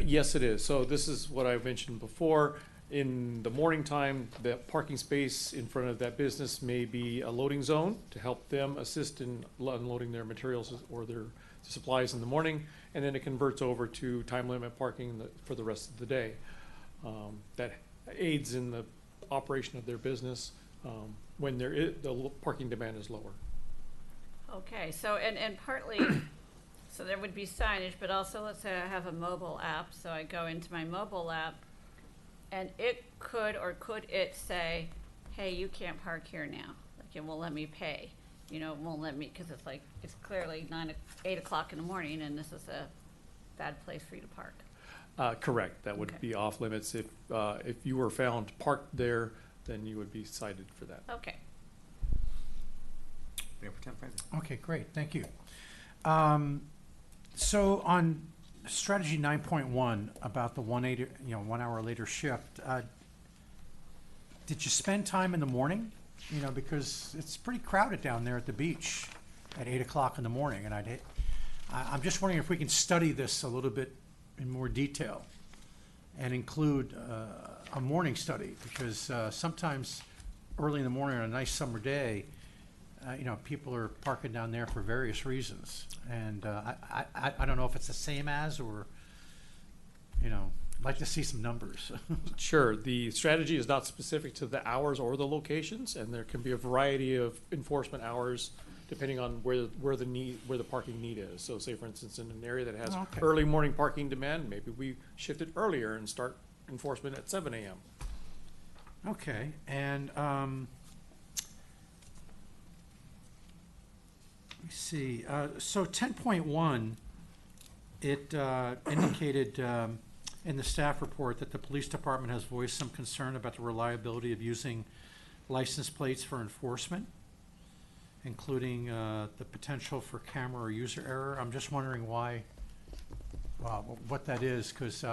Yes, it is. So this is what I mentioned before. In the morning time, the parking space in front of that business may be a loading zone to help them assist in unloading their materials or their supplies in the morning, and then it converts over to time limit parking for the rest of the day. That aids in the operation of their business when the parking demand is lower. Okay, so, and partly, so there would be signage, but also let's say I have a mobile app, so I go into my mobile app, and it could it say, hey, you can't park here now, like it won't let me pay, it won't let me, because it's clearly 8 o'clock in the morning, and this is a bad place for you to park. Correct, that would be off limits. If you were found parked there, then you would be cited for that. Okay. Mayor Pro Tem Franklin. Okay, great, thank you. So on strategy 9.1 about the 1 hour later shift, did you spend time in the morning? Because it's pretty crowded down there at the beach at 8 o'clock in the morning, and I'm just wondering if we can study this a little bit in more detail and include a morning study, because sometimes early in the morning on a nice summer day, people are parking down there for various reasons, and I don't know if it's the same as, or I'd like to see some numbers. Sure. The strategy is not specific to the hours or the locations, and there can be a variety of enforcement hours depending on where the parking need is. So say, for instance, in an area that has early morning parking demand, maybe we shift it earlier and start enforcement at 7 a.m. Okay, and let me see. So 10.1, it indicated in the staff report that the police department has voiced some concern about the reliability of using license plates for enforcement, including the potential for camera or user error. I'm just wondering why, what that is, because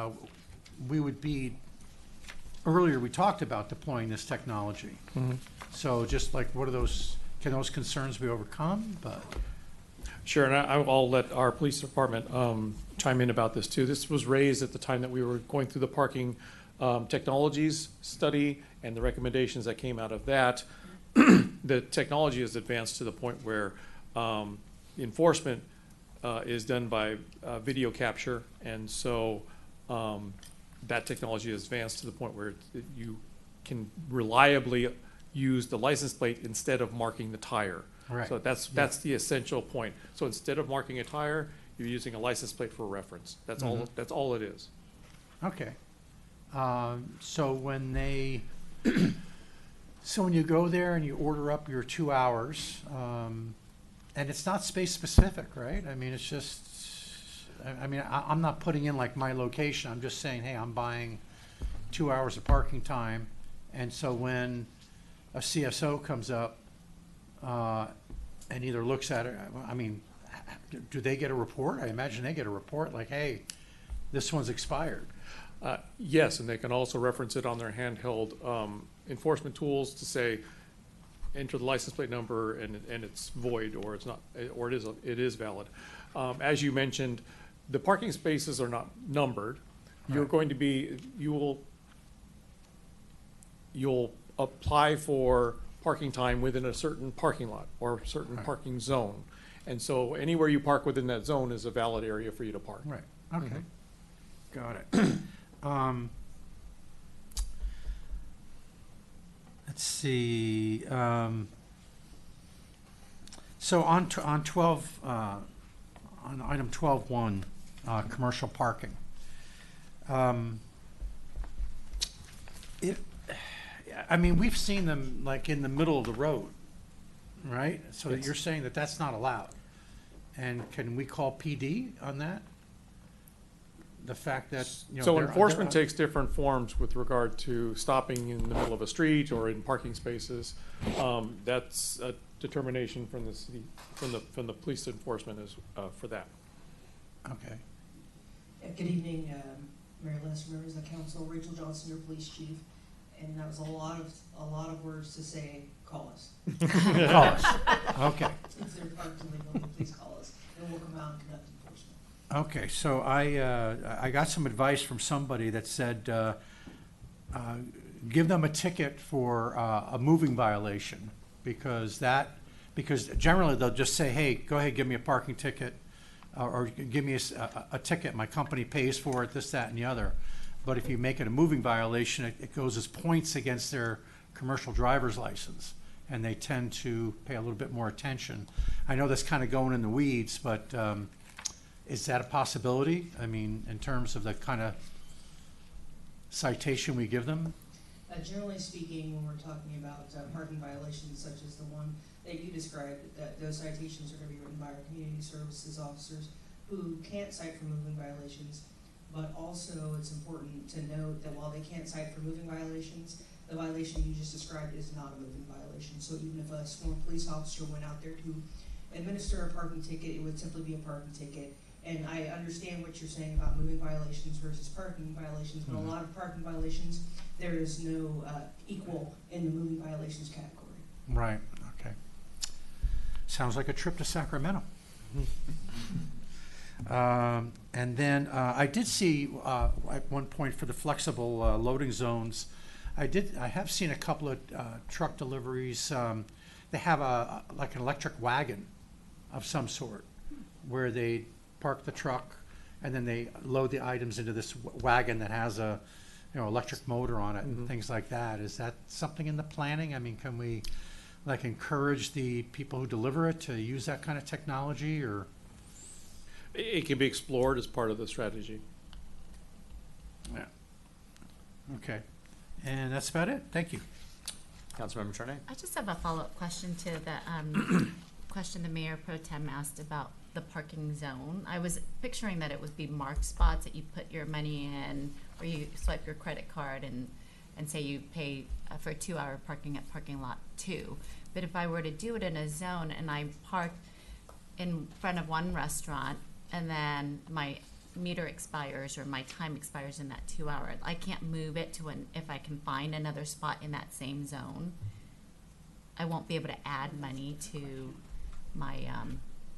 earlier we talked about deploying this technology. Mm-hmm. So just like, can those concerns be overcome? But Sure, and I'll let our police department chime in about this too. This was raised at the time that we were going through the parking technologies study and the recommendations that came out of that. The technology has advanced to the point where enforcement is done by video capture, and so that technology has advanced to the point where you can reliably use the license plate instead of marking the tire. Right. So that's the essential point. So instead of marking a tire, you're using a license plate for reference. That's all. That's all it is. okay. So when you go there and you order up your 2 hours, and it's not space specific, right? I mean, it's just, I'm not putting in like my location. I'm just saying, hey, I'm buying 2 hours of parking time. And so when a CSO comes up and either looks at it, do they get a report? I imagine they get a report like, hey, this one's expired. Yes, and they can also reference it on their handheld enforcement tools to say, enter the license plate number and it's void, or it's not, or it is valid. As you mentioned, the parking spaces are not numbered. You're going to be, you'll apply for parking time within a certain parking lot or a certain parking zone. And so anywhere you park within that zone is a valid area for you to park. Right, okay. Got it. Let's see. So on 12, on item 12.1, commercial parking. We've seen them like in the middle of the road, right? So Yes. you're saying that that's not allowed. And can we call PD on that? the fact that, you know. So there- enforcement there- takes different forms with regard to stopping in the middle of a street or in parking spaces. That's a determination from the city, from the police enforcement is, for that. Okay. Good evening, Mayor Lesser, members of the council, Rachel Johnson, your police chief. And that was a lot of words to say, call us. Call us. Okay. If they're parked illegally, please call us, and we'll come out and conduct enforcement. Okay, so I got some advice from somebody that said, give them a ticket for a moving violation, because generally they'll just say, hey, go ahead, give me a parking ticket, or give me a ticket, my company pays for it, this, that, and the other. But if you make it a moving violation, it goes as points against their commercial driver's license, and they tend to pay a little bit more attention. I know that's kind of going in the weeds, but is that a possibility? I mean, in terms of the kind of citation we give them? Generally speaking, when we're talking about parking violations such as the one that you described, that those citations are going to be written by our community services officers who can't cite for moving violations. But also, it's important to note that while they can't cite for moving violations, the violation you just described is not a moving violation. So even if a sworn police officer went out there to administer a parking ticket, it would simply be a parking ticket. And I understand what you're saying about moving violations versus parking violations, but a lot of parking violations, there is no equal in the moving violations category. Right, okay. Sounds like a trip to Sacramento. And then I did see at one point for the flexible loading zones, I have seen a couple of truck deliveries. They have like an electric wagon of some sort where they park the truck and then they load the items into this wagon that has a electric motor on it and things like that. Is that something in the planning? I mean, can we like encourage the people who deliver it to use that kind of technology, or? It can be explored as part of the strategy. Yeah. Okay. And that's about it. Thank you. Councilmember Trernay? I just have a follow-up question to the question the Mayor Pro Tem asked about the parking zone. I was picturing that it would be marked spots that you put your money in, or you swipe your credit card and say you pay for 2-hour parking at parking lot 2. But if I were to do it in a zone and I park in front of one restaurant and then my meter expires or my time expires in that 2 hour, I can't move it to if I can find another spot in that same zone, I won't be able to add money to my,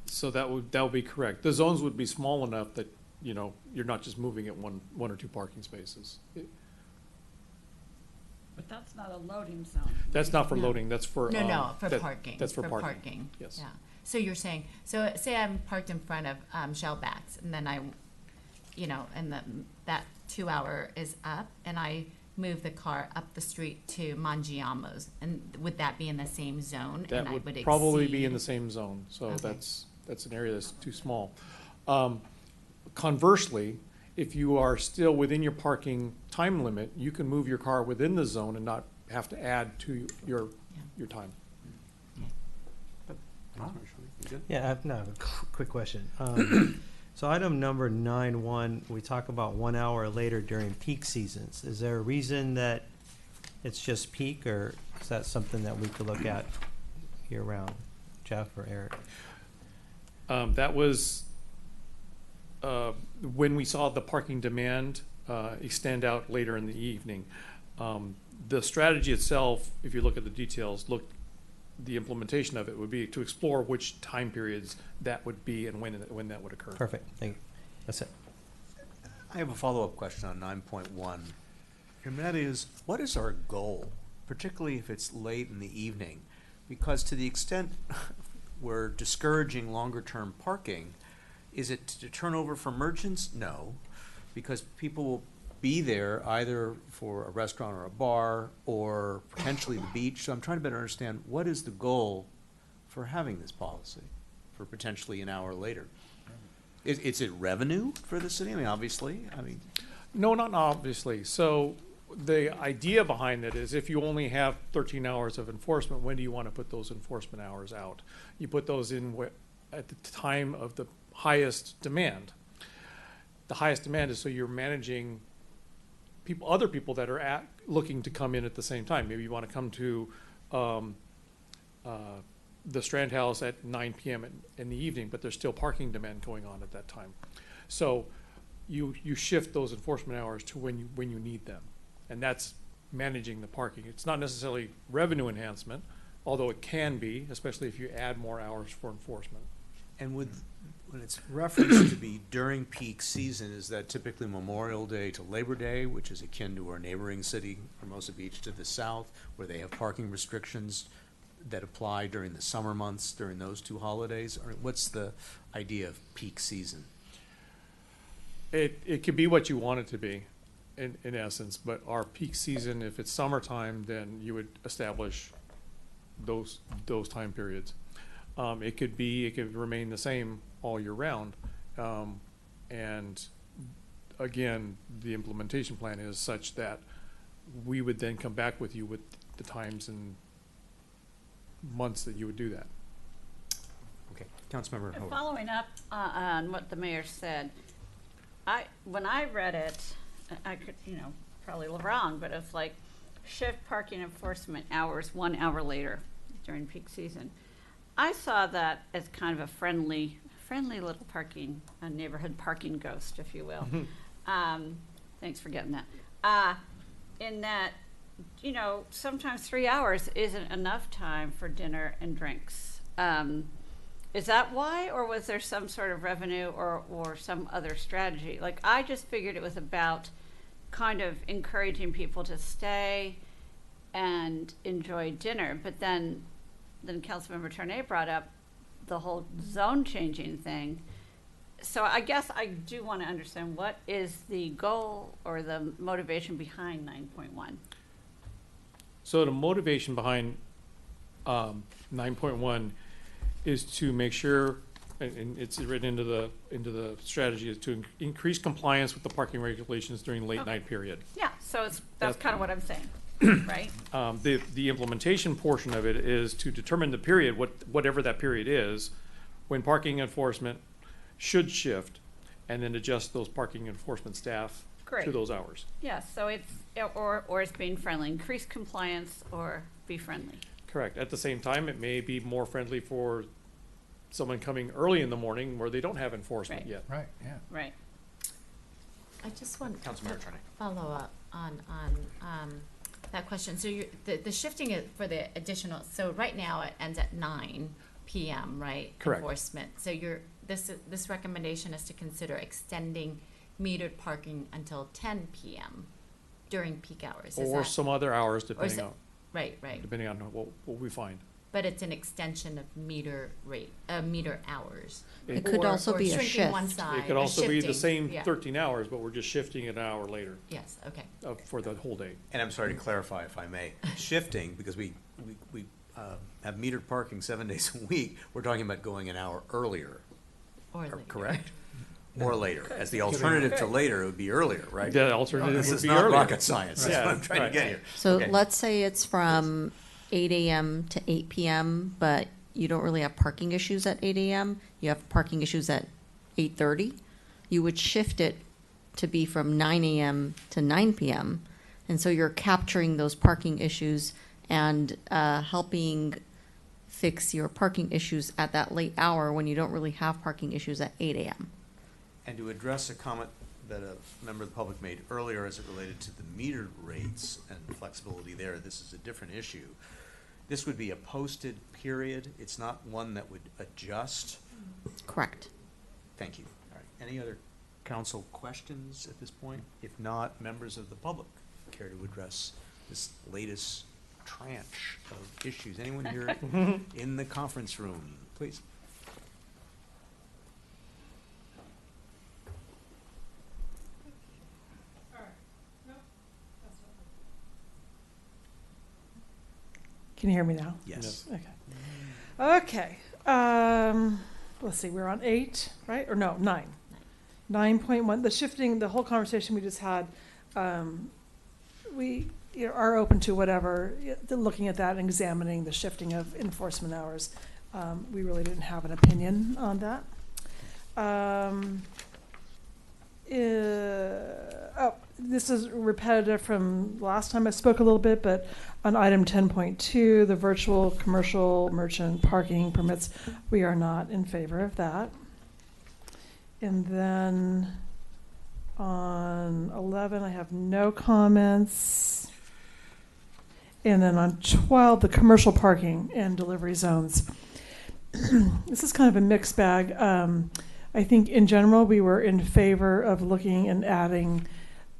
So that would be correct. The zones would be small enough that, you're not just moving it one or two parking spaces. But that's not a loading zone. That's not for loading, that's for. for parking. That's for parking. Yes. Yeah. So you're saying, so say I'm parked in front of Shellbacks, and then and that 2 hour is up, and I move the car up the street to Mangiamo's, and would that be in the same zone? That and I would would probably be exceed- in the same zone, so Okay. that's an area that's too small. Conversely, if you are still within your parking time limit, you can move your car within the zone and not have to add to your time. Yeah, I have a quick question. So item number 9.1, we talk about 1 hour later during peak seasons. Is there a reason that it's just peak, or is that something that we could look at year round? Jeff or Eric? That was when we saw the parking demand extend out later in the evening. The strategy itself, if you look at the details, the implementation of it would be to explore which time periods that would be and when that would occur. Perfect, thank you. That's it. I have a follow-up question on 9.1, and that is, what is our goal, particularly if it's late in the evening? Because to the extent we're discouraging longer-term parking, is it to turn over for merchants? No, because people will be there either for a restaurant or a bar or potentially the beach. So I'm trying to better understand, what is the goal for having this policy for potentially an hour later? Is it revenue for the city? I mean, obviously, No, not obviously. So the idea behind it is if you only have 13 hours of enforcement, when do you want to put those enforcement hours out? You put those in at the time of the highest demand. the highest demand is so you're managing other people that are looking to come in at the same time. Maybe you want to come to the Strand House at 9 p.m. in the evening, but there's still parking demand going on at that time. So you shift those enforcement hours to when you need them, and that's managing the parking. It's not necessarily revenue enhancement, although it can be, especially if you add more hours for enforcement. And when it's referenced to be during peak season, is that typically Memorial Day to Labor Day, which is akin to our neighboring city, Hermosa Beach to the south, where they have parking restrictions that apply during the summer months, during those two holidays? Or what's the idea of peak season? It could be what you want it to be, in essence, but our peak season, if it's summertime, then you would establish those time periods. It could remain the same all year round. And again, the implementation plan is such that we would then come back with you with the times and months that you would do that. Okay, Councilmember Howard. Following up on what the mayor said, when I read it, I could, probably wrong, but it's like shift parking enforcement hours 1 hour later during peak season. I saw that as kind of a friendly little neighborhood parking ghost, if you will. Thanks for getting that. In that, sometimes 3 hours isn't enough time for dinner and drinks. Is that why, or was there some sort of revenue or some other strategy? Like, I just figured it was about kind of encouraging people to stay and enjoy dinner, but then Councilmember Tournay brought up the whole zone changing thing. So I guess I do want to understand, what is the goal or the motivation behind 9.1? So the motivation behind 9.1 is to make sure, and it's written into the strategy, is to increase compliance with the parking regulations during late night period. Yeah, so that's kind of what I'm saying. Right? The implementation portion of it is to determine the period, whatever that period is, when parking enforcement should shift, and then adjust those parking enforcement staff to those hours. Yeah, so it's, or it's being friendly, increase compliance or be friendly. Correct. At the same time, it may be more friendly for someone coming early in the morning where they don't have enforcement yet. Right, yeah. Right. I just want to Councilmember Tournay. follow up on that question. So the shifting it for the additional, so right now it ends at 9 p.m., right? Correct. Enforcement. So this recommendation is to consider extending metered parking until 10 p.m. during peak hours. Or some other hours, depending on. Right. Depending on what we find. But it's an extension of meter hours. It could also be a shrinking shift. one side. It could also be the shifting, same 13 hours, but we're just shifting it an hour later. Yes, okay. For the whole day. And I'm sorry to clarify, if I may, shifting, because we have metered parking 7 days a week, we're talking about going an hour earlier. Or later. Correct? Or later. As the alternative to later, it would be earlier, right? The alternative This would is be not earlier. rocket science. That's what I'm trying to get here. So Okay. let's say it's from 8 a.m. to 8 p.m., but you don't really have parking issues at 8 a.m. You have parking issues at 8:30. You would shift it to be from 9 a.m. to 9 p.m. And so you're capturing those parking issues and helping fix your parking issues at that late hour when you don't really have parking issues at 8 a.m. And to address a comment that a member of the public made earlier as it related to the metered rates and flexibility there, this is a different issue. This would be a posted period. It's not one that would adjust. Correct. Thank you. All right. Any other council questions at this point? If not, members of the public care to address this latest tranche of issues? Anyone here in the conference room, please? Can you hear me now? Yes. Okay. Let's see, we're on 8, right? Or no, 9. 9.1, the shifting, the whole conversation we just had, we are open to whatever, looking at that and examining the shifting of enforcement hours. We really didn't have an opinion on that. This is repetitive from last time I spoke a little bit, but on item 10.2, the virtual commercial merchant parking permits, we are not in favor of that. And then on 11, I have no comments. And then on 12, the commercial parking and delivery zones. This is kind of a mixed bag. I think in general, we were in favor of looking and adding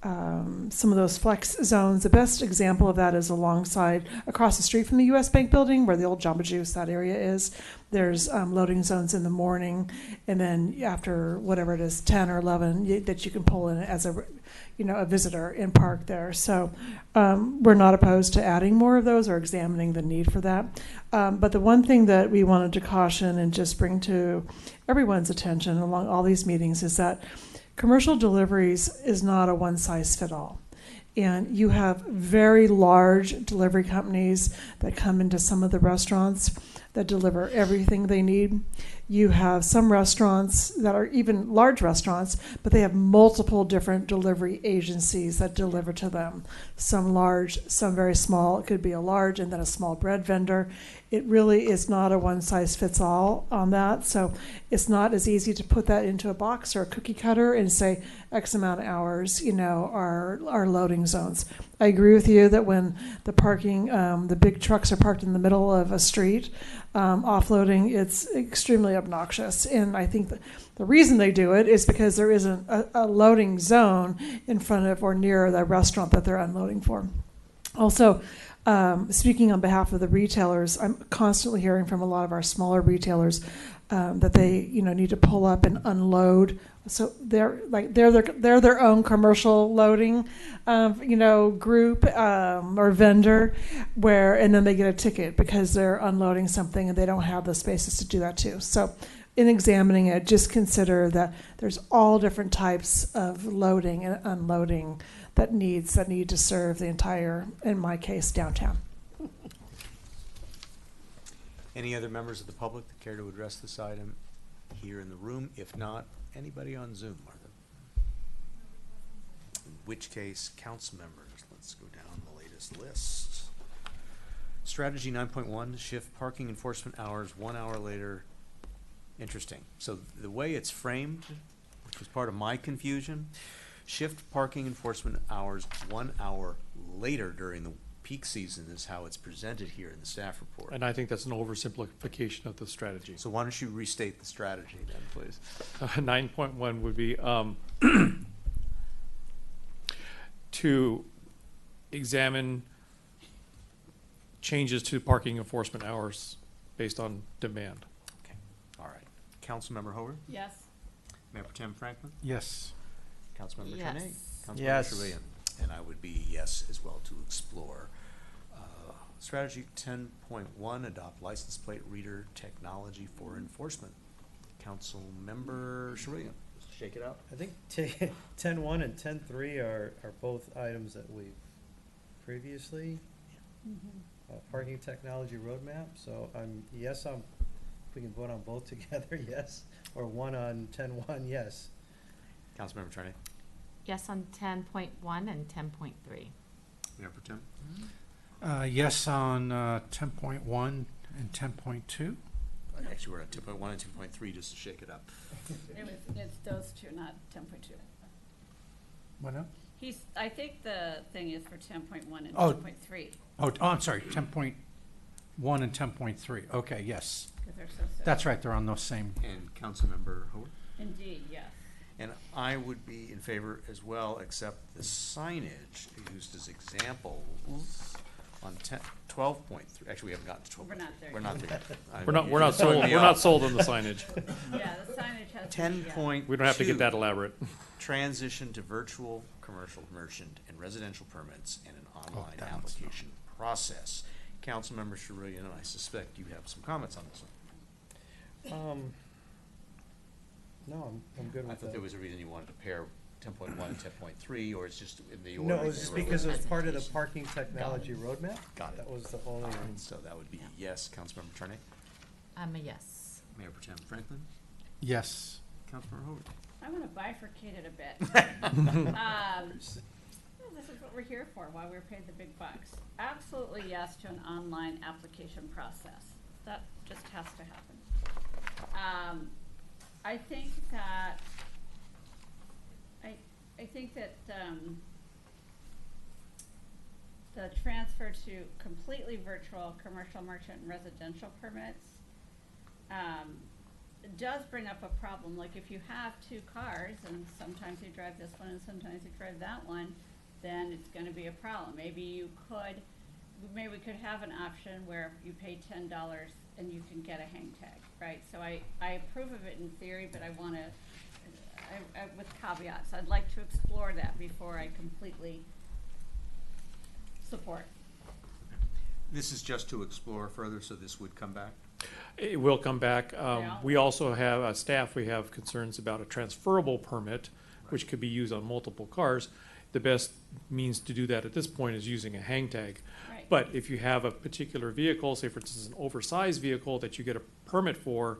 some of those flex zones. The best example of that is across the street from the US Bank building where the old Jamba Juice, that area is. There's loading zones in the morning, and then after whatever it is, 10 or 11, that you can pull in as a visitor and park there. So we're not opposed to adding more of those or examining the need for that. But the one thing that we wanted to caution and just bring to everyone's attention along all these meetings is that commercial deliveries is not a one-size-fits-all. And you have very large delivery companies that come into some of the restaurants that deliver everything they need. You have some restaurants that are even large restaurants, but they have multiple different delivery agencies that deliver to them. Some large, some very small. It could be a large and then a small bread vendor. It really is not a one-size-fits-all on that. So it's not as easy to put that into a box or a cookie cutter and say X amount of hours, are loading zones. I agree with you that when the parking, the big trucks are parked in the middle of a street, offloading, it's extremely obnoxious. And I think that the reason they do it is because there isn't a loading zone in front of or near the restaurant that they're unloading for. Also, speaking on behalf of the retailers, I'm constantly hearing from a lot of our smaller retailers that they, need to pull up and unload. So they're their own commercial loading, group or vendor, and then they get a ticket because they're unloading something and they don't have the spaces to do that too. So in examining it, just consider that there's all different types of loading and unloading that need to serve the entire, in my case, downtown. Any other members of the public that care to address this item here in the room? If not, anybody on Zoom? In which case, council members, let's go down the latest list. Strategy 9.1, shift parking enforcement hours 1 hour later. Interesting. So the way it's framed, which was part of my confusion, shift parking enforcement hours 1 hour later during the peak season is how it's presented here in the staff report. And I think that's an oversimplification of the strategy. So why don't you restate the strategy then, please? 9.1 would be to examine changes to parking enforcement hours based on demand. Okay, all right. Councilmember Howard? Yes. Mayor Pro Tem Franklin? Yes. Councilmember Yes. Treme? Councilmember Yes. Trevilian? And I would be yes as well to explore. Strategy 10.1, adopt license plate reader technology for enforcement. Councilmember Trevilian? Shake it out. I think 10.1 and 10.3 are both items that we've previously, parking technology roadmap. So if we can vote on both together, yes, or one on 10.1, yes. Councilmember Trene? Yes on 10.1 and 10.3. Mayor Pro Tem? Yes on 10.1 and 10.2. Actually, we're at 2.1 and 2.3 just to shake it up. It's those two, not 10.2. What now? I think the thing is for 10.1 and Oh. 10.3. Oh, I'm sorry, 10.1 and 10.3. Okay, yes. 'Cause they're so similar. That's right, they're on those same. And Councilmember Howard? Indeed, yes. And I would be in favor as well, except the signage used as examples on 12.3. Actually, we haven't gotten to 12. We're not there We're yet. not there. We're not sold. We're not sold on the signage. Yeah, the signage has. 10.2. We don't have to get that elaborate. Transition to virtual commercial merchant and residential permits and an online that one's application process. Councilmember Trevilian, and I suspect you have some comments on this one. No, I'm good with that. I thought there was a reason you wanted to pair 10.1 and 10.3, or it's just in the order? No, it was just because it was part of the parking technology roadmap. Got it. That was the only All one. right, so that would be yes. Councilmember Trene? I'm a yes. Mayor Pro Tem Franklin? Yes. Councilmember Howard? I want to bifurcate it a bit. Well, this is what we're here for, why we're paid the big bucks. Absolutely yes to an online application process. That just has to happen. I think that the transfer to completely virtual commercial, merchant, and residential permits does bring up a problem. Like if you have two cars and sometimes you drive this one and sometimes you drive that one, then it's going to be a problem. Maybe we could have an option where you pay $10 and you can get a hang tag, right? So I approve of it in theory, but I want to, with caveats, I'd like to explore that before I completely support. This is just to explore further, so this would come back? It will come back. We also have, staff, we have concerns about a transferable permit, which could be used on multiple cars. The best means to do that at this point is using a hang tag. Right. But if you have a particular vehicle, say for instance an oversized vehicle that you get a permit for,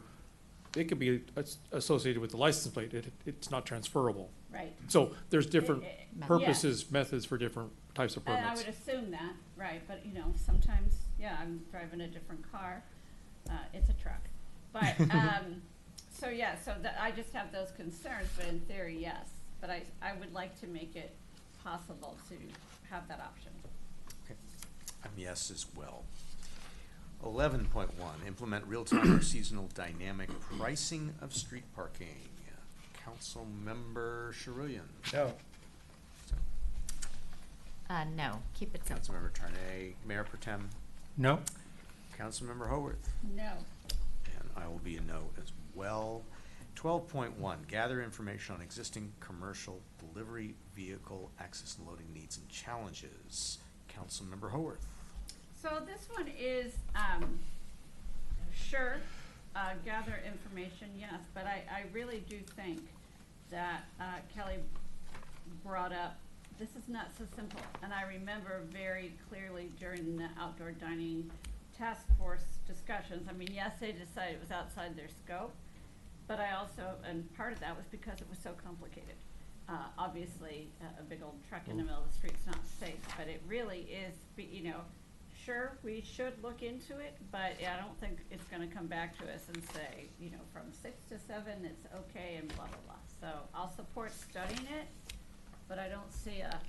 it could be associated with the license plate. It's not transferable. Right. So there's different purposes, yes. methods for different types of permits. And I would assume that, right, but you know, sometimes, yeah, I'm driving a different car, it's a truck. But, so yeah, I just have those concerns, but in theory, yes. But I would like to make it possible to have that option. Okay. I'm yes as well. 11.1, implement real-time or seasonal dynamic pricing of street parking. Councilmember Sherillian. No. No, keep it simple. Councilmember Tarnay. Mayor Pro Tem. No. Councilmember Haworth. No. And I will be a no as well. 12.1, gather information on existing commercial delivery vehicle access and loading needs and challenges. Councilmember Haworth. So this one is, sure, gather information, yes, but I really do think that Kelly brought up, this is not so simple. And I remember very clearly during the outdoor dining task force discussions, I mean, yes, they decided it was outside their scope, but I also, and part of that was because it was so complicated. Obviously, a big old truck in the middle of the street's not safe, but it really is, you know, sure, we should look into it, but I don't think it's gonna come back to us and say, you know, from 6 to 7, it's okay and blah, blah, blah. So I'll support studying it, but I don't see a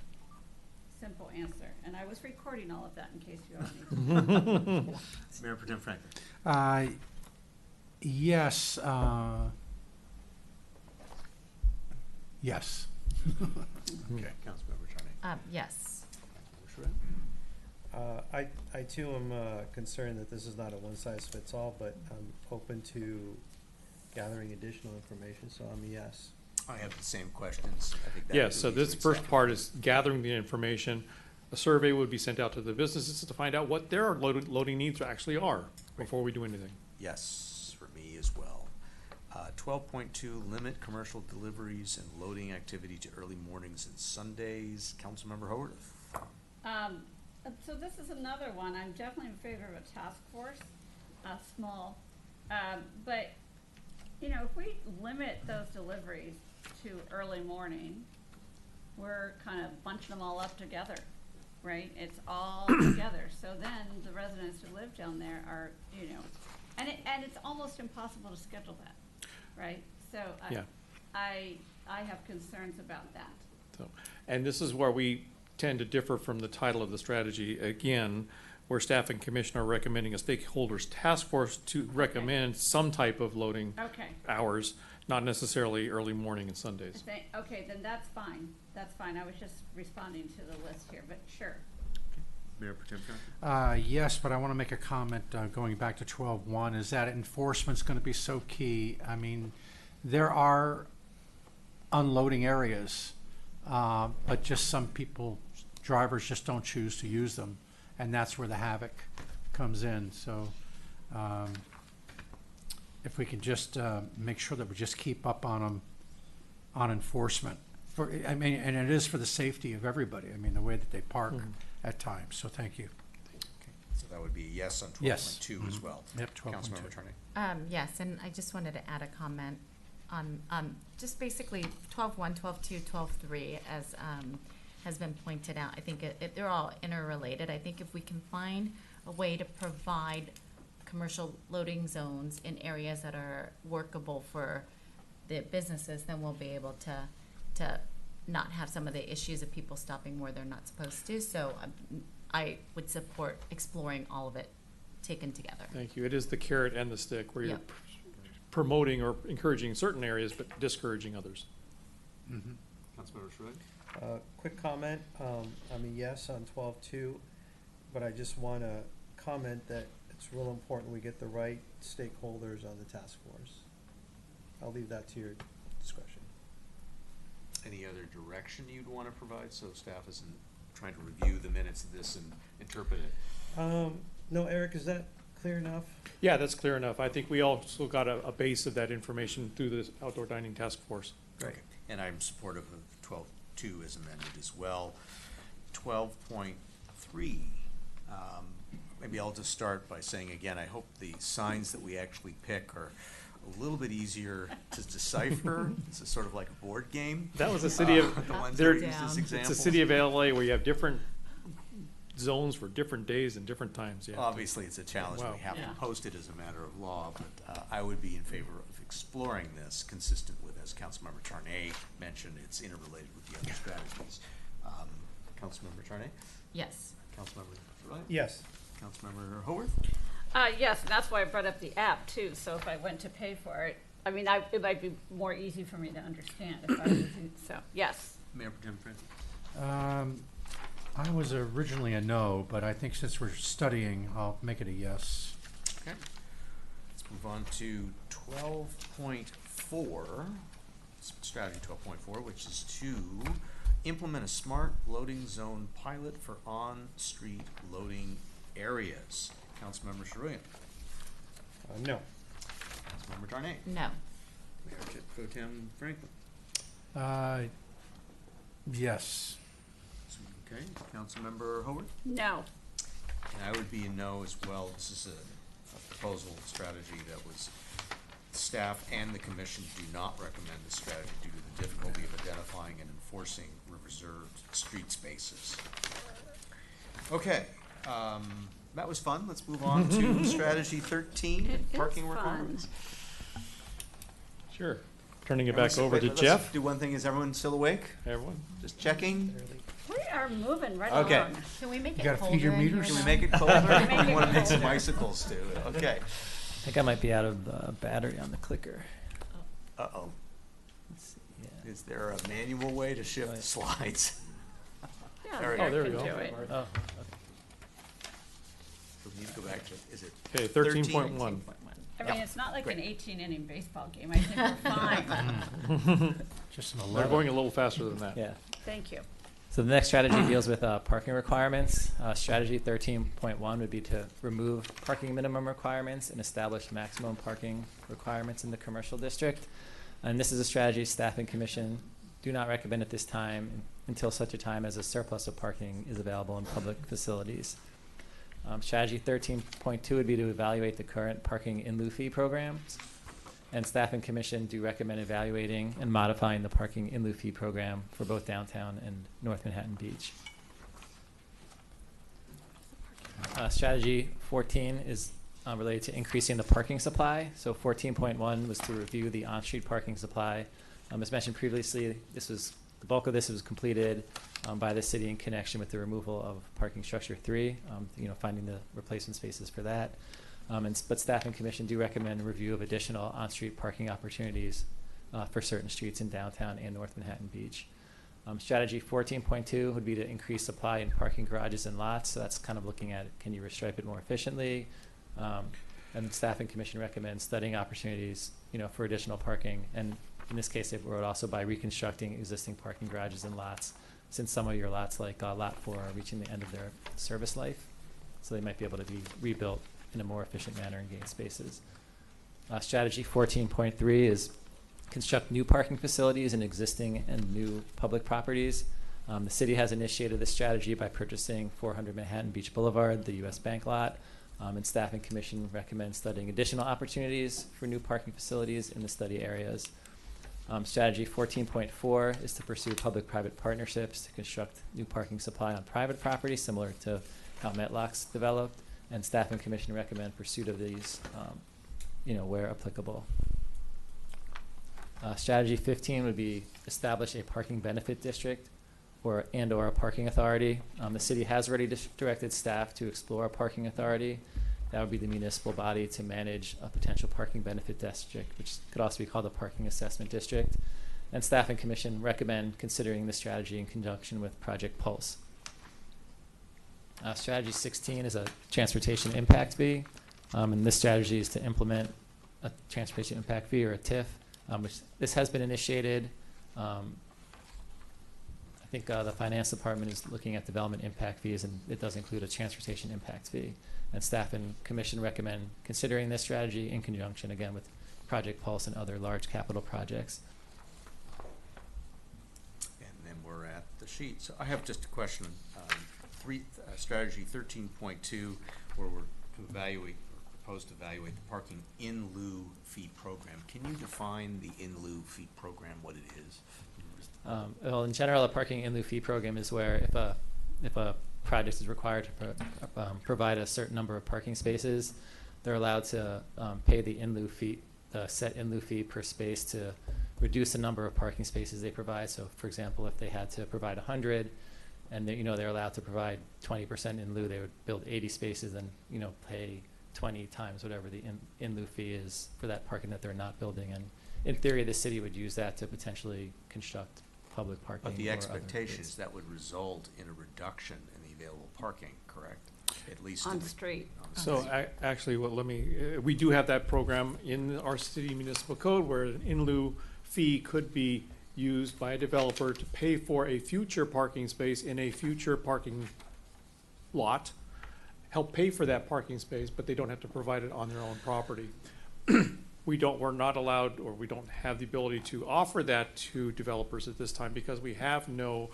simple answer. And I was recording all of that in case you all need to. Mayor Pro Tem Franklin. Yes. Yes. Okay, Councilmember Tarnay. Yes. I too am concerned that this is not a one-size-fits-all, but I'm open to gathering additional information, so I'm a yes. I have the same questions. I think that Yes, so leads this to first exactly- part is gathering the information. A survey would be sent out to the businesses to find out what their loading needs actually are before we do anything. Yes, for me as well. 12.2, limit commercial deliveries and loading activity to early mornings and Sundays. Councilmember Haworth. So this is another one. I'm definitely in favor of a task force, small. But, you know, if we limit those deliveries to early morning, we're kind of bunching them all up together, right? It's all together. So then the residents who live down there are, you know, and it's almost impossible to schedule that, right? So Yeah. I have concerns about that. So, and this is where we tend to differ from the title of the strategy. Again, where staff and commission are recommending a stakeholders task force to recommend some type of loading Okay. hours, not necessarily early morning and Sundays. Okay, then that's fine. That's fine. I was just responding to the list here, but sure. Mayor Pro Tem Franklin. Yes, but I want to make a comment going back to 12.1, is that enforcement's going to be so key. I mean, there are unloading areas, but just some people, drivers just don't choose to use them, and that's where the havoc comes in. So if we can just make sure that we just keep up on them, on enforcement. I mean, and it is for the safety of everybody. I mean, the way that they park at times. So thank you. Okay, so that would be yes on 12.2 Yes. as well. Yep, 12.2. Councilmember Tarnay. Yes, and I just wanted to add a comment just basically 12.1, 12.2, 12.3, as has been pointed out. I think they're all interrelated. I think if we can find a way to provide commercial loading zones in areas that are workable for the businesses, then we'll be able to not have some of the issues of people stopping where they're not supposed to. So I would support exploring all of it taken together. Thank you. It is the carrot and the stick where you're Yep. promoting or encouraging certain areas but discouraging others. Councilmember Schroeder? Quick comment, I'm a yes on 12.2, but I just want to comment that it's real important we get the right stakeholders on the task force. I'll leave that to your discretion. Any other direction you'd want to provide, so staff isn't trying to review the minutes of this and interpret it? No, Eric, is that clear enough? Yeah, that's clear enough. I think we also got a base of that information through the outdoor dining task force. Great. Okay. And I'm supportive of 12.2 as amended as well. 12.3, maybe I'll just start by saying again, I hope the signs that we actually pick are a little bit easier to decipher. This is sort of like a board game. That was a city of, the ones there- that are used as it's a examples. city of LA where you have different zones for different days and different times, yeah. Obviously, it's a challenge. Wow. We have Yeah. to post it as a matter of law, but I would be in favor of exploring this consistent with, as Councilmember Charnay mentioned, it's interrelated with the other strategies. Councilmember Charnay? Yes. Councilmember Wright? Yes. Councilmember Haworth? Yes, and that's why I brought up the app too, so if I went to pay for it, I mean, it might be more easy for me to understand if I was, so, yes. Mayor Pro Tem Francis? I was originally a no, but I think since we're studying, I'll make it a yes. Okay. Let's move on to 12.4, strategy 12.4, which is to implement a smart loading zone pilot for on-street loading areas. Councilmember Sharoyan? No. Councilmember Darnay? No. Mayor Pro Tem Franklin? Yes. Okay. Councilmember Howard? No. And I would be a no as well. This is a proposal strategy that was, staff and the commission do not recommend this strategy due to the difficulty of identifying and enforcing reserved street spaces. Okay, that was fun. Let's move on to strategy 13, It is parking fun. requirements. Sure. Turning it Everyone back sit- over wait, to let's Jeff. Do one thing, is everyone still awake? Everyone? Just checking? We are moving right Okay. along. Can we make You it gotta colder feed your in here meters? Can we now? make it colder? Make We it want to make some colder. icicles too. Okay. I think I might be out of battery on the clicker. Uh-oh. Let's see, yeah. Is there a manual way to shift the slides? Yeah, There we Eric go. there we can go. do it. Oh, okay. We need to go back to, is it? Okay, 13.1. I mean, it's not like an 18-inning baseball game. I think we're fine. Just an They're 11. going a little faster than that. Yeah. Thank you. So the next strategy deals with parking requirements. Strategy 13.1 would be to remove parking minimum requirements and establish maximum parking requirements in the commercial district. And this is a strategy staff and commission do not recommend at this time until such a time as a surplus of parking is available in public facilities. Strategy 13.2 would be to evaluate the current parking in lieu fee programs. And staff and commission do recommend evaluating and modifying the parking in lieu fee program for both downtown and North Manhattan Beach. Strategy 14 is related to increasing the parking supply. So 14.1 was to review the on-street parking supply. As mentioned previously, the bulk of this was completed by the city in connection with the removal of parking structure 3, finding the replacement spaces for that. But staff and commission do recommend a review of additional on-street parking opportunities for certain streets in downtown and North Manhattan Beach. Strategy 14.2 would be to increase supply in parking garages and lots. So that's kind of looking at, can you restripe it more efficiently? And staff and commission recommend studying opportunities, for additional parking. And in this case, they wrote also by reconstructing existing parking garages and lots, since some of your lots, like Lot 4, are reaching the end of their service life. So they might be able to be rebuilt in a more efficient manner and gain spaces. Strategy 14.3 is construct new parking facilities in existing and new public properties. The city has initiated this strategy by purchasing 400 Manhattan Beach Boulevard, the U.S. Bank lot, and staff and commission recommend studying additional opportunities for new parking facilities in the study areas. Strategy 14.4 is to pursue public-private partnerships to construct new parking supply on private property, similar to how Metlock's developed. And staff and commission recommend pursuit of these, where applicable. Strategy 15 would be establish a parking benefit district or a parking authority. The city has already directed staff to explore a parking authority. That would be the municipal body to manage a potential parking benefit district, which could also be called a parking assessment district. And staff and commission recommend considering the strategy in conjunction with Project Pulse. Strategy 16 is a transportation impact fee. And this strategy is to implement a transportation impact fee, or a TIF, which this has been initiated. I think the finance department is looking at development impact fees, and it does include a transportation impact fee. And staff and commission recommend considering this strategy in conjunction, again, with Project Pulse and other large capital projects. And then we're at the sheet. So I have just a question. Strategy 13.2, where we're proposed to evaluate the parking in lieu fee program. Can you define the in lieu fee program, what it is? Well, in general, a parking in lieu fee program is where if a project is required to provide a certain number of parking spaces, they're allowed to pay the in lieu fee, the set in lieu fee per space, to reduce the number of parking spaces they provide. So, for example, if they had to provide 100, and they're allowed to provide 20% in lieu, they would build 80 spaces and pay 20 times whatever the in lieu fee is for that parking that they're not building. And in theory, the city would use that to potentially construct public parking. But the or expectation is that would result in a reduction in the available parking, correct? At least On the street. So actually, we do have that program in our city municipal code, where an in lieu fee could be used by a developer to pay for a future parking space in a future parking lot, help pay for that parking space, but they don't have to provide it on their own property. We're not allowed, or we don't have the ability to offer that to developers at this time, because we have no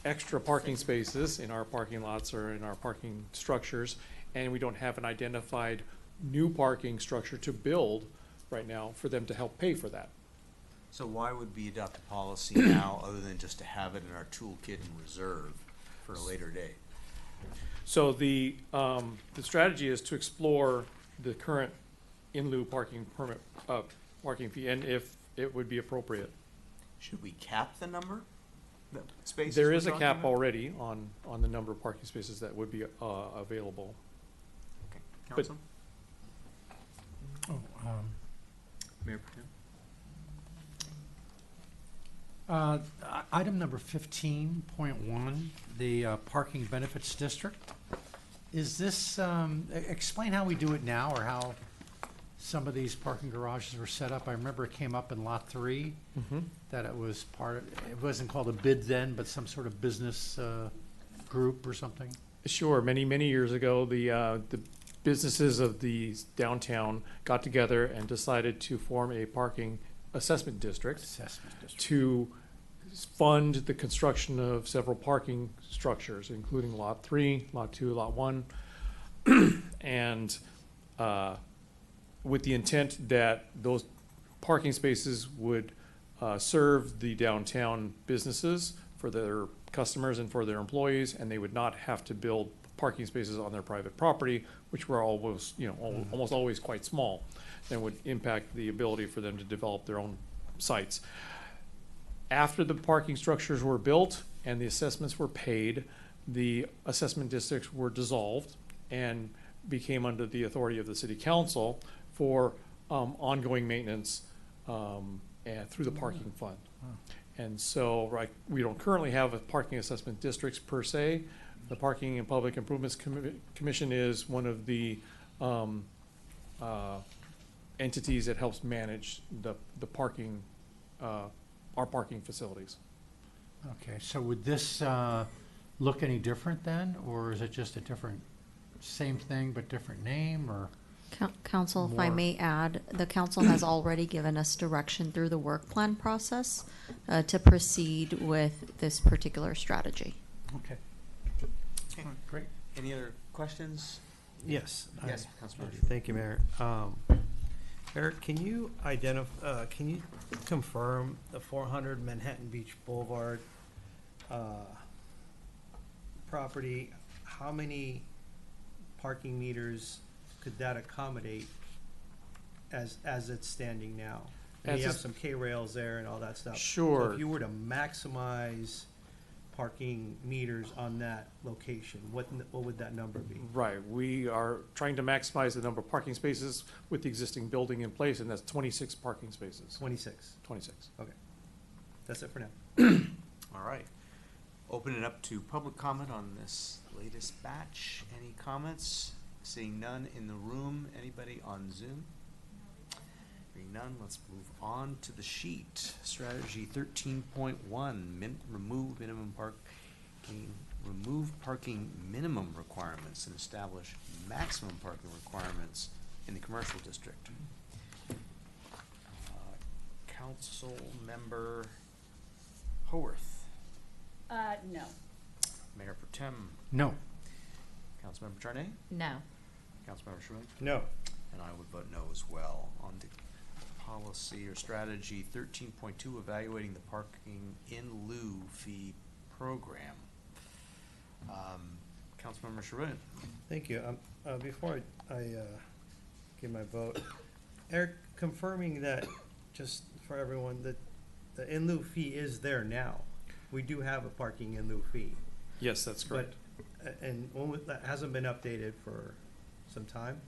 extra parking spaces in our parking lots or in our parking structures, and we don't have an identified new parking structure to build right now for them to help pay for that. So why would we adopt a policy now, other than just to have it in our toolkit and reserve for a later date? So the strategy is to explore the current in lieu parking permit, parking fee, and if it would be appropriate. Should we cap the number? The spaces There we're is a talking cap about? already on the number of parking spaces that would be available. Okay. But- Council? Mayor Pro Tem? Item number 15.1, the parking benefits district. Is this, explain how we do it now, or how some of these parking garages were set up. I remember it came up in Lot 3, that it was it wasn't called a bid then, but some sort of business group or something. Sure. Many years ago, the businesses of the downtown got together and decided to form a parking assessment district to fund the construction of several parking structures, including Lot 3, Lot 2, Lot 1, and with the intent that those parking spaces would serve the downtown businesses for their customers and for their employees, and they would not have to build parking spaces on their private property, which were almost, almost always quite small, and would impact the ability for them to develop their own sites. After the parking structures were built and the assessments were paid, the assessment districts were dissolved and became under the authority of the city council for ongoing maintenance and through the parking fund. And so, we don't currently have a parking assessment districts per se. The Parking and Public Improvements Commission is one of the entities that helps manage the parking, our parking facilities. Okay, so would this look any different then, or is it just a different, same thing but different name, or? Council, if I may add, the council has already given us direction through the work plan process to proceed with this particular strategy. Okay. Okay. Great. Any other questions? Yes. Yes, Councilor. Thank you, Mayor. Eric, can you can you confirm the 400 Manhattan Beach Boulevard property? How many parking meters could that accommodate as it's standing now? And As you have it's- some K-rails there and all that stuff. So Sure. if you were to maximize parking meters on that location, what would that number be? Right, we are trying to maximize the number of parking spaces with the existing building in place, and that's 26 parking spaces. 26. 26. Okay. That's it for now. All right. Open it up to public comment on this latest batch. Any comments? Seeing none in the room. Anybody on Zoom? Hearing none, let's move on to the sheet. Strategy 13.1, remove parking minimum requirements and establish maximum parking requirements in the commercial district. Council Member Haworth. No. Mayor Pro Tem. No. Councilmember Charnay. No. Councilmember Schroeder. No. And I would vote no as well. On to policy or strategy 13.2, evaluating the parking in lieu fee program. Councilmember Schroeder. Thank you. Before I give my vote, Eric, confirming that, just for everyone, that the in lieu fee is there now. We do have a parking in lieu fee. Yes, that's correct. But, that hasn't been updated for some time.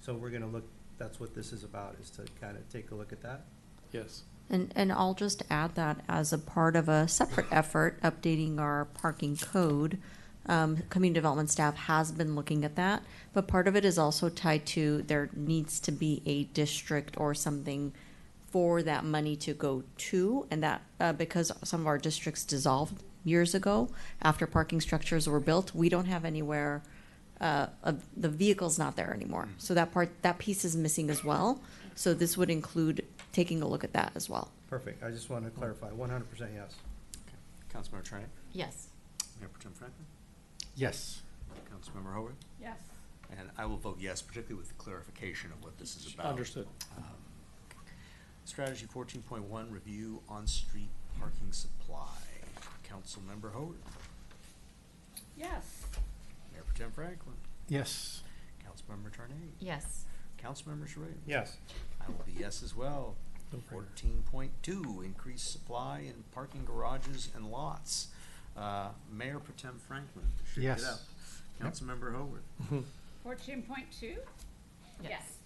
So we're gonna look, that's what this is about, is to kind of take a look at that. Yes. And I'll just add that as a part of a separate effort, updating our parking code. Community development staff has been looking at that, but part of it is also tied to there needs to be a district or something for that money to go to, and that because some of our districts dissolved years ago after parking structures were built, we don't have anywhere. The vehicle's not there anymore, so that piece is missing as well. So this would include taking a look at that as well. Perfect. I just want to clarify, 100% yes. Okay. Councilmember Charnay. Yes. Mayor Pro Tem Franklin. Yes. Councilmember Howard. Yes. And I will vote yes, particularly with the clarification of what this is about. Understood. Strategy 14.1, review on-street parking supply. Councilmember Howard. Yes. Mayor Pro Tem Franklin. Yes. Councilmember Charnay. Yes. Councilmember Schrader. Yes. I will be yes as well. 14.2, increase supply in parking garages and lots. Mayor Pro Tem Franklin. Shake Yes. it up. Councilmember Howard. 14.2? Yes.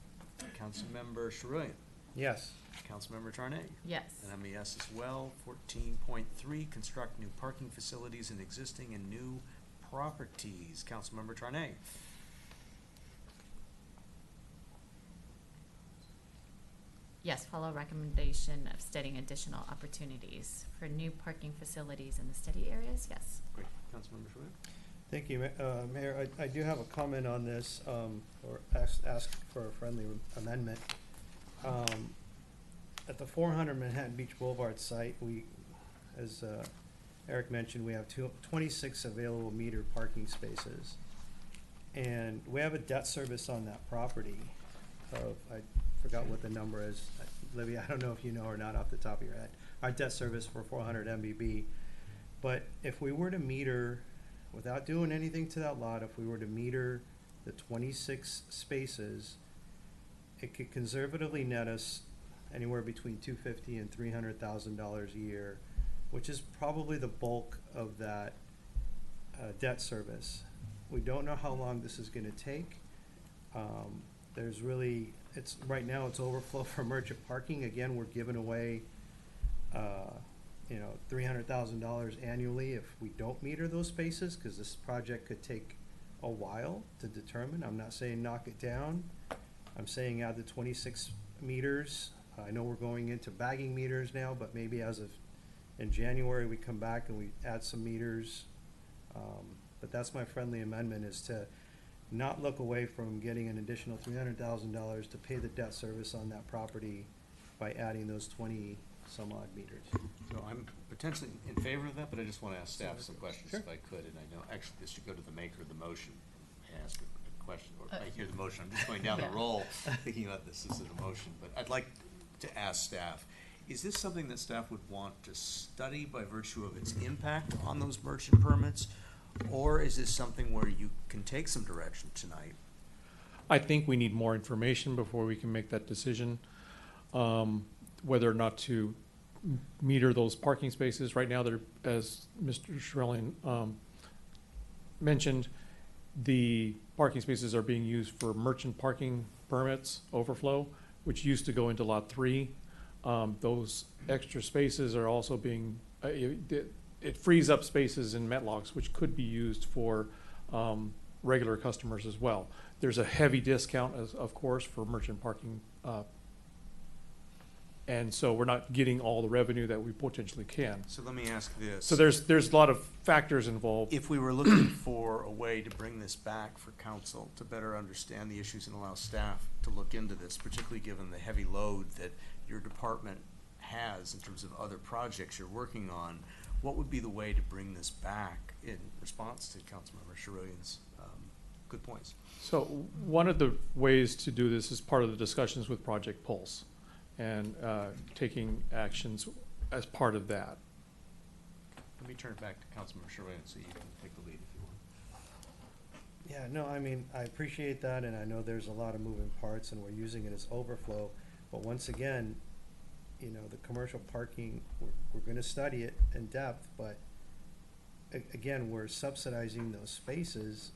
Councilmember Sherrillian. Yes. Councilmember Charnay. Yes. And I'm a yes as well. 14.3, construct new parking facilities in existing and new properties. Councilmember Charnay. Yes, follow recommendation of studying additional opportunities for new parking facilities in the study areas, yes. Great. Councilmember Schroeder. Thank you, Mayor. I do have a comment on this, or ask for a friendly amendment. At the 400 Manhattan Beach Boulevard site, we, as Eric mentioned, we have 26 available metered parking spaces. And we have a debt service on that property of, I forgot what the number is. Libby, I don't know if you know or not off the top of your head. Our debt service for 400 MBB. But if we were to meter, without doing anything to that lot, if we were to meter the 26 spaces, it could conservatively net us anywhere between $250,000 and $300,000 a year, which is probably the bulk of that debt service. We don't know how long this is going to take. There's really, right now it's overflow for merchant parking. Again, we're giving away, $300,000 annually if we don't meter those spaces, because this project could take a while to determine. I'm not saying knock it down. I'm saying add the 26 meters. I know we're going into bagging meters now, but maybe in January we come back and we add some meters. But that's my friendly amendment, is to not look away from getting an additional $300,000 to pay the debt service on that property by adding those 20-some odd meters. So I'm potentially in favor of that, but I just want to ask staff some questions if I could. And I know actually this should go to the maker of the motion and ask a question, or I hear the motion, I'm just going down the roll, thinking about this as an emotion, but I'd like to ask staff, is this something that staff would want to study by virtue of its impact on those merchant permits? Or is this something where you can take some direction tonight? I think we need more information before we can make that decision, whether or not to meter those parking spaces. Right now, they're, as Mr. Sherrillian mentioned, the parking spaces are being used for merchant parking permits overflow, which used to go into Lot 3. Those extra spaces are also being, it frees up spaces in Metlocks, which could be used for regular customers as well. There's a heavy discount, of course, for merchant parking, and so we're not getting all the revenue that we potentially can. So let me ask this. So there's a lot of factors involved. If we were looking for a way to bring this back for council to better understand the issues and allow staff to look into this, particularly given the heavy load that your department has in terms of other projects you're working on, what would be the way to bring this back in response to Councilmember Sherrillian's good points? So one of the ways to do this is part of the discussions with Project Pulse and taking actions as part of that. Let me turn it back to Councilmember Sherrillian so you can take the lead if you want. Yeah, no, I mean, I appreciate that, and I know there's a lot of moving parts, and we're using it as overflow. But once again, you know, the commercial parking, we're gonna study it in depth, but again, we're subsidizing those spaces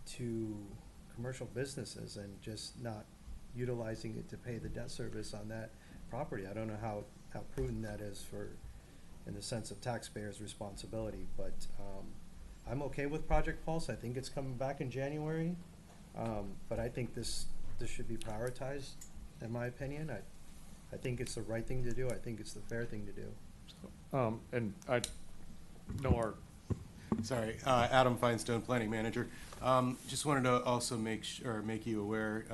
to commercial businesses and just not utilizing it to pay the debt service on that property. I don't know how prudent that is for, in the sense of taxpayers' responsibility, but I'm okay with Project Pulse. I think it's coming back in January, but I think this should be prioritized, in my opinion. I think it's the right thing to do. I think it's the fair thing to do. And I know our. Sorry, Adam Feinstone, Planning Manager. Just wanted to also make you aware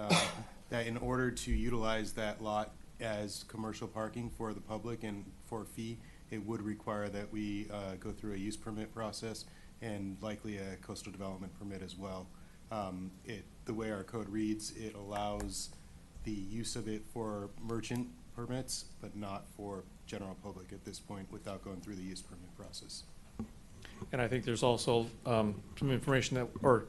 that in order to utilize that lot as commercial parking for the public and for a fee, it would require that we go through a use permit process and likely a coastal development permit as well. The way our code reads, it allows the use of it for merchant permits, but not for general public at this point without going through the use permit process. And I think there's also some information that, or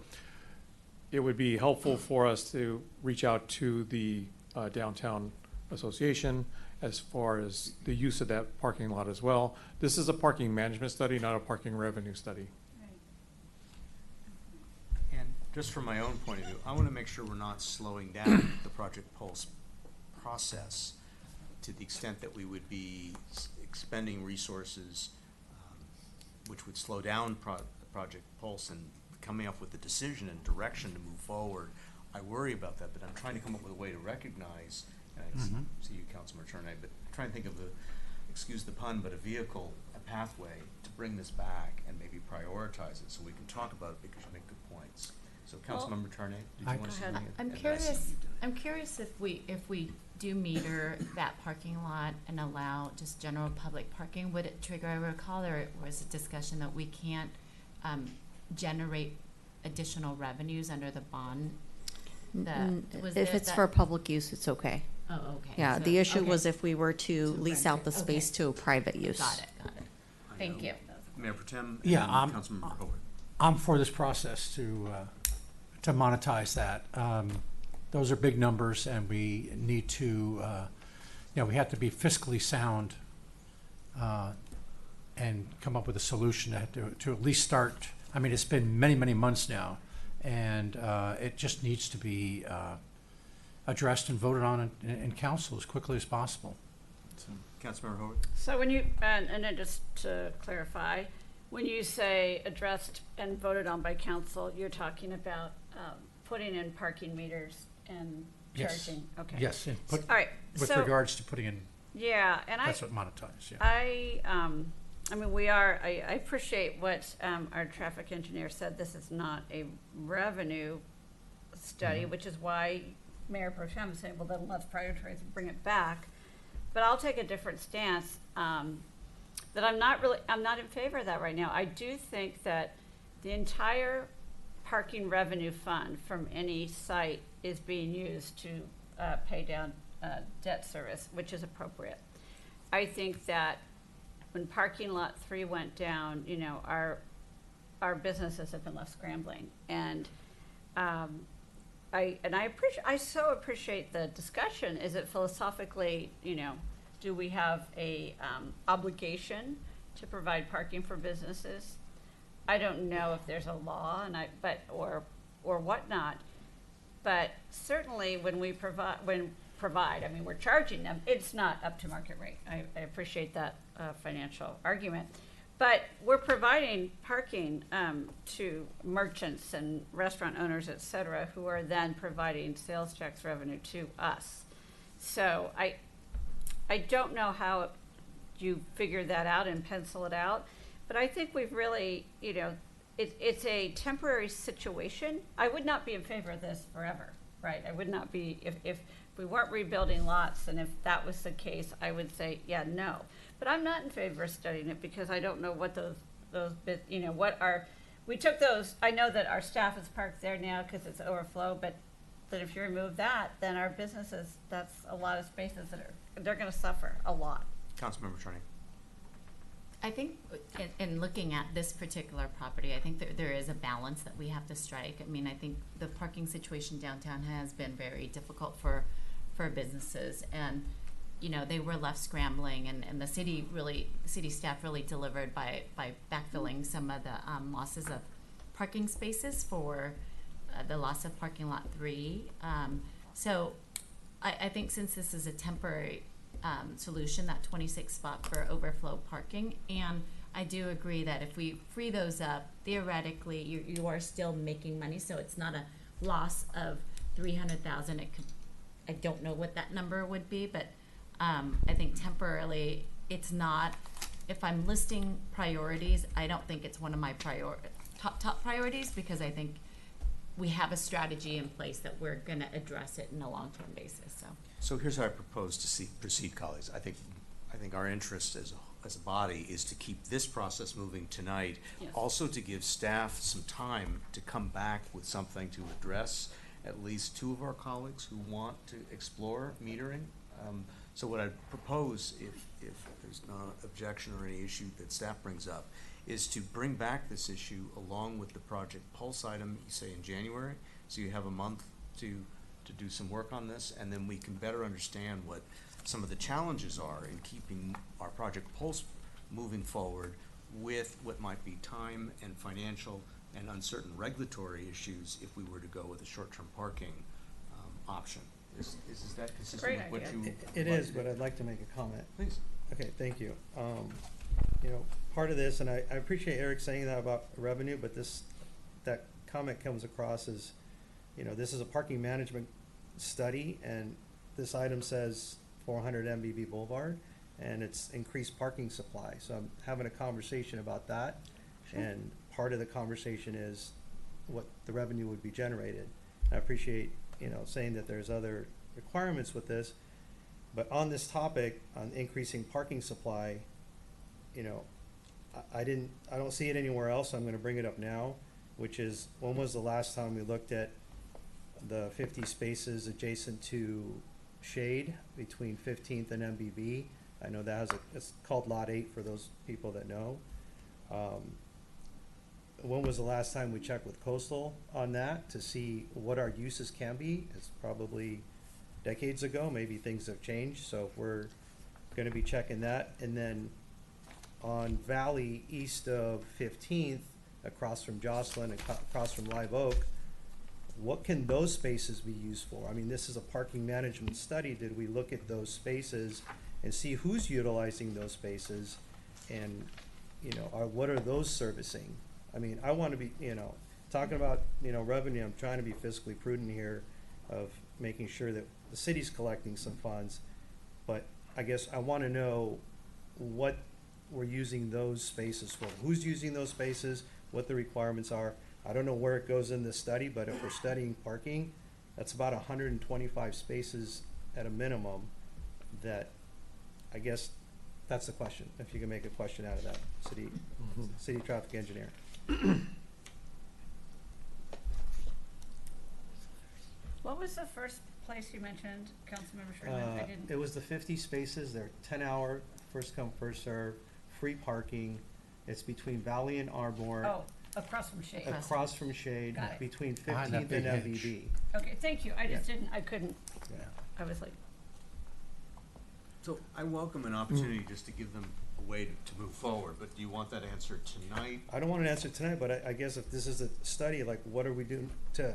it would be helpful for us to reach out to the Downtown Association as far as the use of that parking lot as well. This is a parking management study, not a parking revenue study. And just from my own point of view, I want to make sure we're not slowing down the Project Pulse process to the extent that we would be expending resources which would slow down Project Pulse and coming up with a decision and direction to move forward. I worry about that, but I'm trying to come up with a way to recognize, and I see you, Councilman Turnay, but trying to think of excuse the pun, but a vehicle, a pathway to bring this back and maybe prioritize it so we can talk about it because you make good points. So Councilmember Turnay, did you want to say anything? I'm curious if we do meter that parking lot and allow just general public parking, would it trigger a recall, or was it discussion that we can't generate additional revenues under the bond? If it's for public use, it's okay. Oh, okay. Yeah, So- the issue okay. was if we were to lease out the Okay. space to a private use. Got it. Thank you. Mayor Pro Tem and Yeah, Councilmember Howard. I'm for this process to monetize that. Those are big numbers, and we need to, we have to be fiscally sound and come up with a solution to at least start. I mean, it's been many, many months now, and it just needs to be addressed and voted on in council as quickly as possible. So, Councilmember Howard. So when you, and then just to clarify, when you say addressed and voted on by council, you're talking about putting in parking meters and Yes. charging? Okay. Yes, and All right. with So, regards to putting in. yeah, and That's what monetize, yeah. I mean, I appreciate what our traffic engineer said. This is not a revenue study, which is why Mayor Pro Tem is saying, well, then let's prioritize and bring it back. But I'll take a different stance, that I'm not in favor of that right now. I do think that the entire parking revenue fund from any site is being used to pay down debt service, which is appropriate. I think that when parking lot 3 went down, you know, our businesses have been left scrambling, and I so appreciate the discussion. Is it philosophically, you know, do we have a obligation to provide parking for businesses? I don't know if there's a law, or whatnot, but certainly when we provide, I mean, we're charging them, it's not up to market rate. I appreciate that financial argument. But we're providing parking to merchants and restaurant owners, et cetera, who are then providing sales tax revenue to us. So I don't know how you figure that out and pencil it out, but I think we've really, you know, it's a temporary situation. I would not be in favor of this forever, right? I would not be, if we weren't rebuilding lots, and if that was the case, I would say, yeah, no. But I'm not in favor of studying it because I don't know what those bits, you know, we took those, I know that our staff is parked there now because it's overflow, but if you remove that, then our businesses, that's a lot of spaces they're gonna suffer a lot. Councilmember Truney. I think in looking at this particular property, I think there is a balance that we have to strike. I mean, I think the parking situation downtown has been very difficult for businesses, and you know, they were left scrambling, and the city staff really delivered by backfilling some of the losses of parking spaces for the loss of parking lot 3. So I think since this is a temporary solution, that 26 spot for overflow parking, and I do agree that if we free those up, theoretically you are still making money, so it's not a loss of 300,000. I don't know what that number would be, but I think temporarily it's not. If I'm listing priorities, I don't think it's one of my top priorities, because I think we have a strategy in place that we're going to address it in a long-term basis. So here's how I propose to proceed, colleagues. I think our interest as a body is to keep this process moving tonight. Yes. Also to give staff some time to come back with something to address at least 2 of our colleagues who want to explore metering. So what I'd propose, if there's no objection or any issue that staff brings up, is to bring back this issue along with the Project Pulse item, you say in January, so you have a month to do some work on this, and then we can better understand what some of the challenges are in keeping our Project Pulse moving forward with what might be time and financial and uncertain regulatory issues if we were to go with a short-term parking option. Is that consistent with what you? It is, but I'd like to make a comment. Please. Okay, thank you. You know, part of this, and I appreciate Eric saying that about revenue, but that comment comes across as, you know, this is a parking management study, and this item says 400 MBB Boulevard, and it's increased parking supply. So I'm having a conversation about that, and part of the conversation is what the revenue would be generated. I appreciate, you know, saying that there's other requirements with this, but on this topic, on increasing parking supply, you know, I don't see it anywhere else, so I'm gonna bring it up now, which is, when was the last time we looked at the 50 spaces adjacent to Shade between 15th and MBB? I know that it's called Lot 8 for those people that know. When was the last time we checked with Coastal on that to see what our uses can be? It's probably decades ago, maybe things have changed, so if we're gonna be checking that. And then on Valley, east of 15th, across from Jocelyn and across from Live Oak, what can those spaces be used for? I mean, this is a parking management study. Did we look at those spaces and see who's utilizing those spaces? And, you know, what are those servicing? I mean, I want to be, you know, talking about, you know, revenue, I'm trying to be fiscally prudent here of making sure that the city's collecting some funds. But I guess I want to know what we're using those spaces for. Who's using those spaces, what the requirements are. I don't know where it goes in this study, but if we're studying parking, that's about 125 spaces at a minimum. That, I guess, that's the question, if you can make a question out of that, city traffic engineer. was the first place you mentioned, Councilmember Sherman? I didn't. It was the 50 spaces. They're 10-hour, first come, first serve, free parking. It's between Valley and Arbor. Oh, across from Shade. Across from Shade, Got it. between Behind that 15th and big MBB. Okay, thank you. I just Yeah. didn't, I couldn't, Yeah. I was like, So I welcome an opportunity just to give them a way to move forward, but do you want that answer tonight? I don't want an answer tonight, but I guess if this is a study, like what are we doing to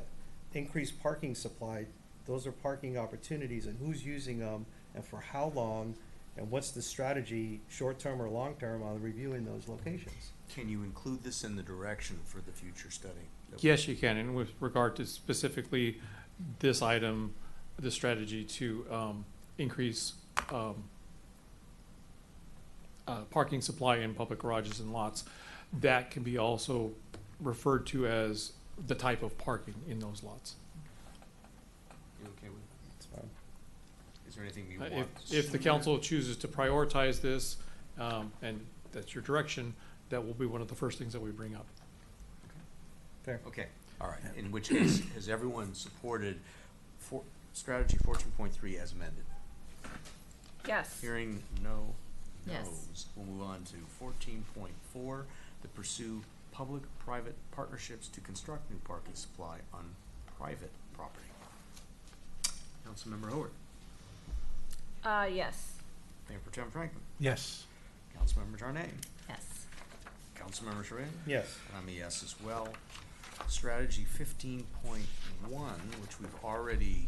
increase parking supply? Those are parking opportunities, and who's using them, and for how long, and what's the strategy, short-term or long-term, on reviewing those locations? Can you include this in the direction for the future study? Yes, you can, and with regard to specifically this item, the strategy to increase parking supply in public garages and lots, that can be also referred to as the type of parking in those lots. You okay with that? It's fine. Is there anything you If, want? if the council chooses to prioritize this, and that's your direction, that will be one of the first things that we bring up. Fair. Okay, all right. In which case, has everyone supported strategy 14.3 as amended? yes. Hearing no Yes. no's. We'll move on to 14.4, to pursue public-private partnerships to construct new parking supply on private property. Councilmember Howard. Yes. Mayor Pro Tem Franklin. Yes. Councilmember Jarnay. Yes. Councilmember Sharin. Yes. And I'm a yes as well. Strategy 15.1, which we've already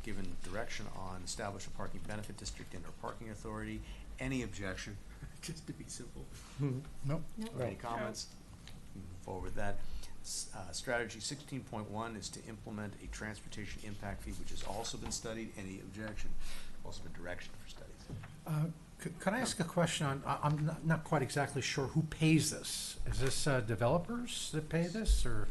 given direction on, establish a parking benefit district and/or parking authority. Any objection? Just to be simple. Nope. Or any comments? Move forward with that. Strategy 16.1 is to implement a transportation impact fee, which has also been studied. Any objection? Also been direction for studies. Could I ask a question on, I'm not quite exactly sure who pays this. Is this developers that pay this, or?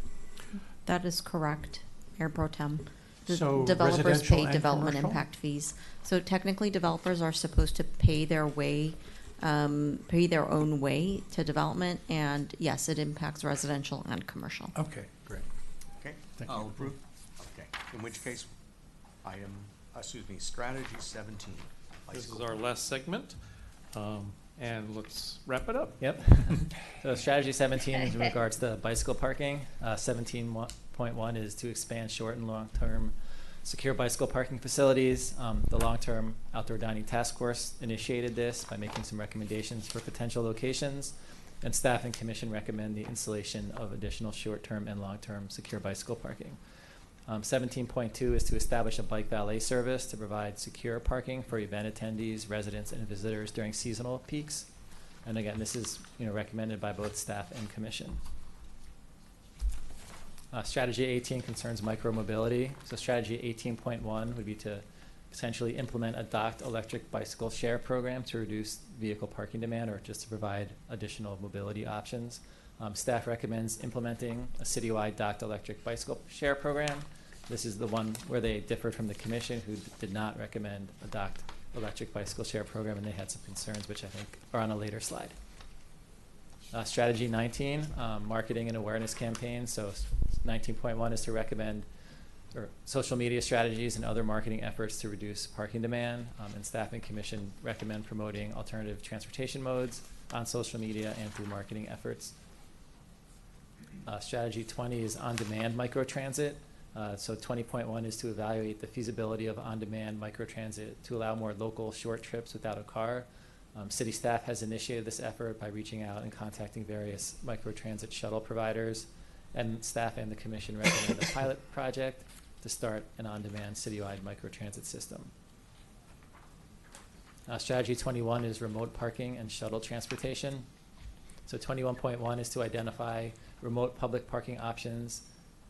That is correct, Mayor Pro Tem. The So developers residential pay and development commercial? impact fees. So technically, developers are supposed to pay their way, pay their own way to development, and yes, it impacts residential and commercial. Okay, great. Okay, Thank I'll you. approve. Okay, in which case, strategy 17. This is bicycle. our last segment, and let's wrap it up. Yep. So strategy 17 is in regards to bicycle parking. 17.1 is to expand short and long-term secure bicycle parking facilities. The long-term outdoor dining task force initiated this by making some recommendations for potential locations, and staff and commission recommend the installation of additional short-term and long-term secure bicycle parking. 17.2 is to establish a bike valet service to provide secure parking for event attendees, residents, and visitors during seasonal peaks. And again, this is recommended by both staff and commission. Strategy 18 concerns micromobility. So strategy 18.1 would be to essentially implement a docked electric bicycle share program to reduce vehicle parking demand, or just to provide additional mobility options. Staff recommends implementing a citywide docked electric bicycle share program. This is the one where they differed from the commission, who did not recommend a docked electric bicycle share program, and they had some concerns, which I think are on a later slide. Strategy 19, marketing and awareness campaigns. So 19.1 is to recommend social media strategies and other marketing efforts to reduce parking demand, and staff and commission recommend promoting alternative transportation modes on social media and through marketing efforts. Strategy 20 is on-demand microtransit. So 20.1 is to evaluate the feasibility of on-demand microtransit to allow more local short trips without a car. City staff has initiated this effort by reaching out and contacting various microtransit shuttle providers, and staff and the commission recommend a pilot project to start an on-demand citywide microtransit system. Strategy 21 is remote parking and shuttle transportation. So 21.1 is to identify remote public parking options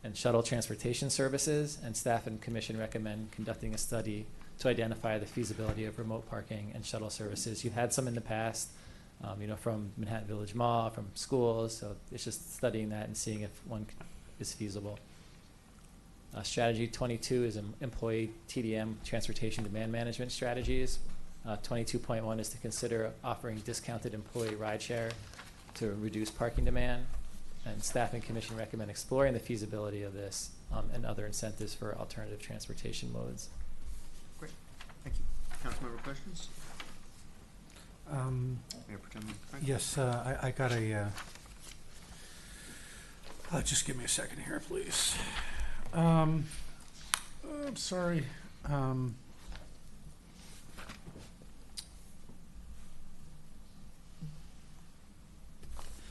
and shuttle transportation services, and staff and commission recommend conducting a study to identify the feasibility of remote parking and shuttle services. You've had some in the past, from Manhattan Village Mall, from schools, so it's just studying that and seeing if one is feasible. Strategy 22 is employee TDM, transportation demand management strategies. 22.1 is to consider offering discounted employee rideshare to reduce parking demand, and staff and commission recommend exploring the feasibility of this and other incentives for alternative transportation modes. Great, thank you. Councilmember questions? Mayor Pro Tem Frank? Yes, I got a, just give me a second here, please. I'm sorry.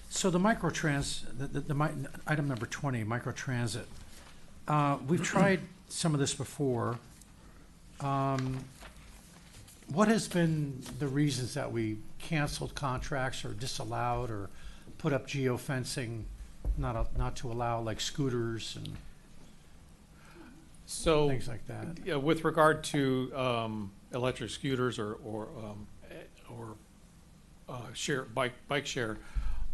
So the microtrans, item number 20, microtransit. We've tried some of this before. What has been the reasons that we canceled contracts or disallowed or put up geofencing, not to allow like scooters and So, things like that? yeah, with regard to electric scooters or share bike share,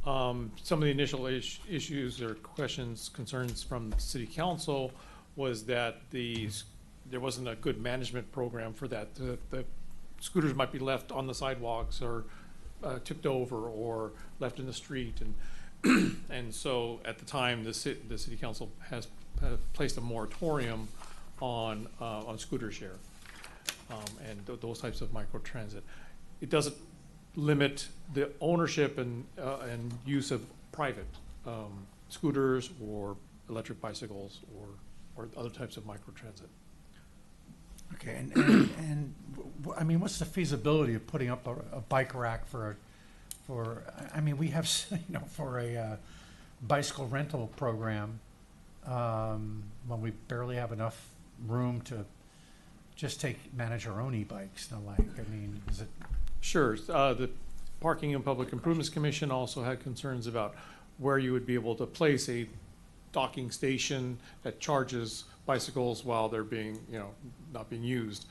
some of the initial issues or questions, concerns from the city council was that there wasn't a good management program for that. The scooters might be left on the sidewalks or tipped over or left in the street, and so at the time the city council has placed a moratorium on scooter share and those types of microtransit. It doesn't limit the ownership and use of private scooters or electric bicycles or other types of microtransit. Okay, and I mean, what's the feasibility of putting up a bike rack I mean, we have, for a bicycle rental program, when we barely have enough room to just manage our own e-bikes and the like. I mean, is it? Sure. The Parking and Public Improvements Commission also had concerns about where you would be able to place a docking station that charges bicycles while they're being, not being used.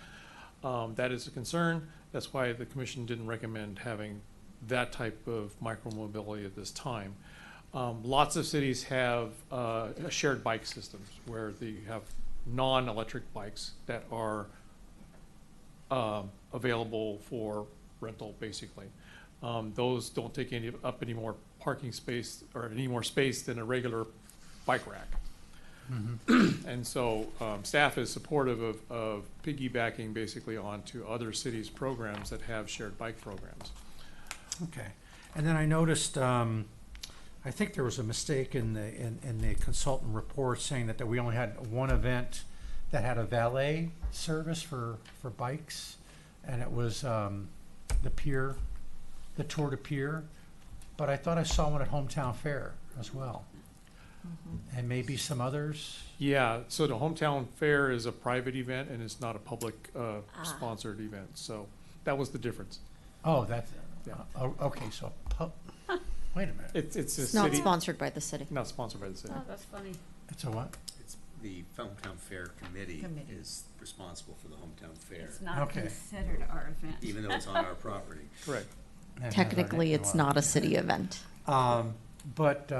That is a concern. That's why the commission didn't recommend having that type of micromobility at this time. Lots of cities have shared bike systems where they have non-electric bikes that are available for rental, basically. Those don't take up any more parking space or any more space than a regular bike rack. Mm-hmm. And so staff is supportive of piggybacking basically onto other cities' programs that have shared bike programs. Okay. And then I noticed, I think there was a mistake in the consultant report saying that we only had one event that had a valet service for bikes, and it was the Tour de Pier. But I thought I saw one at Hometown Fair as well. Mm-hmm. And maybe some others? Yeah, so the Hometown Fair is a private event and it's not a public sponsored event. So that was the difference. Oh, that's, yeah. Okay, so, wait a minute. It's not sponsored by the city. Not sponsored by the city. Oh, that's funny. It's a what? It's the Hometown Fair Committee is responsible for the Hometown Fair. It's not considered our event. Even though it's on our property. Correct. Technically, it's not a city event. But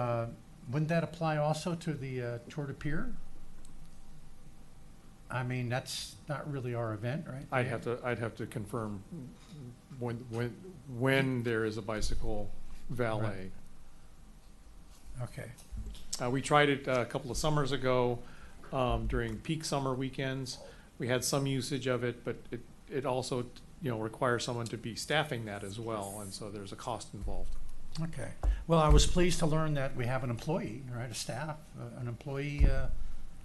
wouldn't that apply also to the Tour de Pier? I mean, that's not really our event, right? I'd have to confirm when there is a bicycle valet. Right. Okay. We tried it a couple of summers ago during peak summer weekends. We had some usage of it, but it also requires someone to be staffing that as well, and so there's a cost involved. Okay. Well, I was pleased to learn that we have an employee, right, a staff, an employee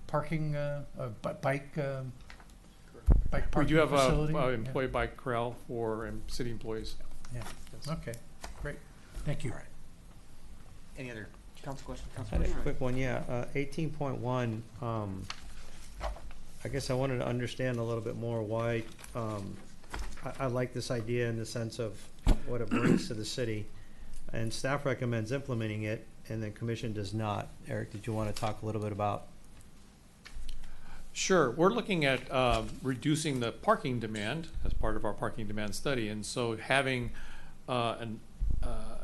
parking, bike parking We do have facility. a employee bike corral for city employees. Yeah. Yes. Okay. Great. Thank you. All right. Any other council questions? I had a quick one, yeah. 18.1, I guess I wanted to understand a little bit more why, I like this idea in the sense of what it brings to the city. And staff recommends implementing it, and then commission does not. Eric, did you want to talk a little bit about? Sure. We're looking at reducing the parking demand as part of our parking demand study. And so having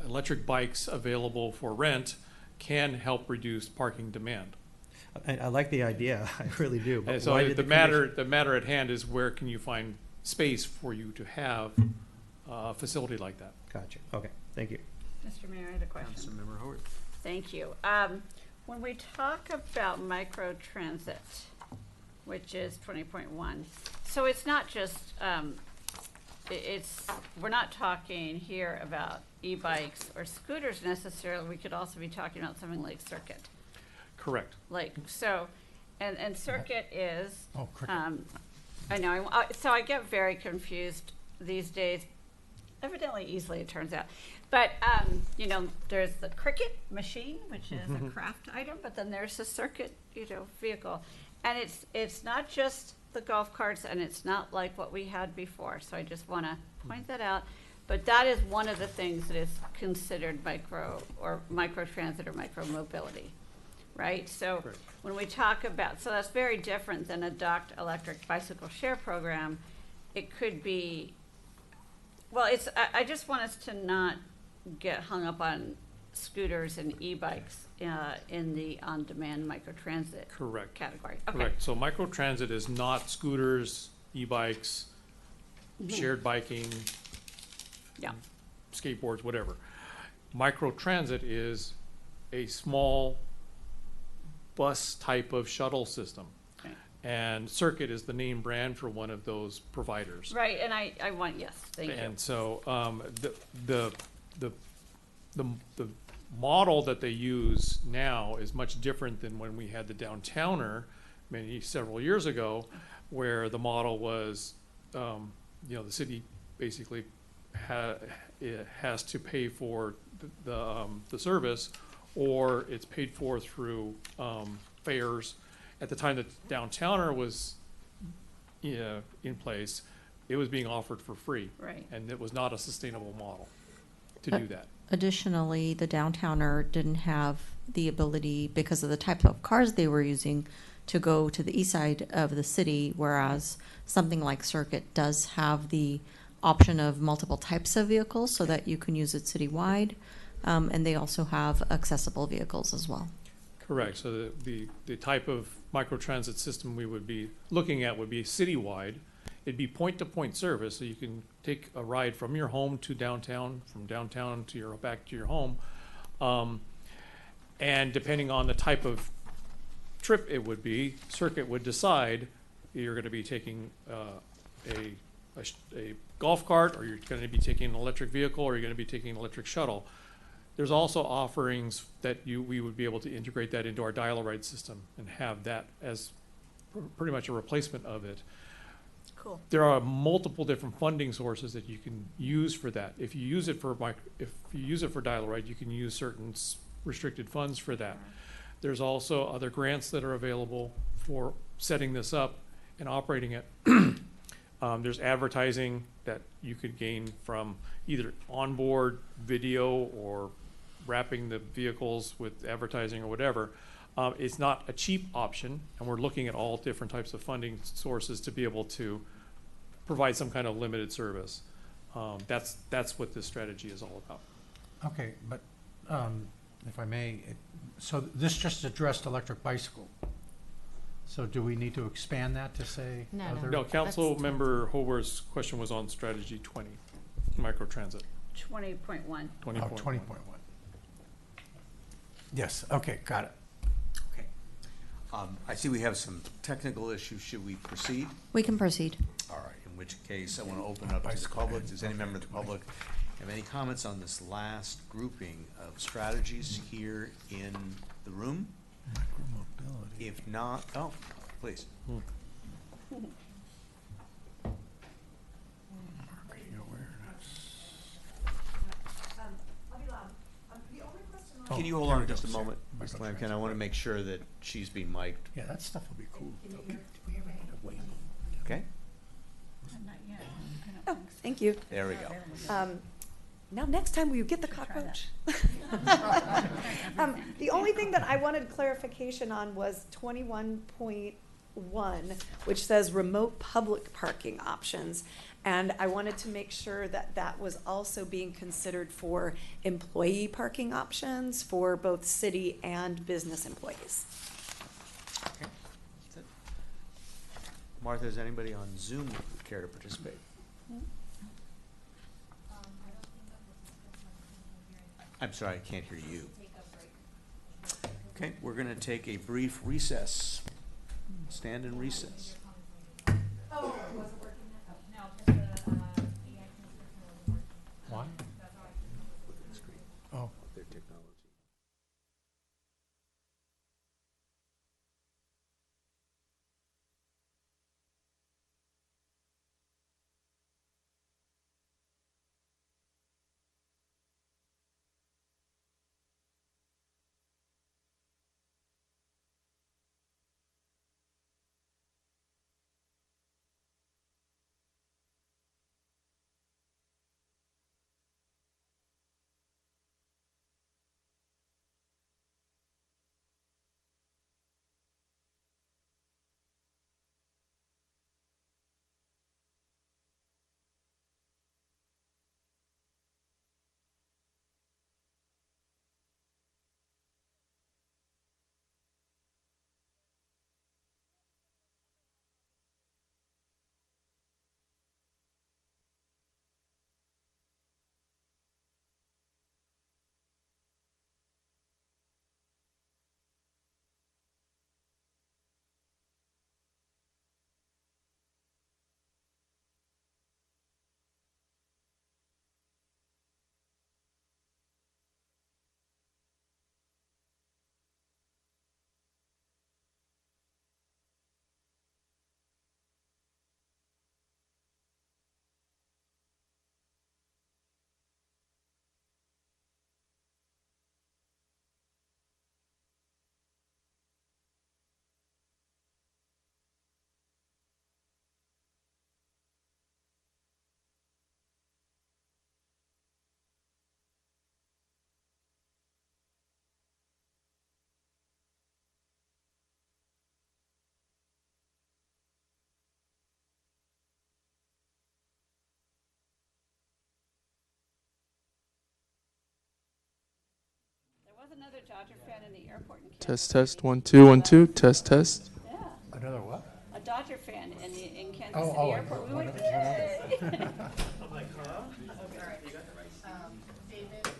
electric bikes available for rent can help reduce parking demand. I like the idea, I really do. But And so why did the matter at hand is where can you find space for you to have a facility like that? Gotcha. Okay, thank you. Mr. Mayor, I had a question. Councilmember Howard. Thank you. When we talk about microtransit, which is 20.1, so it's not just, we're not talking here about e-bikes or scooters necessarily. We could also be talking about something like Circuit. Correct. Like, so, and Circuit is, Oh, cricket. I know, so I get very confused these days, evidently easily it turns out. But, you know, there's the Cricket machine, which is a craft item, but then there's the Circuit, you know, vehicle. And it's not just the golf carts, and it's not like what we had before. So I just want to point that out. But that is one of the things that is considered microtransit or micromobility, right? So when we talk about, so that's very different than a docked electric bicycle share program. It could be, well, I just want us to not get hung up on scooters and e-bikes in the on-demand microtransit Correct. category. Okay. Correct. So microtransit is not scooters, e-bikes, shared biking, Yeah. skateboards, whatever. Microtransit is a small bus type of shuttle system. Okay. And Circuit is the name brand for one of those providers. Right, and I want, yes, thank you. And so, the model that they use now is much different than when we had the downtowner several years ago, where the model was, you know, the city basically has to pay for the service, or it's paid for through fares. At the time that downtowner was in place, it was being offered for free. Right. And it was not a sustainable model to do that. Additionally, the downtowner didn't have the ability, because of the type of cars they were using, to go to the east side of the city, whereas something like Circuit does have the option of multiple types of vehicles so that you can use it citywide, and they also have accessible vehicles as well. Correct. So the type of microtransit system we would be looking at would be citywide. It'd be point-to-point service, so you can take a ride from your home to downtown, from downtown to back to your home. And depending on the type of trip it would be, Circuit would decide you're going to be taking a golf cart, or you're going to be taking an electric vehicle, or you're going to be taking an electric shuttle. There's also offerings that we would be able to integrate that into our dial-a-ride system and have that as pretty much a replacement of it. Cool. There are multiple different funding sources that you can use for that. If you use it for dial-a-ride, you can use certain restricted funds for that. There's also other grants that are available for setting this up and operating it. There's advertising that you could gain from either onboard video or wrapping the vehicles with advertising or whatever. It's not a cheap option, and we're looking at all different types of funding sources to be able to provide some kind of limited service. That's what this strategy is all about. Okay, but if I may, so this just addressed electric bicycle. So do we need to expand that to say No, other? No, Council Member Hober's question was on strategy 20, microtransit. 20.1. 20.1. Oh, 20.1. Yes, okay, got it. Okay. I see we have some technical issues. Should we proceed? We can proceed. All right, in which case I want to open up to the public. Does any member of the public have any comments on this last grouping of strategies here in the room? Micromobility. If not, oh, please. Marketing awareness. Can you hold on just a moment, Ms. Lampkin? I want to make sure that she's being mic'd. Yeah, that stuff will be cool. Okay? Not yet. Oh, thank you. There we go. Now, next time, will you get the cockroach? The only thing that I wanted clarification on was 21.1, which says remote public parking options. And I wanted to make sure that that was also being considered for employee parking options for both city and business employees. Okay. That's it. Martha, is anybody on Zoom who would care to participate? I'm sorry, I can't hear you. Okay, we're going to take a brief recess. Stand in recess. Why? Oh. Their technology. There was another Dodger fan in the airport in Kansas Test, City. test, 1, 2, 1, 2, test, test. Yeah. Another what? A Dodger fan in Kansas Oh, City oh, airport. We one went, of- one of- yay! I'm like, huh? Okay, you got the right seat. David.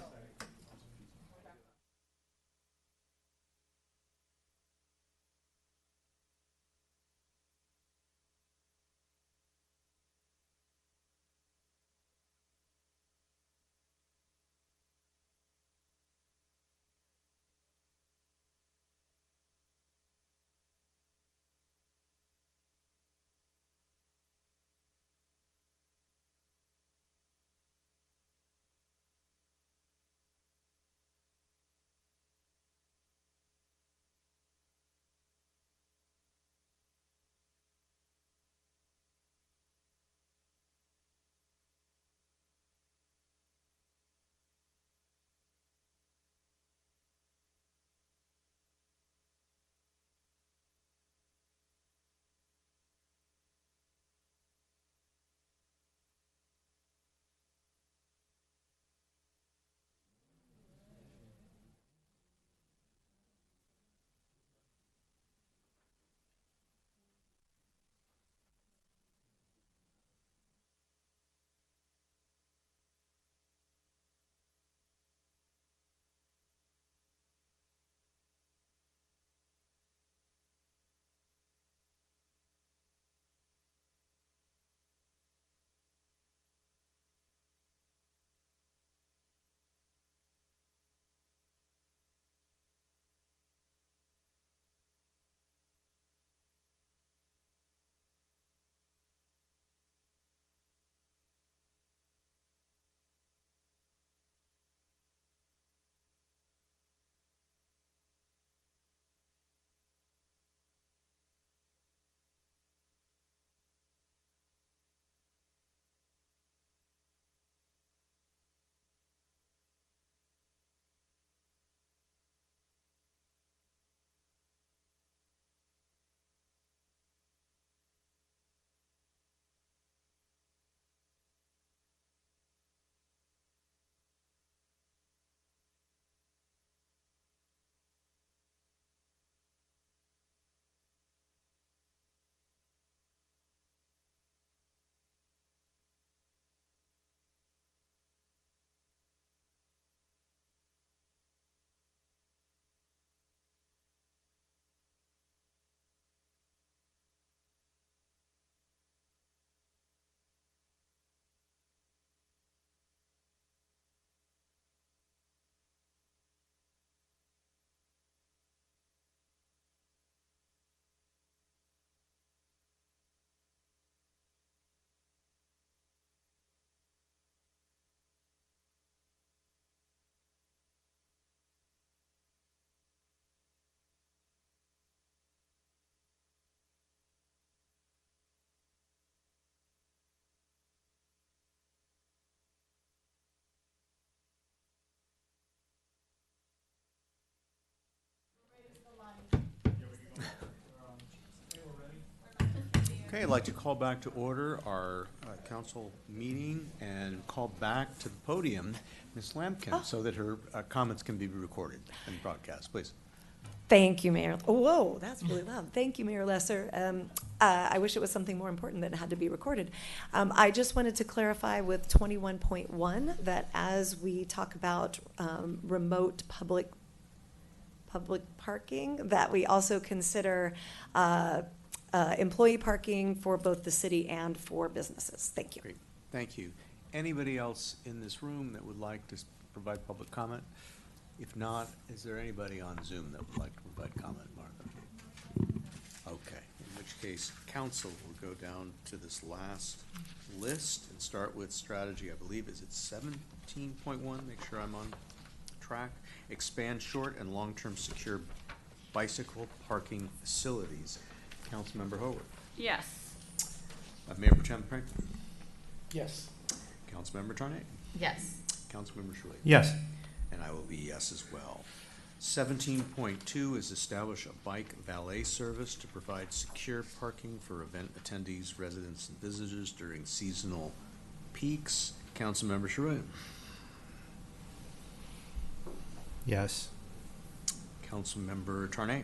Okay, I'd like to call back to order our council meeting and call back to the podium Ms. Lampkin so that her comments can be recorded and broadcast, please. Thank you, Mayor. Oh, whoa, that's really loud. Thank you, Mayor Lesser. I wish it was something more important that had to be recorded. I just wanted to clarify with 21.1 that as we talk about remote public parking, that we also consider employee parking for both the city and for businesses. Thank you. Great, thank you. Anybody else in this room that would like to provide public comment? If not, is there anybody on Zoom that would like to provide comment, Martha? Okay, in which case, council will go down to this last list and start with strategy, I believe, is it 17.1? Make sure I'm on track. Expand short and long-term secure bicycle parking facilities. Councilmember Howard. Yes. Mayor Pro Tem Franklin. Yes. Councilmember Tarnay. Yes. Councilmember Shalay. Yes. And I will be yes as well. 17.2 is establish a bike valet service to provide secure parking for event attendees, residents, and visitors during seasonal peaks. Councilmember Shalay. Yes. Councilmember Tarnay.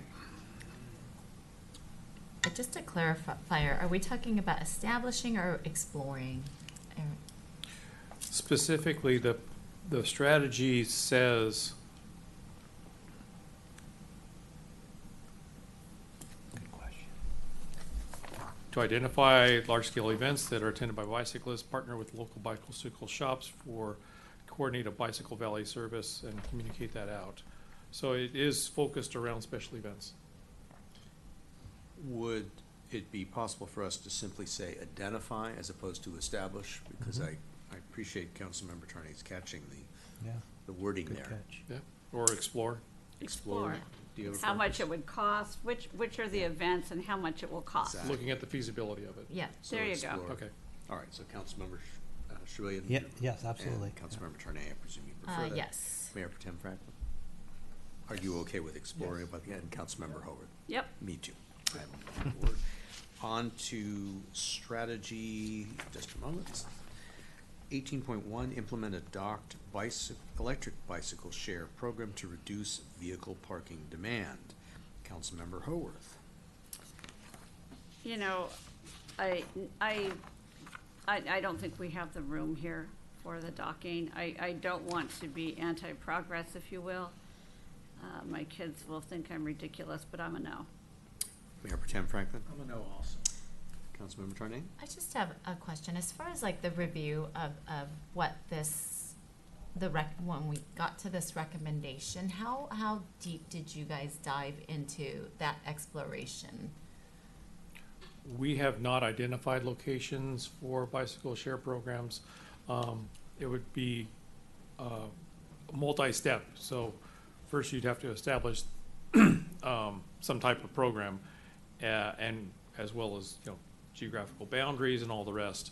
Just to clarify, are we talking about establishing or exploring? Specifically, the strategy says to identify large-scale events that are attended by bicyclists, partner with local bicycle shops for coordinate a bicycle valet service and communicate that out. So it is focused around special events. Would it be possible for us to simply say identify as opposed to establish? Because I appreciate Councilmember Tarnay's catching the wording Good there. catch. Yeah, or explore. Explore. Do you have a How much preference? it would cost, which are the events and how much it will cost. Exactly. Looking at the feasibility of it. Yeah. So There you explore. go. Okay. All right, so Councilmember Shalay. Yeah, yes, absolutely. And Councilmember Tarnay, I presume you prefer that. Yes. Mayor Pro Tem Franklin. Are you okay with exploring about the end? Councilmember Howard. Yep. Me too. I am on board. On to strategy, just a moment. 18.1, implement a docked electric bicycle share program to reduce vehicle parking demand. Councilmember Haworth. You know, I don't think we have the room here for the docking. I don't want to be anti-progress, if you will. My kids will think I'm ridiculous, but I'm a no. Mayor Pro Tem Franklin. I'm a no also. Councilmember Tarnay. I just have a question. As far as like the review of what this, when we got to this recommendation, how deep did you guys dive into that exploration? We have not identified locations for bicycle share programs. It would be multi-step. So first you'd have to establish some type of program, and as well as, geographical boundaries and all the rest.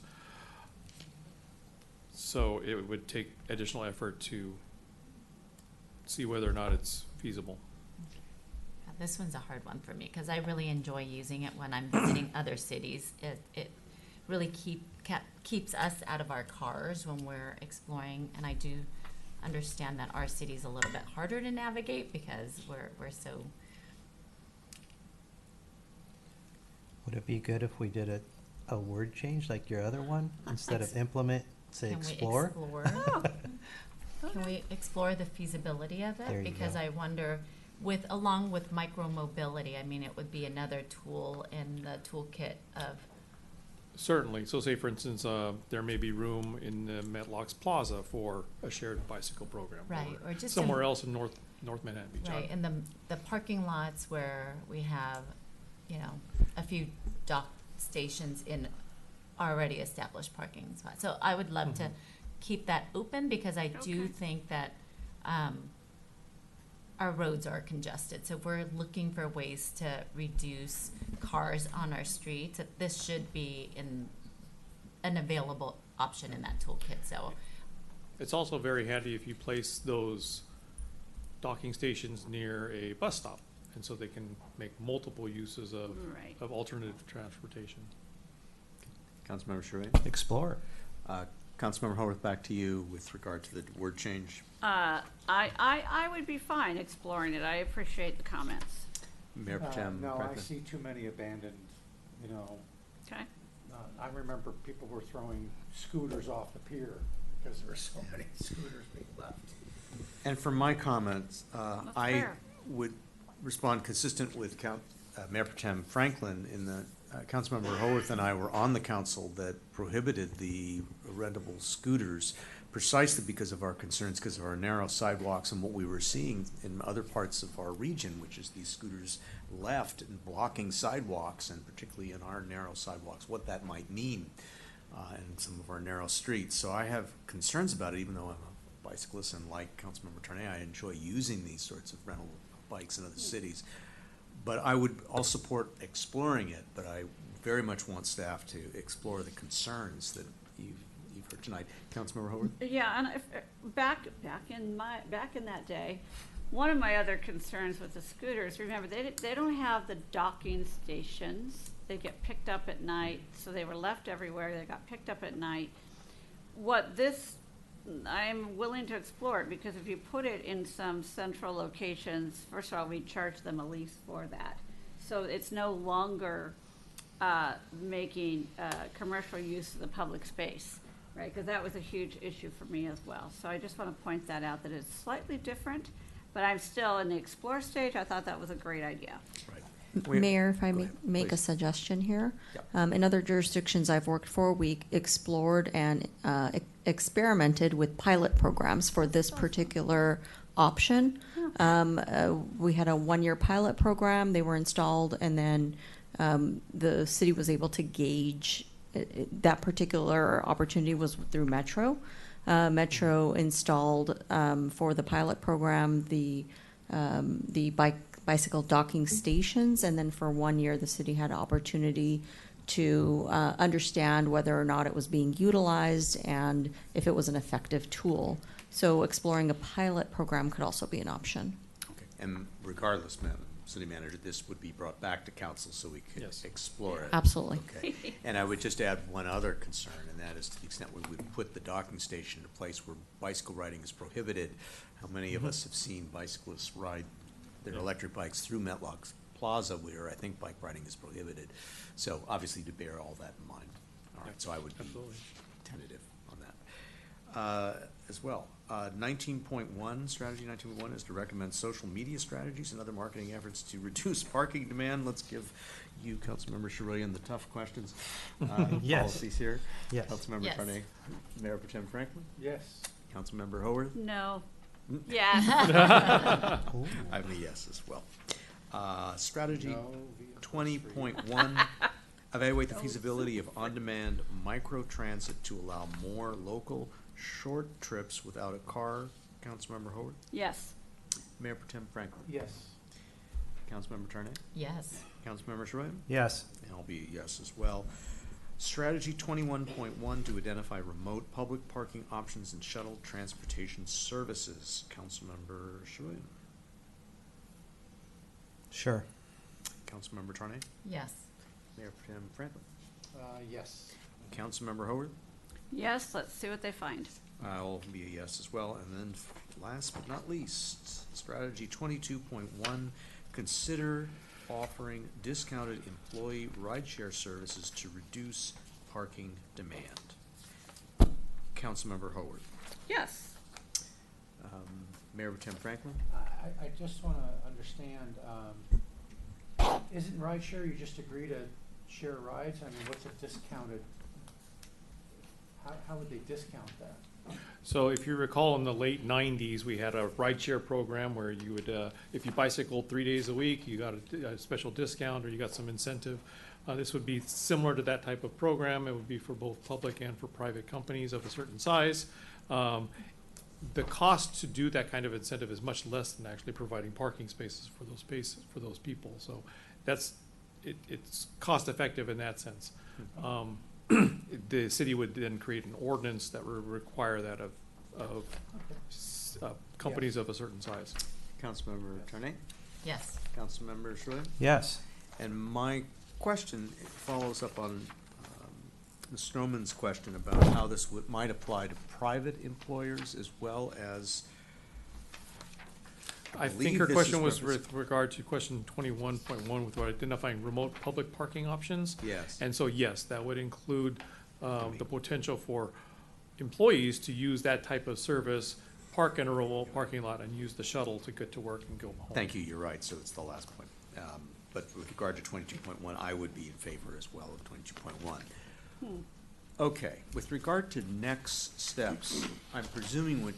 So it would take additional effort to see whether or not it's feasible. This one's a hard one for me because I really enjoy using it when I'm visiting other cities. It really keeps us out of our cars when we're exploring, and I do understand that our city's a little bit harder to navigate because we're so. Would it be good if we did a word change like your other one? Instead of implement, say Can explore? we explore? Can we explore the feasibility of it? There you Because go. I wonder, along with micro-mobility, I mean, it would be another tool in the toolkit of. Certainly. So say, for instance, there may be room in the Metlocks Plaza for a shared bicycle program. Right, or just somewhere else in North Manhattan Beach. Right, and the parking lots where we have, a few dock stations in already established parking spots. So I would love to keep that open because I do think that our roads are congested. So we're looking for ways to reduce cars on our streets. This should be an available option in that toolkit. So It's also very handy if you place those docking stations near a bus stop, and so they can make multiple uses of alternative transportation. Councilmember Sherway? Explore. Councilmember Horwath, back to you with regard to the word change. I would be fine exploring it. I appreciate the comments. Mayor Pro Tem No, I Franklin? see too many abandoned, you know. Okay. I remember people were throwing scooters off the pier because there were so many scooters being left. And for my comments, I fair. would respond consistent with Mayor Pro Tem Franklin in that Councilmember Horwath and I were on the council that prohibited the rentable scooters precisely because of our concerns, because of our narrow sidewalks and what we were seeing in other parts of our region, which is these scooters left and blocking sidewalks, and particularly in our narrow sidewalks, what that might mean in some of our narrow streets. So I have concerns about it, even though I'm a bicyclist and like Councilmember Tornay, I enjoy using these sorts of rental bikes in other cities. But I'll support exploring it, but I very much want staff to explore the concerns that you've heard tonight. Councilmember Howard? Yeah, and back in that day, one of my other concerns with the scooters, remember, they don't have the docking stations. They get picked up at night, so they were left everywhere. They got picked up at night. I'm willing to explore it, because if you put it in some central locations, first of all, we charge them a lease for that. So it's no longer making commercial use of the public space, right? Because that was a huge issue for me as well. So I just want to point that out, that it's slightly different, but I'm still in the explore stage. I thought that was a great idea. Mayor, if I may make a suggestion here. In other jurisdictions I've worked for, we explored and experimented with pilot programs for this particular option. We had a one-year pilot program. They were installed, and then the city was able to gauge that particular opportunity was through Metro. Metro installed for the pilot program the bicycle docking stations, and then for 1 year the city had an opportunity to understand whether or not it was being utilized and if it was an effective tool. So exploring a pilot program could also be an option. Okay. And regardless, City Manager, this would be brought back to council so we could explore it. Absolutely. Okay. And I would just add one other concern, and that is to the extent we would put the docking station in a place where bicycle riding is prohibited. How many of us have seen bicyclists ride their electric bikes through Metlock Plaza, where I think bike riding is prohibited? So obviously to bear all that in mind. All right, so I would be tentative on that as well. 19.1, strategy 19.1 is to recommend social media strategies and other marketing efforts to reduce parking demand. Let's give you, Councilmember Sherrillian, the tough questions. Policies here. Yes. Councilmember Yes. Carney, Mayor Pro Tem Franklin, Yes. Councilmember Howard. No. Yes. I'm a yes as well. Strategy 20.1, evaluate the feasibility of on-demand microtransit to allow more local short trips without a car. Councilmember Howard. Yes. Mayor Pro Tem Franklin. Yes. Councilmember Tarnay. Yes. Councilmember Sherway. Yes. And I'll be a yes as well. Strategy 21.1 to identify remote public parking options and shuttle transportation services. Councilmember Sherway. Sure. Councilmember Tarnay. Yes. Mayor Pro Tem Franklin. Yes. Councilmember Howard. Yes, let's see what they find. I'll be a yes as well. And then last but not least, strategy 22.1, consider offering discounted employee rideshare services to reduce parking demand. Councilmember Howard. Yes. Mayor Pro Tem Franklin. I just want to understand, isn't rideshare, you just agree to share rides? I mean, what's a discounted, how would they discount that? So if you recall, in the late 90s, we had a rideshare program where you would, if you bicycled 3 days a week, you got a special discount or you got some incentive. This would be similar to that type of program. It would be for both public and for private companies of a certain size. The cost to do that kind of incentive is much less than actually providing parking spaces for those people. So it's cost effective in that sense. The city would then create an ordinance that would require that of companies of a certain size. Councilmember Tarnay. Yes. Councilmember Sherway. Yes. And my question follows up on Stroman's question about how this might apply to private employers as well as. I think believe her this question is was reference- with regard to question 21.1 with identifying remote public parking options. Yes. And so, yes, that would include the potential for employees to use that type of service, park in a remote parking lot and use the shuttle to get to work and go home. Thank you, you're right, so it's the last point. But with regard to 22.1, I would be in favor as well of 22.1. Okay, with regard to next steps, I'm presuming what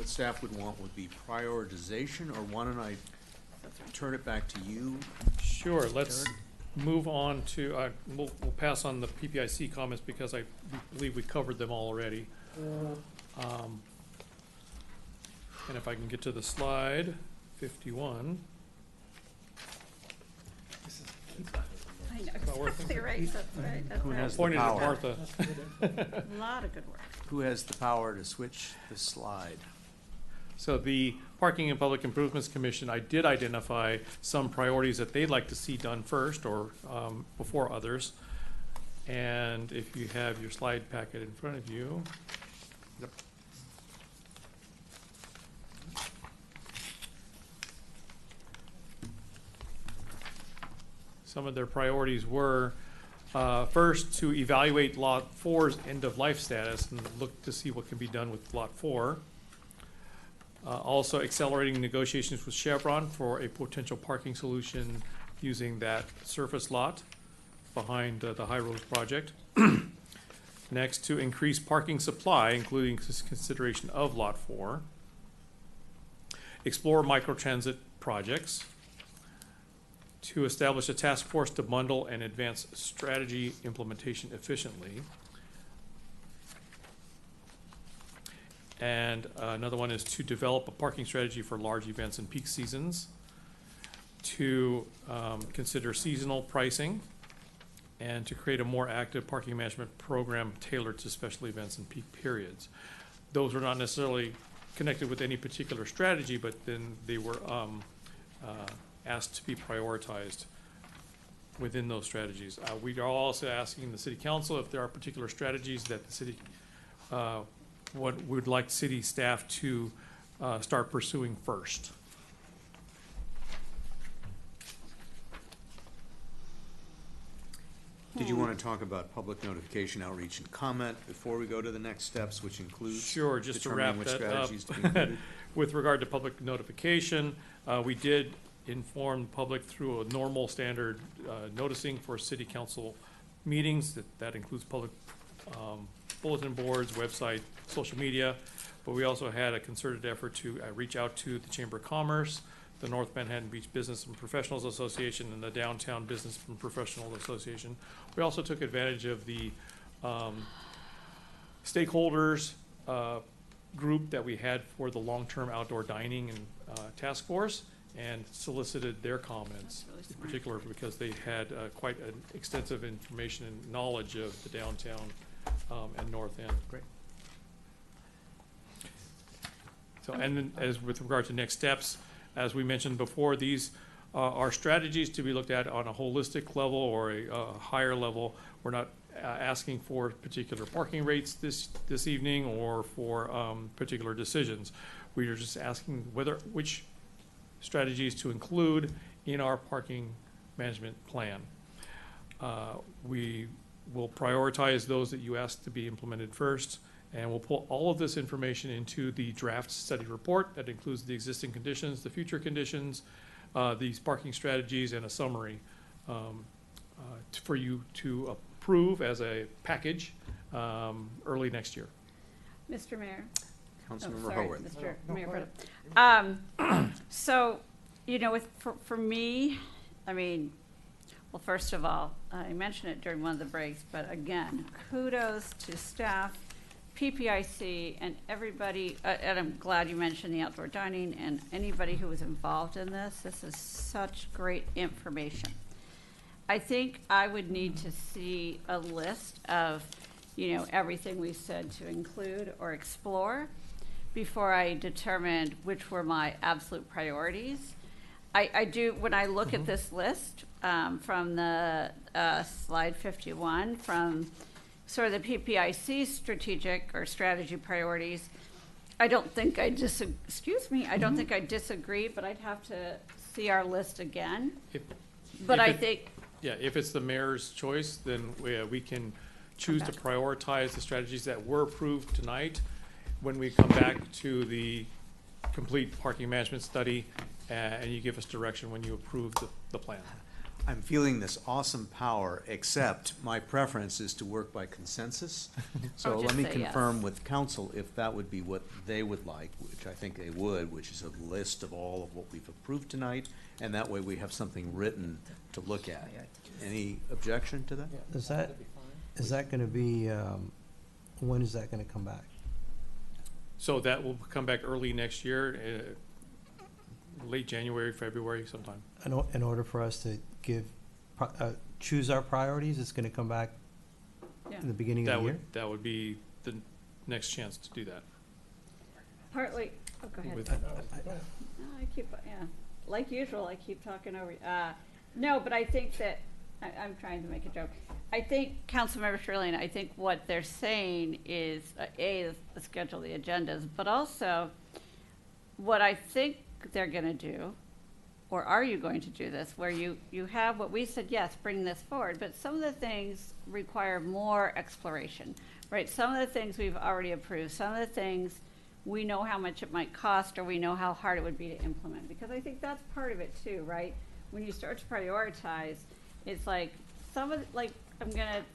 staff would want would be prioritization, or why don't I turn it back to you? Sure, let's move on to, we'll pass on the PPIC comments because I believe we covered them all already. And if I can get to the slide, 51. I know, exactly right, that's right, that's Who right. has the Pointing at power? Martha. A lot of good work. Who has the power to switch the slide? So the Parking and Public Improvements Commission, I did identify some priorities that they'd like to see done first or before others. And if you have your slide packet in front of you. Yep. Some of their priorities were, first, to evaluate Lot 4's end-of-life status and look to see what can be done with Lot 4. Also accelerating negotiations with Chevron for a potential parking solution using that surface lot behind the High Road project. Next, to increase parking supply, including consideration of Lot 4. Explore microtransit projects. To establish a task force to bundle and advance strategy implementation efficiently. And another one is to develop a parking strategy for large events and peak seasons. To consider seasonal pricing. And to create a more active parking management program tailored to special events and peak periods. Those were not necessarily connected with any particular strategy, but then they were asked to be prioritized within those strategies. We are also asking the city council if there are particular strategies that the city would like city staff to start pursuing first. Did you want to talk about public notification, outreach, and comment before we go to the next steps, which includes Sure, just to wrap determining which that up. strategies to be included? With regard to public notification, we did inform the public through a normal standard noticing for city council meetings. That includes public bulletin boards, website, social media. But we also had a concerted effort to reach out to the Chamber of Commerce, the North Manhattan Beach Business and Professionals Association, and the Downtown Business and Professionals Association. We also took advantage of the stakeholders group that we had for the long-term outdoor dining and task force and solicited their comments, in particular because they had quite an extensive information and knowledge of the downtown and North End. Great. So, and then as with regard to next steps, as we mentioned before, these are strategies to be looked at on a holistic level or a higher level. We're not asking for particular parking rates this evening or for particular decisions. We are just asking which strategies to include in our parking management plan. We will prioritize those that you asked to be implemented first, and we'll pull all of this information into the draft study report that includes the existing conditions, the future conditions, these parking strategies, and a summary for you to approve as a package early next year. Mr. Mayor? Councilmember sorry, Howard. Mr. Mayor Pro Tem. So, you know, for me, I mean, well, first of all, I mentioned it during one of the breaks, but again, kudos to staff, PPIC, and everybody, and I'm glad you mentioned the outdoor dining and anybody who was involved in this. This is such great information. I think I would need to see a list of, you know, everything we said to include or explore before I determined which were my absolute priorities. I do, when I look at this list from the slide 51, from, sort of the PPIC strategic or strategy priorities, I don't think I I don't think I disagree, but I'd have to see our list again. But I think, Yeah, if it's the mayor's choice, then we can choose to prioritize the strategies that were approved tonight when we come back to the complete parking management study, and you give us direction when you approve the plan. I'm feeling this awesome power, except my preference is to work by consensus. So just let me say yes. confirm with council if that would be what they would like, which I think they would, which is a list of all of what we've approved tonight, and that way we have something written to look at. Any objection to that? Is that gonna be, when is that gonna come back? So that will come back early next year, late January, February sometime. In order for us to choose our priorities, it's gonna come back yeah, in the beginning of the year? That would be the next chance to do that. partly, oh, go ahead. With- No, I keep, yeah, like usual, I keep talking over you. No, but I think that, I'm trying to make a joke. I think, Councilmember Shirley, I think what they're saying is, schedule the agendas, but also, what I think they're gonna do, or are you going to do this, where you have what we said, yes, bring this forward, but some of the things require more exploration, right? Some of the things we've already approved, some of the things we know how much it might cost, or we know how hard it would be to implement, because I think that's part of it too, right? When you start to prioritize, it's like, some of, like,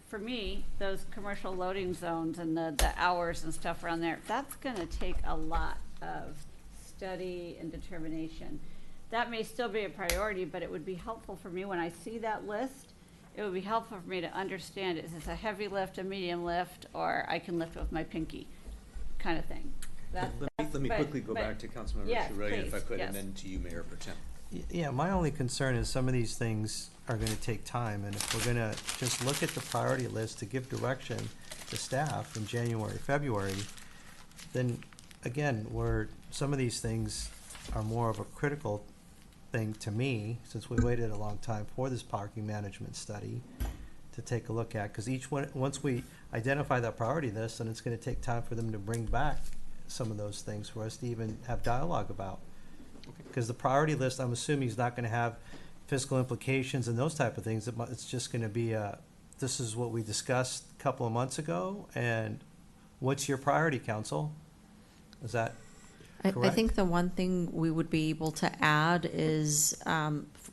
for me, those commercial loading zones and the hours and stuff around there, that's gonna take a lot of study and determination. That may still be a priority, but it would be helpful for me when I see that list. It would be helpful for me to understand, is this a heavy lift, a medium lift, or I can lift with my pinky, kind of thing. Let me quickly go back to Councilmember yes, Shirley, if I please, could, yes. and then to you, Mayor Pro Tem. Yeah, my only concern is some of these things are gonna take time, and if we're gonna just look at the priority list to give direction to staff in January, February, then, again, some of these things are more of a critical thing to me, since we waited a long time for this parking management study to take a look at, because each one, once we identify that priority list, then it's gonna take time for them to bring back some of those things for us to even have dialogue about. Because the priority list, I'm assuming, is not gonna have fiscal implications and those type of things. It's just gonna be this is what we discussed a couple of months ago, and what's your priority, council? Is that I correct? think the one thing we would be able to add is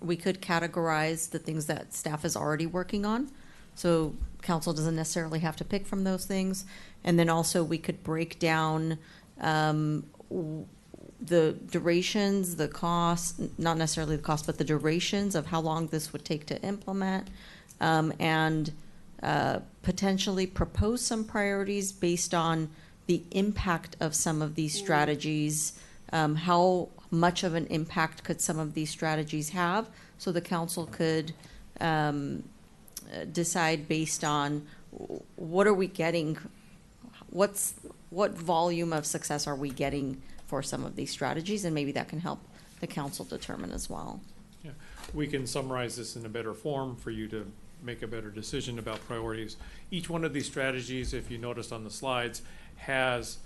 we could categorize the things that staff is already working on. So council doesn't necessarily have to pick from those things. And then also we could break down the durations, the cost, not necessarily the cost, but the durations of how long this would take to implement, and potentially propose some priorities based on the impact of some of these strategies. How much of an impact could some of these strategies have? So the council could decide based on what are we getting, what volume of success are we getting for some of these strategies, and maybe that can help the council determine as well. Yeah, we can summarize this in a better form for you to make a better decision about priorities. Each one of these strategies, if you noticed on the slides, has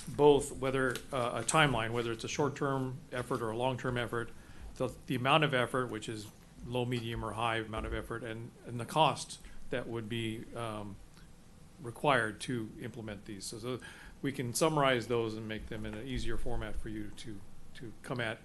both whether a timeline, whether it's a short-term effort or a long-term effort, the amount of effort, which is low, medium, or high amount of effort, and the cost that would be required to implement these. So we can summarize those and make them in an easier format for you to come at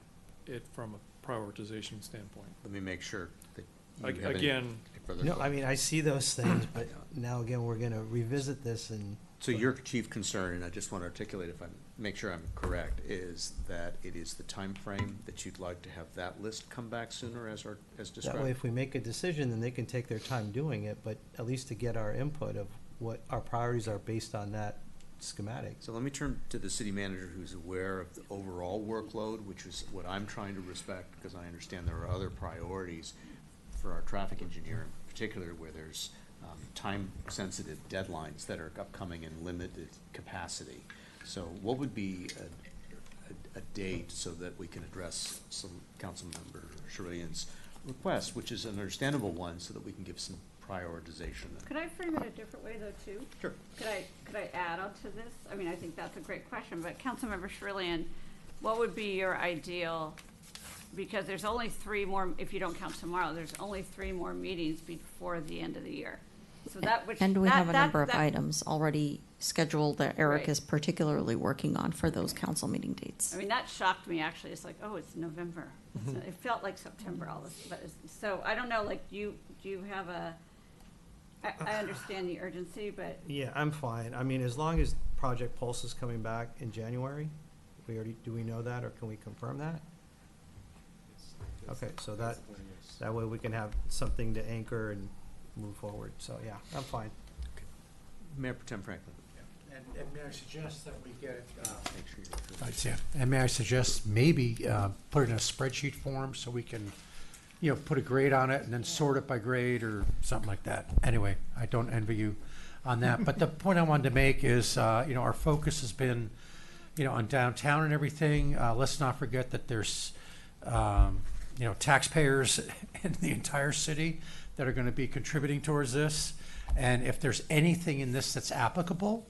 it from a prioritization standpoint. Let me make sure that you have Again, any further No, I questions. mean, I see those things, but now again, we're gonna revisit this and. So your chief concern, and I just want to articulate make sure I'm correct, is that it is the time frame that you'd like to have that list come back sooner as described? That way, if we make a decision, then they can take their time doing it, but at least to get our input of what our priorities are based on that schematic. So let me turn to the city manager who's aware of the overall workload, which is what I'm trying to respect, because I understand there are other priorities for our traffic engineer, in particular where there's time-sensitive deadlines that are upcoming and limited capacity. So what would be a date so that we can address some Councilmember Shirley's request, which is an understandable one, so that we can give some prioritization. Could I frame it a different way though, too? Sure. Could I add on to this? I mean, I think that's a great question, but Councilmember Shrillian, what would be your ideal? Because there's only 3 more, if you don't count tomorrow, there's only 3 more meetings before the end of the year. So that would. And we have a that- number of that- items already scheduled that Eric Right. is particularly working on for those council meeting dates. I mean, that shocked me, actually. It's like, oh, it's November. It felt like September all this, but, so I don't know, like, do you have I understand the urgency, but. Yeah, I'm fine. I mean, as long as Project Pulse is coming back in January, do we know that, or can we confirm that? Okay, so that way we can have something to anchor and move forward. So, yeah, I'm fine. Mayor Pro Tem Franklin. And may I suggest that we get, Make sure you're- Right, yeah. And may I suggest maybe put it in a spreadsheet form so we can, put a grade on it and then sort it by grade or something like that. Anyway, I don't envy you on that. But the point I wanted to make is, our focus has been, on downtown and everything. Let's not forget that there's, taxpayers in the entire city that are going to be contributing towards this. And if there's anything in this that's applicable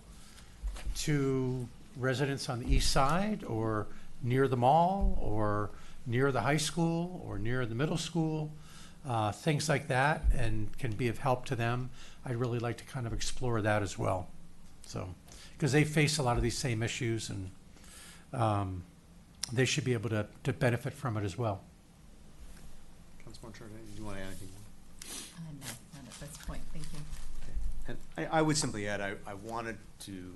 to residents on the east side or near the mall or near the high school or near the middle school, things like that, and can be of help to them, I'd really like to kind of explore that as well. So, because they face a lot of these same issues, and they should be able to benefit from it as well. Councilman Chardonnay, do you want to add anything more? No, not at this point, thank you. And I would simply add, I wanted to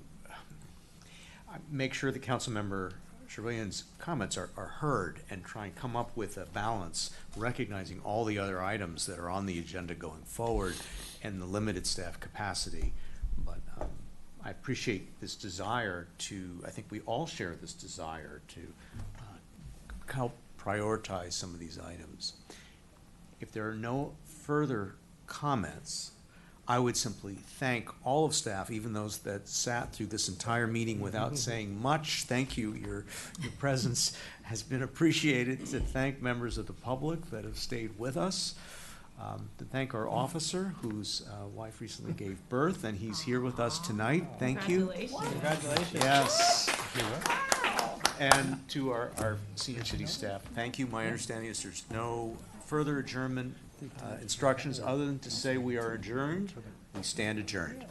make sure that Councilmember Shirley's comments are heard and try and come up with a balance, recognizing all the other items that are on the agenda going forward and the limited staff capacity. But I appreciate this desire I think we all share this desire to help prioritize some of these items. If there are no further comments, I would simply thank all of staff, even those that sat through this entire meeting without saying much. Thank you. Your presence has been appreciated. To thank members of the public that have stayed with us. To thank our officer whose wife recently gave birth, and he's here with us tonight. Thank you. Congratulations. Yes. And to our senior city staff, thank you. My understanding is there's no further adjournment instructions other than to say we are adjourned. We stand adjourned.